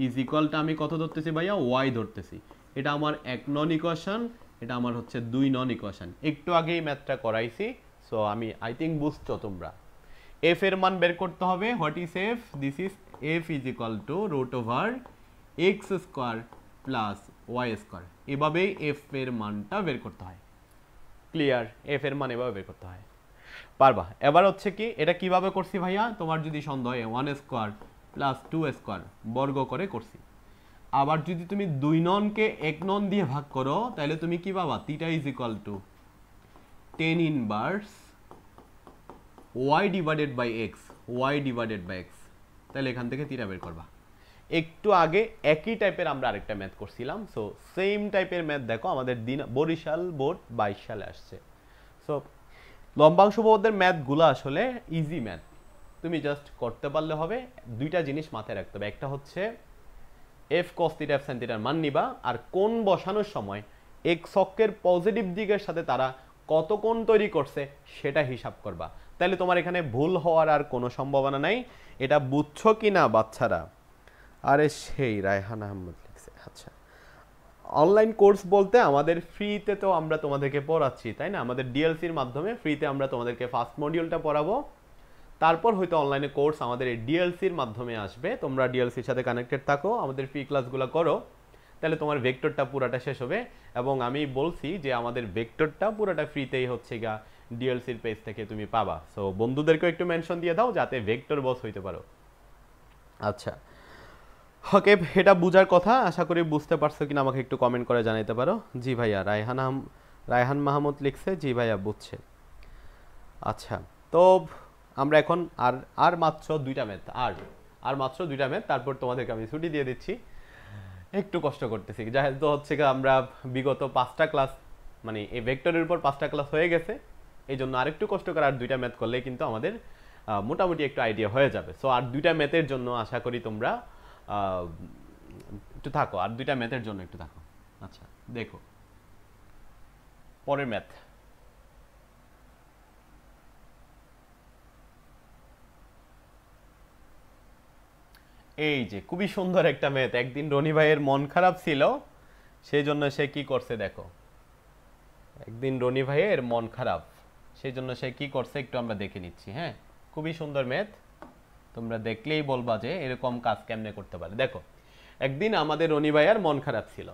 is equal two আমি কত ধরতেছি ভাইয়া, y ধরতেছি। এটা আমার 1 নং ইকুয়েশন, এটা আমার হচ্ছে 2 নং ইকুয়েশন। একটু আগেই ম্যাথটা করাইছি, সো আমি আই থিঙ্ক বুঝছো তোমরা। f এর মান বের করতে হবে, what is f, this is f is equal to root over x square প্লাস y স্কয়ার। এভাবেই f এর মানটা বের করতে হয়। ক্লিয়ার, f এর মান এভাবে বের করতে হয়, পারবা। এবার হচ্ছে কি এটা কিভাবে করছি ভাইয়া, তোমার যদি সন্দেহ হয় 1 স্কয়ার প্লাস 2 স্কয়ার বর্গ করে করছি। আবার যদি তুমি 2 ননকে 1 নন দিয়ে ভাগ করো তাহলে তুমি কি পাবা, theta is equal to tan inverse y divided by x, y divided by x। তাহলে এখান থেকে থিটা বের করবা। একটু আগে একই টাইপের আমরা আরেকটা ম্যাথ করছিলাম, সো সেম টাইপের ম্যাথ দেখো আমাদের বরিশাল বোর্ড 22 সালে আসছে। সো লম্বাংশ উপপাদ্যের ম্যাথগুলো আসলে ইজি ম্যাথ, তুমি জাস্ট করতে পারলে হবে। দুইটা জিনিস মাথায় রাখতে হবে, একটা হচ্ছে f cos theta f sin থিটার মান নিবা, আর কোণ বসানোর সময় x অক্ষের পজিটিভ দিকের সাথে তারা কত কোণ তৈরি করছে সেটা হিসাব করবা। তাহলে তোমার এখানে ভুল হওয়ার আর কোনো সম্ভাবনা নাই। এটা বুঝছো কি না বাচ্চারা? আরে সেই রায়হান আহমদ লিখছে। আচ্ছা, অনলাইন কোর্স বলতে আমাদের ফ্রিতে তো আমরা তোমাদেরকে পড়াচ্ছি, তাই না? আমাদের ডিএলসির মাধ্যমে ফ্রিতে আমরা তোমাদেরকে ফার্স্ট মডিউলটা পড়াবো, তারপর হয়তো অনলাইনে কোর্স আমাদের এই ডিএলসির মাধ্যমে আসবে। তোমরা ডিএলসির সাথে কানেক্টেড থাকো, আমাদের ফ্রি ক্লাসগুলো করো, তাহলে তোমার ভেক্টরটা পুরাটা শেষ হবে। এবং আমি বলছি যে আমাদের ভেক্টরটা পুরাটা ফ্রিতেই হচ্ছে গা ডিএলসির পেজ থেকে তুমি পাবা। সো বন্ধুদেরকেও একটু মেনশন দিয়ে দাও যাতে ভেক্টর বস হইতে পারো। আচ্ছা, ওকে, এটা বুঝার কথা, আশা করি বুঝতে পারছো কিনা আমাকে একটু কমেন্ট করে জানাইতে পারো। জি ভাইয়া, রায়হান মাহমুদ লিখছে জি ভাইয়া বুঝছে। আচ্ছা, তো আমরা এখন আর আর মাত্র দুইটা ম্যাথ, আর মাত্র দুইটা ম্যাথ, তারপর তোমাদেরকে আমি ছুটি দিয়ে দিচ্ছি। একটু কষ্ট করতেছি যেহেতু হচ্ছে আমরা বিগত 5টা ক্লাস, মানে এই ভেক্টরের উপর 5টা ক্লাস হয়ে গেছে, এই জন্য আরেকটু কষ্ট করে আর দুইটা ম্যাথ করলে কিন্তু আমাদের মোটামুটি একটু আইডিয়া হয়ে যাবে। সো আর দুইটা ম্যাথের জন্য আশা করি তোমরা একটু থাকো, আর দুইটা ম্যাথের জন্য একটু থাকো। আচ্ছা দেখো পরের ম্যাথ। এই যে খুবই সুন্দর একটা ম্যাথ। একদিন রনি ভাইয়ের মন খারাপ ছিল, সেই জন্য সে কি করছে দেখো। একদিন রনি ভাইয়ের মন খারাপ, সেই জন্য সে কি করছে একটু আমরা দেখে নিচ্ছি। হ্যাঁ, খুবই সুন্দর ম্যাথ, তোমরা দেখলেই বলবা যে এরকম কাজ কেমনে করতে পারে। দেখো, একদিন আমাদের রনি ভাইয়ের মন খারাপ ছিল,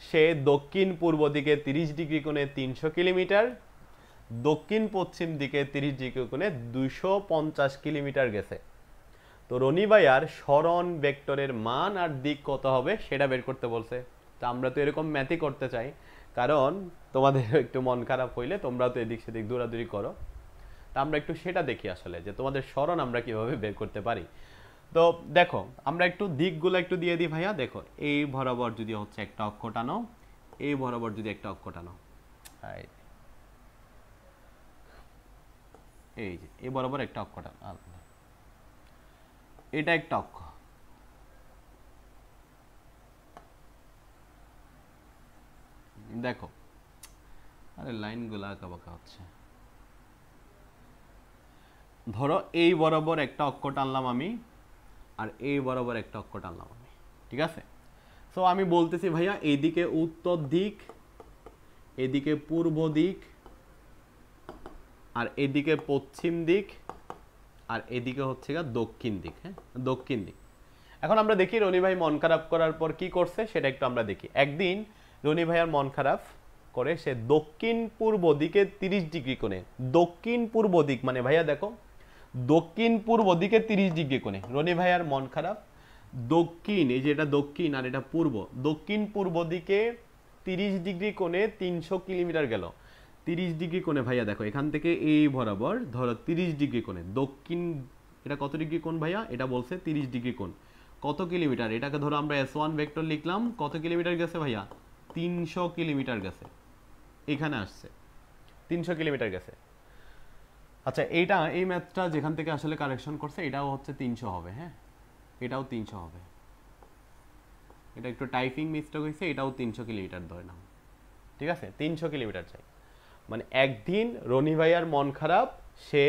সে দক্ষিণ পূর্ব দিকে 30 ডিগ্রি কোণে 300 কিলোমিটার, দক্ষিণ পশ্চিম দিকে 30 ডিগ্রি কোণে 250 কিলোমিটার গেছে। তো রনি ভাইয়ার সরণ ভেক্টরের মান আর দিক কত হবে সেটা বের করতে বলছে। তো আমরা তো এরকম ম্যাথই করতে চাই, কারণ তোমাদের একটু মন খারাপ হইলে তোমরা তো এদিক সেদিক দৌড়াদৌড়ি করো। তা আমরা একটু সেটা দেখি আসলে যে তোমাদের সরণ আমরা কিভাবে বের করতে পারি। তো দেখো, আমরা একটু দিকগুলো একটু দিয়ে দিই ভাইয়া। দেখো, এই বরাবর যদি হচ্ছে একটা অক্ষ টানো, এই বরাবর যদি একটা অক্ষ টানো, এই যে এই বরাবর একটা অক্ষ টানো, এটা একটা অক্ষ। দেখো, আরে লাইনগুলো আঁকা বাঁকা হচ্ছে। ধরো এই বরাবর একটা অক্ষ টানলাম আমি, আর এই বরাবর একটা অক্ষ টানলাম আমি, ঠিক আছে? সো আমি বলতেছি ভাইয়া, এইদিকে উত্তর দিক, এদিকে পূর্ব দিক, আর এদিকে পশ্চিম দিক, আর এদিকে হচ্ছে গা দক্ষিণ দিক। হ্যাঁ, দক্ষিণ দিক। এখন আমরা দেখি রনি ভাই মন খারাপ করার পর কি করছে সেটা একটু আমরা দেখি। একদিন রনি ভাইয়ার মন খারাপ করে সে দক্ষিণ পূর্ব দিকে 30 ডিগ্রি কোণে, দক্ষিণ পূর্ব দিক মানে ভাইয়া দেখো, দক্ষিণ পূর্ব দিকে 30 ডিগ্রি কোণে রনি ভাইয়ার মন খারাপ। দক্ষিণ, এই যে এটা দক্ষিণ আর এটা পূর্ব, দক্ষিণ পূর্ব দিকে 30 ডিগ্রি কোণে 300 কিলোমিটার গেল। 30 ডিগ্রি কোণে ভাইয়া দেখো, এখান থেকে এই বরাবর ধরো 30 ডিগ্রি কোণে দক্ষিণ, এটা কত ডিগ্রি কোণ ভাইয়া? এটা বলছে 30 ডিগ্রি কোণ। কত কিলোমিটার? এটাকে ধরো আমরা S1 ভেক্টর লিখলাম। কত কিলোমিটার গেছে ভাইয়া? 300 কিলোমিটার গেছে, এখানে আসছে 300 কিলোমিটার গেছে। আচ্ছা, এইটা এই ম্যাথটা যেখান থেকে আসলে কারেকশন করছে এটাও হচ্ছে 300 হবে। হ্যাঁ, এটাও 300 হবে। এটা একটু টাইপিং মিস্টেক হয়েছে, এটাও 300 কিলোমিটার ধরে নাও, ঠিক আছে? 300 কিলোমিটার চাই। মানে একদিন রনি ভাইয়ার মন খারাপ, সে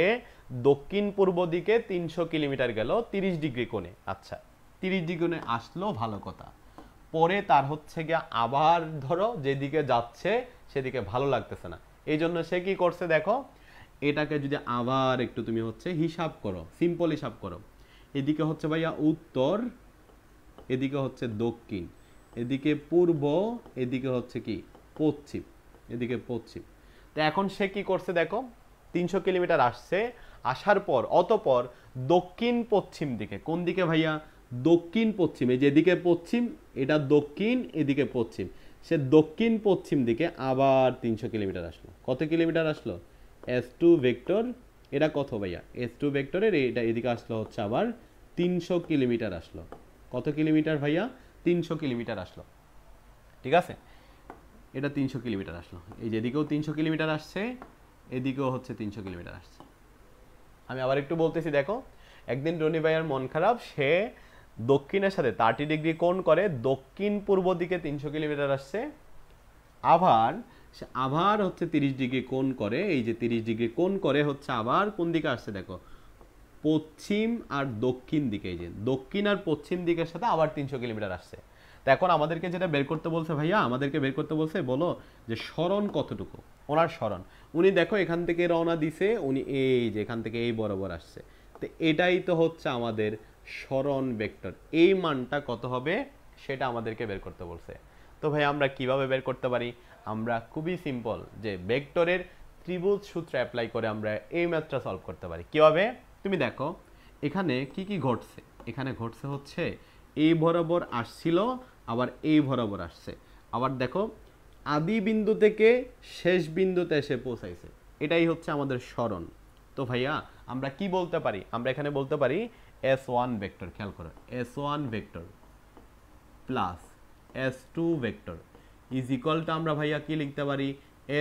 দক্ষিণ পূর্ব দিকে 300 কিলোমিটার গেল 30 ডিগ্রি কোণে। আচ্ছা, 30 ডিগ্রি কোণে আসলো, ভালো কথা। পরে তার হচ্ছে গিয়ে আবার ধরো যেদিকে যাচ্ছে সেদিকে ভালো লাগতেছে না, এই জন্য সে কি করছে দেখো, এটাকে যদি আবার একটু তুমি হচ্ছে হিসাব করো, সিম্পল হিসাব করো, এদিকে হচ্ছে ভাইয়া উত্তর, এদিকে হচ্ছে দক্ষিণ, এদিকে পূর্ব, এদিকে হচ্ছে কি পশ্চিম, এদিকে পশ্চিম। তো এখন সে কি করছে দেখো, 300 কিলোমিটার আসছে, আসার পর অতপর দক্ষিণ পশ্চিম দিকে, কোন দিকে ভাইয়া? দক্ষিণ পশ্চিম, এই যে এদিকে পশ্চিম, এটা দক্ষিণ, এদিকে পশ্চিম, সে দক্ষিণ পশ্চিম দিকে আবার 300 কিলোমিটার আসলো। কত কিলোমিটার আসলো? S2 ভেক্টর, এটা কত ভাইয়া? S2 ভেক্টরের এটা এদিকে আসলো হচ্ছে আবার 300 কিলোমিটার আসলো। কত কিলোমিটার ভাইয়া? 300 কিলোমিটার আসলো, ঠিক আছে? এটা 300 কিলোমিটার আসলো। এই যে এদিকেও 300 কিলোমিটার আসছে, এদিকেও হচ্ছে 300 কিলোমিটার আসছে। আমি আবার একটু বলতেছি দেখো, একদিন রনি ভাইয়ার মন খারাপ, সে দক্ষিণের সাথে 30 ডিগ্রি কোণ করে দক্ষিণ পূর্ব দিকে 300 কিলোমিটার আসছে। আবার হচ্ছে 30 ডিগ্রি কোণ করে, এই যে 30 ডিগ্রি কোণ করে হচ্ছে আবার কোন দিকে আসছে দেখো, পশ্চিম আর দক্ষিণ দিকে, এই যে দক্ষিণ আর পশ্চিম দিকের সাথে আবার 300 কিলোমিটার আসছে। তো এখন আমাদেরকে যেটা বের করতে বলছে ভাইয়া, আমাদেরকে বের করতে বলছে, বলো যে সরণ কতটুকু, ওনার সরণ। উনি দেখো এখান থেকে রওনা দিছে, উনি এই যে এখান থেকে এই বরাবর আসছে। তো এটাই তো হচ্ছে আমাদের সরণ ভেক্টর, এই মানটা কত হবে সেটা আমাদেরকে বের করতে বলছে। তো ভাই আমরা কিভাবে বের করতে পারি? আমরা খুবই সিম্পল, যে ভেক্টরের ত্রিভুজ সূত্র অ্যাপ্লাই করে আমরা এই ম্যাথটা সলভ করতে পারি। কিভাবে? তুমি দেখো এখানে কি কি ঘটছে। এখানে ঘটছে হচ্ছে এই বরাবর আসছিল, আবার এই বরাবর আসছে, আবার দেখো আদি বিন্দু থেকে শেষ বিন্দুতে এসে পৌঁছাইছে। এটাই হচ্ছে আমাদের সরণ। তো ভাইয়া আমরা কি বলতে পারি? আমরা এখানে বলতে পারি S1 ভেক্টর, খেয়াল করো, S1 vector plus S2 vector is equal two আমরা ভাইয়া কি লিখতে পারি?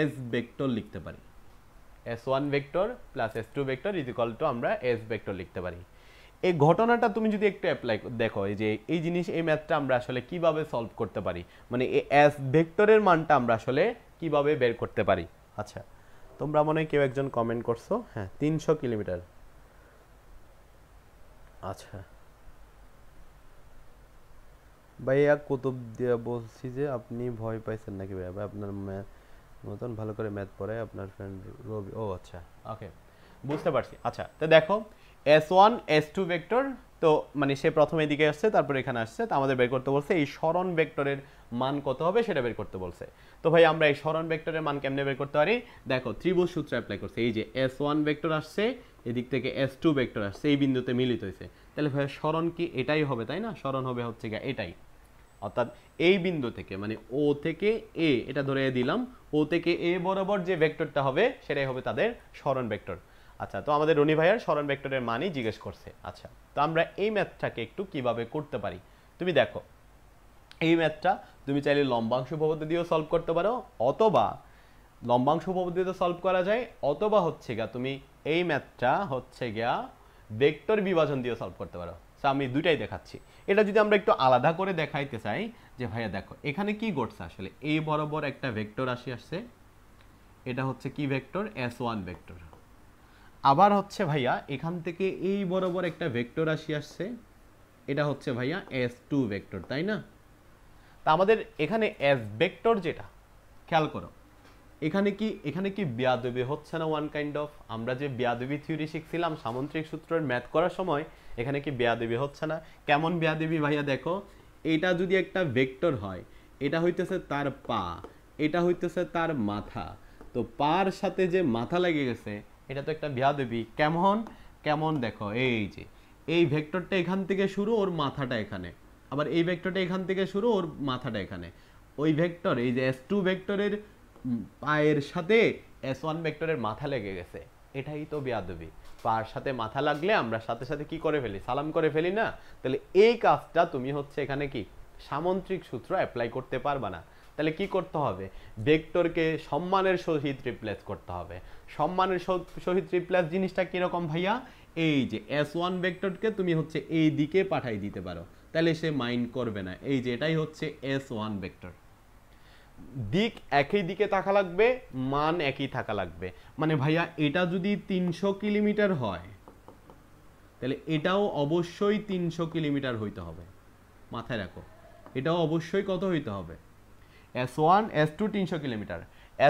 S ভেক্টর লিখতে পারি। S1 vector plus S2 vector is equal two আমরা S ভেক্টর লিখতে পারি। এই ঘটনাটা তুমি যদি একটু অ্যাপ্লাই দেখো, এই যে এই জিনিস, এই ম্যাথটা আমরা আসলে কিভাবে সলভ করতে পারি, মানে এই S ভেক্টরের মানটা আমরা আসলে কিভাবে বের করতে পারি। আচ্ছা, তোমরা মনে হয় কেউ একজন কমেন্ট করছো, হ্যাঁ 300 কিলোমিটার। আচ্ছা ভাইয়া কুতুব দিয়া বলছি যে আপনি ভয় পাইছেন নাকি ভাইয়া? ভাই আপনার মতন ভালো করে ম্যাথ পড়ায় আপনার ফ্রেন্ড রবি। ও আচ্ছা, ওকে, বুঝতে পারছি। আচ্ছা, তো দেখো S1 S2 ভেক্টর, তো মানে সে প্রথমে এদিকে আসছে, তারপর এখানে আসছে, তো আমাদের বের করতে বলছে এই সরণ ভেক্টরের মান কত হবে সেটা বের করতে বলছে। তো ভাই আমরা এই সরণ ভেক্টরের মান কেমনে বের করতে পারি? দেখো ত্রিভুজ সূত্র অ্যাপ্লাই করছে। এই যে S1 ভেক্টর আসছে, এদিক থেকে S2 ভেক্টর আসছে, এই বিন্দুতে মিলিত হয়েছে, তাহলে ভাই সরণ কি এটাই হবে, তাই না? সরণ হবে হচ্ছে গিয়ে এটাই, অর্থাৎ এই বিন্দু থেকে মানে ও থেকে এ, এটা ধরে দিলাম, ও থেকে এ বরাবর যে ভেক্টরটা হবে সেটাই হবে তাদের সরণ ভেক্টর। আচ্ছা, তো আমাদের রনি ভাইয়ার সরণ ভেক্টরের মানই জিজ্ঞেস করছে। আচ্ছা, তো আমরা এই ম্যাথটাকে একটু কিভাবে করতে পারি তুমি দেখো। এই ম্যাথটা তুমি চাইলে লম্বাংশ উপপাদ্য দিয়েও সলভ করতে পারো, অথবা লম্বাংশ উপপাদ্য দিয়ে সলভ করা যায়, অথবা হচ্ছে গিয়া তুমি এই ম্যাথটা হচ্ছে গিয়া ভেক্টর বিভাজন দিয়ে সলভ করতে পারো। আমি দুইটাই দেখাচ্ছি। এটা যদি আমরা একটু আলাদা করে দেখাইতে চাই, যে ভাইয়া দেখো এখানে কি ঘটছে আসলে, এই বরাবর একটা ভেক্টর রাশি আসছে, এটা হচ্ছে কি ভেক্টর? S1 vector. আবার হচ্ছে ভাইয়া এখান থেকে এই বরাবর একটা ভেক্টর রাশি আসছে, এটা হচ্ছে ভাইয়া S2 ভেক্টর, তাই না? তা আমাদের এখানে S ভেক্টর যেটা, খেয়াল করো এখানে কি বেয়াদবি হচ্ছে না? ওয়ান কাইন্ড অফ, আমরা যে বেয়াদবি থিওরি শিখছিলাম সামন্ত্রিক সূত্রের ম্যাথ করার সময়, এখানে কি বেয়াদবি হচ্ছে না? কেমন বেয়াদবি ভাইয়া? দেখো এটা যদি একটা ভেক্টর হয়, এটা হইতেছে তার পা, এটা হইতেছে তার মাথা, তো পার সাথে যে মাথা লেগে গেছে, এটা তো একটা বেয়াদবি। কেমন কেমন দেখো, এই যে এই ভেক্টরটা এখান থেকে শুরু, ওর মাথাটা এখানে, আবার এই ভেক্টরটা এখান থেকে শুরু, ওর মাথাটা এখানে। ওই ভেক্টর, এই যে S2 ভেক্টরের পায়ের সাথে S1 ভেক্টরের মাথা লেগে গেছে, এটাই তো বেয়াদবি। পার সাথে মাথা লাগলে আমরা সাথে সাথে কি করে ফেলি? সালাম করে ফেলি না? তাহলে এই কাজটা তুমি হচ্ছে এখানে কি সামন্ত্রিক সূত্র অ্যাপ্লাই করতে পারবা না। তাহলে কি করতে হবে? ভেক্টরকে সম্মানের সহিত রিপ্লেস করতে হবে। সম্মানের সহিত রিপ্লেস জিনিসটা কিরকম ভাইয়া? এই যে S1 ভেক্টরকে তুমি হচ্ছে এই দিকে পাঠাই দিতে পারো, তাহলে সে মাইন্ড করবে না। এই যে এটাই হচ্ছে S1 ভেক্টর। দিক একই দিকে থাকা লাগবে, মান একই থাকা লাগবে। মানে ভাইয়া এটা যদি 300 কিলোমিটার হয়, তাহলে এটাও অবশ্যই 300 কিলোমিটার হইতে হবে। মাথায় রাখো, এটাও অবশ্যই কত হইতে হবে? S1 S2 300 কিলোমিটার,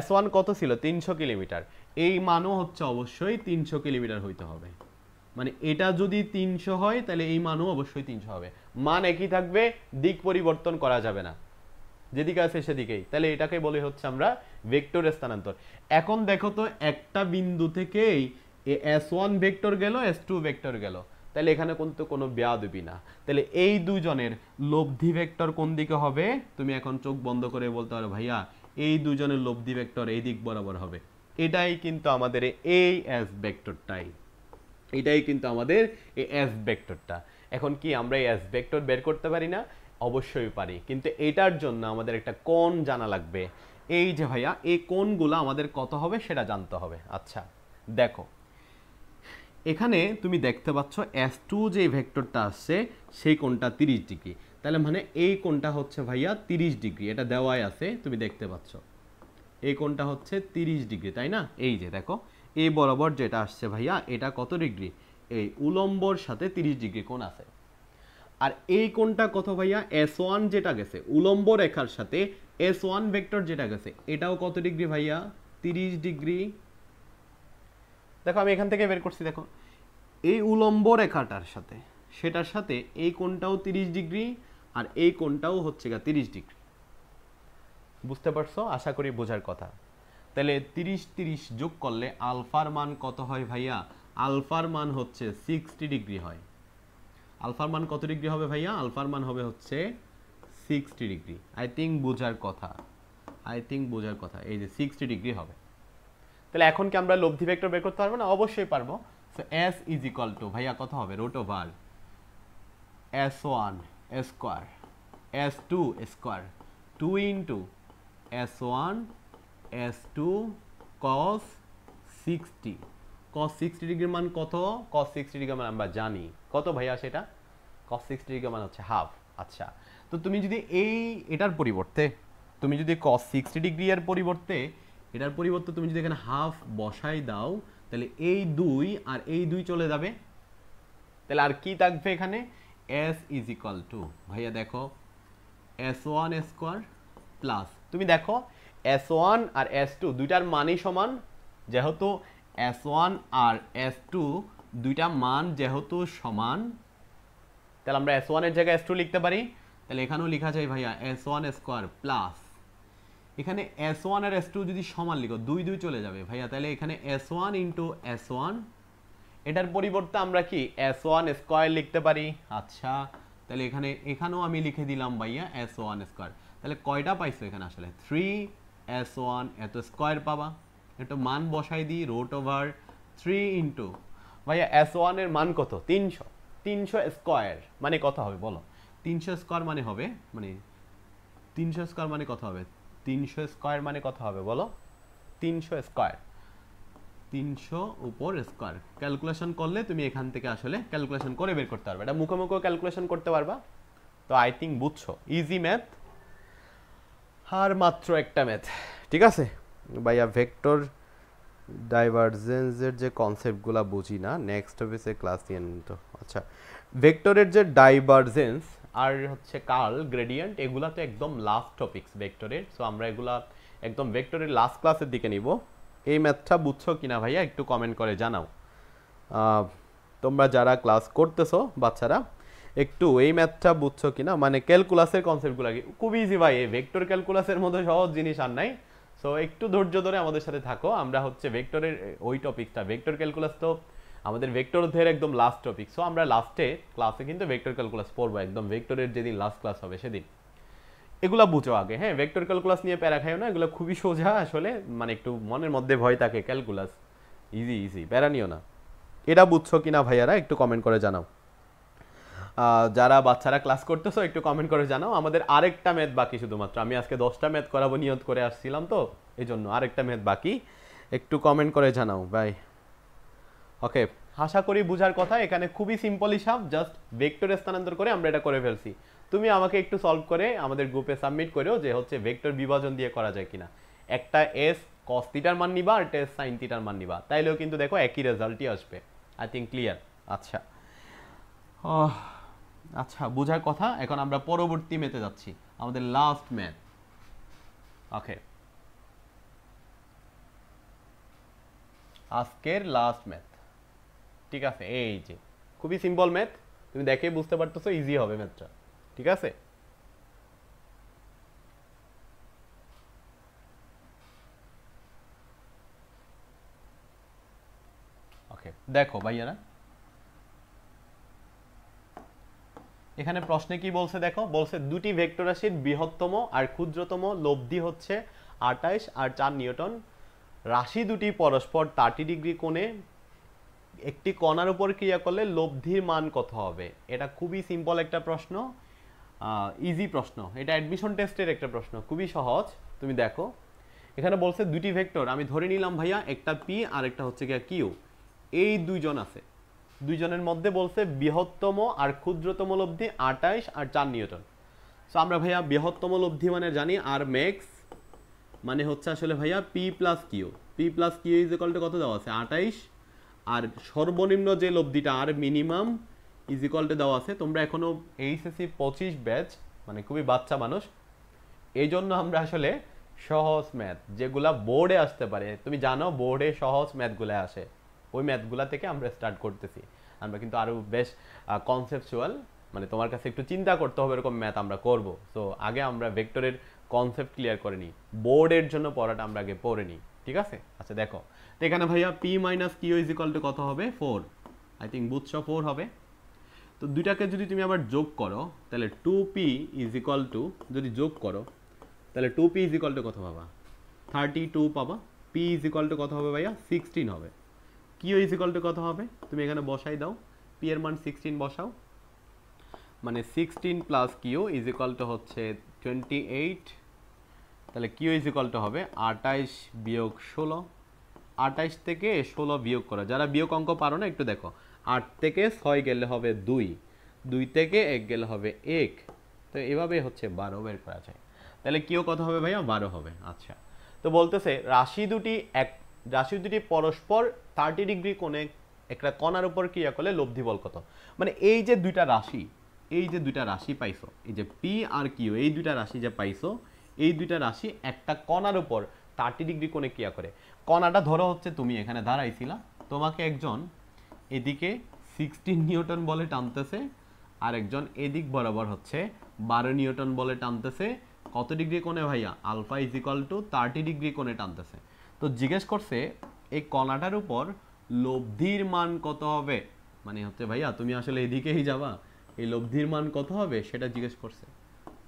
S1 কত ছিল? 300 কিলোমিটার, এই মানও হচ্ছে অবশ্যই 300 কিলোমিটার হইতে হবে। মানে এটা যদি 300 হয়, তাহলে এই মানও অবশ্যই 300 হবে। মান একই থাকবে, দিক পরিবর্তন করা যাবে না, যেদিকে আছে সেদিকেই। তাহলে এটাকে বলে হচ্ছে আমরা ভেক্টর স্থানান্তর। এখন দেখো তো একটা বিন্দু থেকেই S1 ভেক্টর গেল, S2 ভেক্টর গেল, তাহলে এখানে কিন্তু কোনো বেয়াদবি না। তাহলে এই দুজনের লব্ধি ভেক্টর কোন দিকে হবে? তুমি এখন চোখ বন্ধ করে বলতে পারো ভাইয়া এই দুজনের লব্ধি ভেক্টর এই দিক বরাবর হবে। এটাই কিন্তু আমাদের এই S ভেক্টরটাই, এটাই কিন্তু আমাদের এই S ভেক্টরটা। এখন কি আমরা এই S ভেক্টর বের করতে পারি না? অবশ্যই পারি, কিন্তু এটার জন্য আমাদের একটা কোণ জানা লাগবে। এই যে ভাইয়া এই কোণগুলো আমাদের কত হবে সেটা জানতে হবে। আচ্ছা দেখো এখানে তুমি দেখতে পাচ্ছ S2 যে ভেক্টরটা আসছে সেই কোণটা 30 ডিগ্রি, তাহলে মানে এই কোণটা হচ্ছে ভাইয়া 30 ডিগ্রি, এটা দেওয়াই আছে, তুমি দেখতে পাচ্ছ এই কোণটা হচ্ছে 30 ডিগ্রি, তাই না? এই যে দেখো এই বরাবর যেটা আসছে ভাইয়া, এটা কত ডিগ্রি? এই উলম্বর সাথে 30 ডিগ্রি কোণ আছে। আর এই কোণটা কত ভাইয়া? S1 যেটা গেছে উলম্ব রেখার সাথে, S1 ভেক্টর যেটা গেছে এটাও কত ডিগ্রি ভাইয়া? 30 ডিগ্রি। দেখো আমি এখান থেকে বের করছি, দেখো এই উলম্ব রেখাটার সাথে, সেটার সাথে এই কোণটাও 30 ডিগ্রি, আর এই কোণটাও হচ্ছে গা 30 ডিগ্রি। বুঝতে পারছো? আশা করি বোঝার কথা। তাহলে 30 যোগ করলে আলফার মান কত হয় ভাইয়া? আলফার মান হচ্ছে 60 ডিগ্রি হয়। আলফার মান কত ডিগ্রি হবে ভাইয়া? আলফার মান হবে হচ্ছে 60 ডিগ্রি। আই থিঙ্ক বোঝার কথা, এই যে 60 ডিগ্রি হবে। তাহলে এখন কি আমরা লব্ধি ভেক্টর বের করতে পারবো না? অবশ্যই পারবো। So s is equal to ভাইয়া কত হবে? Root over s1 square s2 square 2 into s1 s2 cos 60। cos 60 ডিগ্রির মান কত? cos 60 ডিগ্রির মান আমরা জানি কত ভাইয়া, সেটা cos 60 ডিগ্রির মান হচ্ছে হাফ। আচ্ছা, তো তুমি যদি এটার পরিবর্তে তুমি যদি cos 60 ডিগ্রি এর পরিবর্তে এটার পরিবর্তে তুমি যদি এখানে হাফ বসাই দাও, তাহলে এই 2 আর এই 2 চলে যাবে। তাহলে আর কি থাকবে এখানে? s ইজ ইকুয়াল টু ভাইয়া দেখো s1 স্কয়ার প্লাস, তুমি দেখো s1 আর s2 দুইটার মানই সমান। যেহেতু s1 আর s2 দুইটা মান যেহেতু সমান, তাহলে আমরা s1 এর জায়গায় s2 লিখতে পারি। তাহলে এখানেও লেখা যায় ভাইয়া s1 স্কয়ার প্লাস, এখানে s1 আর s2 যদি সমান লিখো 2 2 চলে যাবে ভাইয়া। তাহলে এখানে s1 ইনটু s1, এটার পরিবর্তে আমরা কি s1 স্কয়ার লিখতে পারি। আচ্ছা, তাহলে এখানেও আমি লিখে দিলাম ভাইয়া s1 স্কয়ার। তাহলে কয়টা পাইছো এখানে? আসলে 3s1 এত স্কয়ার পাবা। একটু মান বসাই দিই, রুট ওভার 3 ইনটু ভাইয়া s1 এর মান কত? 300। 300 স্কয়ার মানে কত হবে বলো? 300 স্কয়ার মানে হবে 300 স্কয়ার মানে কত হবে? 300 স্কয়ার মানে কত হবে বলো? 300 স্কয়ার, 300 উপর স্কয়ার। ক্যালকুলেশন করলে তুমি এখান থেকে আসলে ক্যালকুলেশন করে বের করতে পারবে। এটা মুখোমুখি ক্যালকুলেশন করতে পারবা। তো আই থিঙ্ক বুঝছো, ইজি ম্যাথ, আর মাত্র একটা ম্যাথ। ঠিক আছে ভাইয়া, ভেক্টর ডাইভারজেন্সের যে কনসেপ্টগুলো বুঝি না, নেক্সট অফিসে ক্লাস নিয়ে নিত। আচ্ছা, ভেক্টরের যে ডাইভারজেন্স আর হচ্ছে কার্ল, গ্রেডিয়েন্ট, এগুলা তো একদম লাস্ট টপিকস ভেক্টরের। সো আমরা এগুলা একদম ভেক্টরের লাস্ট ক্লাসের দিকে নিব। এই ম্যাথটা বুঝছো কিনা ভাইয়া একটু কমেন্ট করে জানাও। তোমরা যারা ক্লাস করতেছো বাচ্চারা, একটু এই ম্যাথটা বুঝছো কিনা, মানে ক্যালকুলাসের কনসেপ্টগুলো খুব ইজি ভাই, এই ভেক্টর ক্যালকুলাসের মধ্যে সহজ জিনিস আর নাই। সো একটু ধৈর্য ধরে আমাদের সাথে থাকো। আমরা হচ্ছে ভেক্টরের ওই টপিকটা, ভেক্টর ক্যালকুলাস তো আমাদের ভেক্টর অধ্যায়ের একদম লাস্ট টপিক। সো আমরা লাস্টে ক্লাসে কিন্তু ভেক্টর ক্যালকুলাস পড়বো, একদম ভেক্টরের যেদিন লাস্ট ক্লাস হবে সেদিন। এগুলা বুঝো আগে, হ্যাঁ। ভেক্টর ক্যালকুলাস নিয়ে প্যারা খাইও না, এগুলো খুবই সোজা আসলে, মানে একটু মনের মধ্যে ভয় থাকে ক্যালকুলাস, ইজি প্যারা নিও না। এটা বুঝছো কিনা ভাইয়ারা একটু কমেন্ট করে জানাও। যারা বাচ্চারা ক্লাস করতেছো একটু কমেন্ট করে জানাও। আমাদের আরেকটা ম্যাথ বাকি শুধুমাত্র, আমি আজকে 10টা ম্যাথ করাবো নিয়ত করে আসছিলাম, তো এই জন্য আরেকটা ম্যাথ বাকি, একটু কমেন্ট করে জানাও ভাই। ওকে, আশা করি বুঝার কথা। এখানে খুবই সিম্পল হিসাব, জাস্ট ভেক্টরে স্থানান্তর করে আমরা এটা করে ফেলছি। তুমি আমাকে একটু সলভ করে আমাদের গ্রুপে সাবমিট করো যে হচ্ছে ভেক্টর বিভাজন দিয়ে করা যায় কিনা। একটা এস কস থিটার মান নিবা আর একটা এস সাইন থিটার মান নিবা, তাইলেও কিন্তু দেখো একই রেজাল্টই আসবে। I think clear. আচ্ছা আচ্ছা, বুঝার কথা। এখন আমরা পরবর্তী ম্যাথে যাচ্ছি, আমাদের লাস্ট ম্যাথ। ওকে, আজকের লাস্ট ম্যাথ। ঠিক আছে, এই যে খুবই সিম্পল ম্যাথ, তুমি দেখে বুঝতে পারতেছো ইজি হবে ম্যাথটা। ঠিক আছে, ওকে দেখো ভাইয়ারা, এখানে প্রশ্নে কি বলছে দেখো, বলছে দুটি ভেক্টর রাশির বৃহত্তম আর ক্ষুদ্রতম লব্ধি হচ্ছে 28 আর 4 নিউটন। রাশি দুটি পরস্পর 30 ডিগ্রি কোণে একটি কণার উপর ক্রিয়া করলে লব্ধির মান কত হবে। এটা খুবই সিম্পল একটা প্রশ্ন, ইজি প্রশ্ন। এটা অ্যাডমিশন টেস্টের একটা প্রশ্ন, খুবই সহজ। তুমি দেখো এখানে বলছে দুটি ভেক্টর, আমি ধরে নিলাম ভাইয়া একটা পি আর একটা হচ্ছে গিয়া কিউ, এই দুইজন আছে, দুইজনের মধ্যে বলছে বৃহত্তম আর ক্ষুদ্রতম লব্ধি 28 আর 4 নিউটন। সো আমরা ভাইয়া বৃহত্তম লব্ধি মানে জানি আর ম্যাক্স মানে হচ্ছে আসলে ভাইয়া p plus q is equal to কত দেওয়া আছে 28, আর সর্বনিম্ন যে লব্ধিটা আর মিনিমাম ইজ ইকুয়াল টু দেওয়া আছে। তোমরা এখনো এইচএসসি 25 ব্যাচ, মানে খুবই বাচ্চা মানুষ, এই জন্য আমরা আসলে সহজ ম্যাথ যেগুলা বোর্ডে আসতে পারে, তুমি জানো বোর্ডে সহজ ম্যাথগুলো আসে, ওই ম্যাথগুলা থেকে আমরা স্টার্ট করতেছি। আমরা কিন্তু আরো বেশ কনসেপচুয়াল, মানে তোমার কাছে একটু চিন্তা করতে হবে এরকম ম্যাথ আমরা করব। সো আগে আমরা ভেক্টরের কনসেপ্ট ক্লিয়ার করে নিই, বোর্ডের জন্য পড়াটা আমরা আগে পড়ে নিই। ঠিক আছে? আচ্ছা দেখো, তো এখানে ভাইয়া p minus q is equal to কত হবে? 4। আই থিঙ্ক বুঝছো 4 হবে। তো দুইটাকে যদি তুমি আবার যোগ করো তাহলে 2p ইজ ইকুয়াল টু, যদি যোগ করো তাহলে 2p ইজ ইকুয়াল টু কত পাবা? 32 পাবা। p ইজ ইকুয়াল টু কত হবে ভাইয়া? 16 হবে। q ইজ ইকুয়াল টু কত হবে? তুমি এখানে বসাই দাও, p এর মান 16 বসাও, মানে 16 plus q is equal to হচ্ছে 28। তাহলে কিউ ইজ ইকুয়াল টু হবে 28 বিয়োগ 16। 28 থেকে 16 বিয়োগ করো, যারা বিয়োগ অঙ্ক পারো না একটু দেখো, 8 থেকে 6 গেলে হবে 2, 2 থেকে 1 গেলে হবে 1, তো এভাবে হচ্ছে 12 বের করা যায়। তাহলে কিউ কত হবে ভাইয়া? 12 হবে। আচ্ছা, তো বলতেছে রাশি দুটি পরস্পর 30 ডিগ্রি কোণে একটা কণার উপর ক্রিয়া করলে লব্ধি বল কত? মানে এই যে দুইটা রাশি পাইছো, এই যে পি আর কিউ, এই দুইটা রাশি যে পাইছো, এই দুইটা রাশি একটা কণার উপর 30 ডিগ্রি কোণে ক্রিয়া করে। কণাটা ধরো হচ্ছে তুমি এখানে দাঁড়াইছিলা, তোমাকে একজন এদিকে 16 নিউটন বলে টানতেছে, আর একজন এদিক বরাবর হচ্ছে 12 নিউটন বলে টানতেছে। কত ডিগ্রি কোণে ভাইয়া? Alpha is equal to 30 degree কোণে টানতেছে। তো জিজ্ঞেস করছে এই কণাটার উপর লব্ধির মান কত হবে, মানে হচ্ছে ভাইয়া তুমি আসলে এদিকেই যাবা, এই লব্ধির মান কত হবে সেটা জিজ্ঞেস করছে।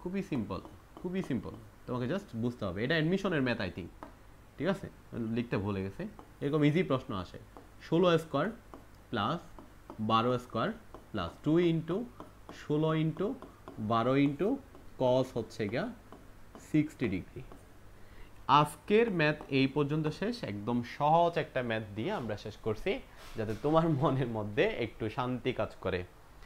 খুবই সিম্পল, খুবই সিম্পল, তোমাকে জাস্ট বুঝতে হবে। এটা অ্যাডমিশনের ম্যাথ আই থিঙ্ক, ঠিক আছে? লিখতে ভুলে গেছে। এরকম ইজি প্রশ্ন আসে, 16 square plus 12 square plus 2 into 16 into 12 into cos হচ্ছে গিয়া 60 ডিগ্রি। আজকের ম্যাথ এই পর্যন্ত শেষ। একদম সহজ একটা ম্যাথ দিয়ে আমরা শেষ করছি, যাতে তোমার মনের মধ্যে একটু শান্তি কাজ করে।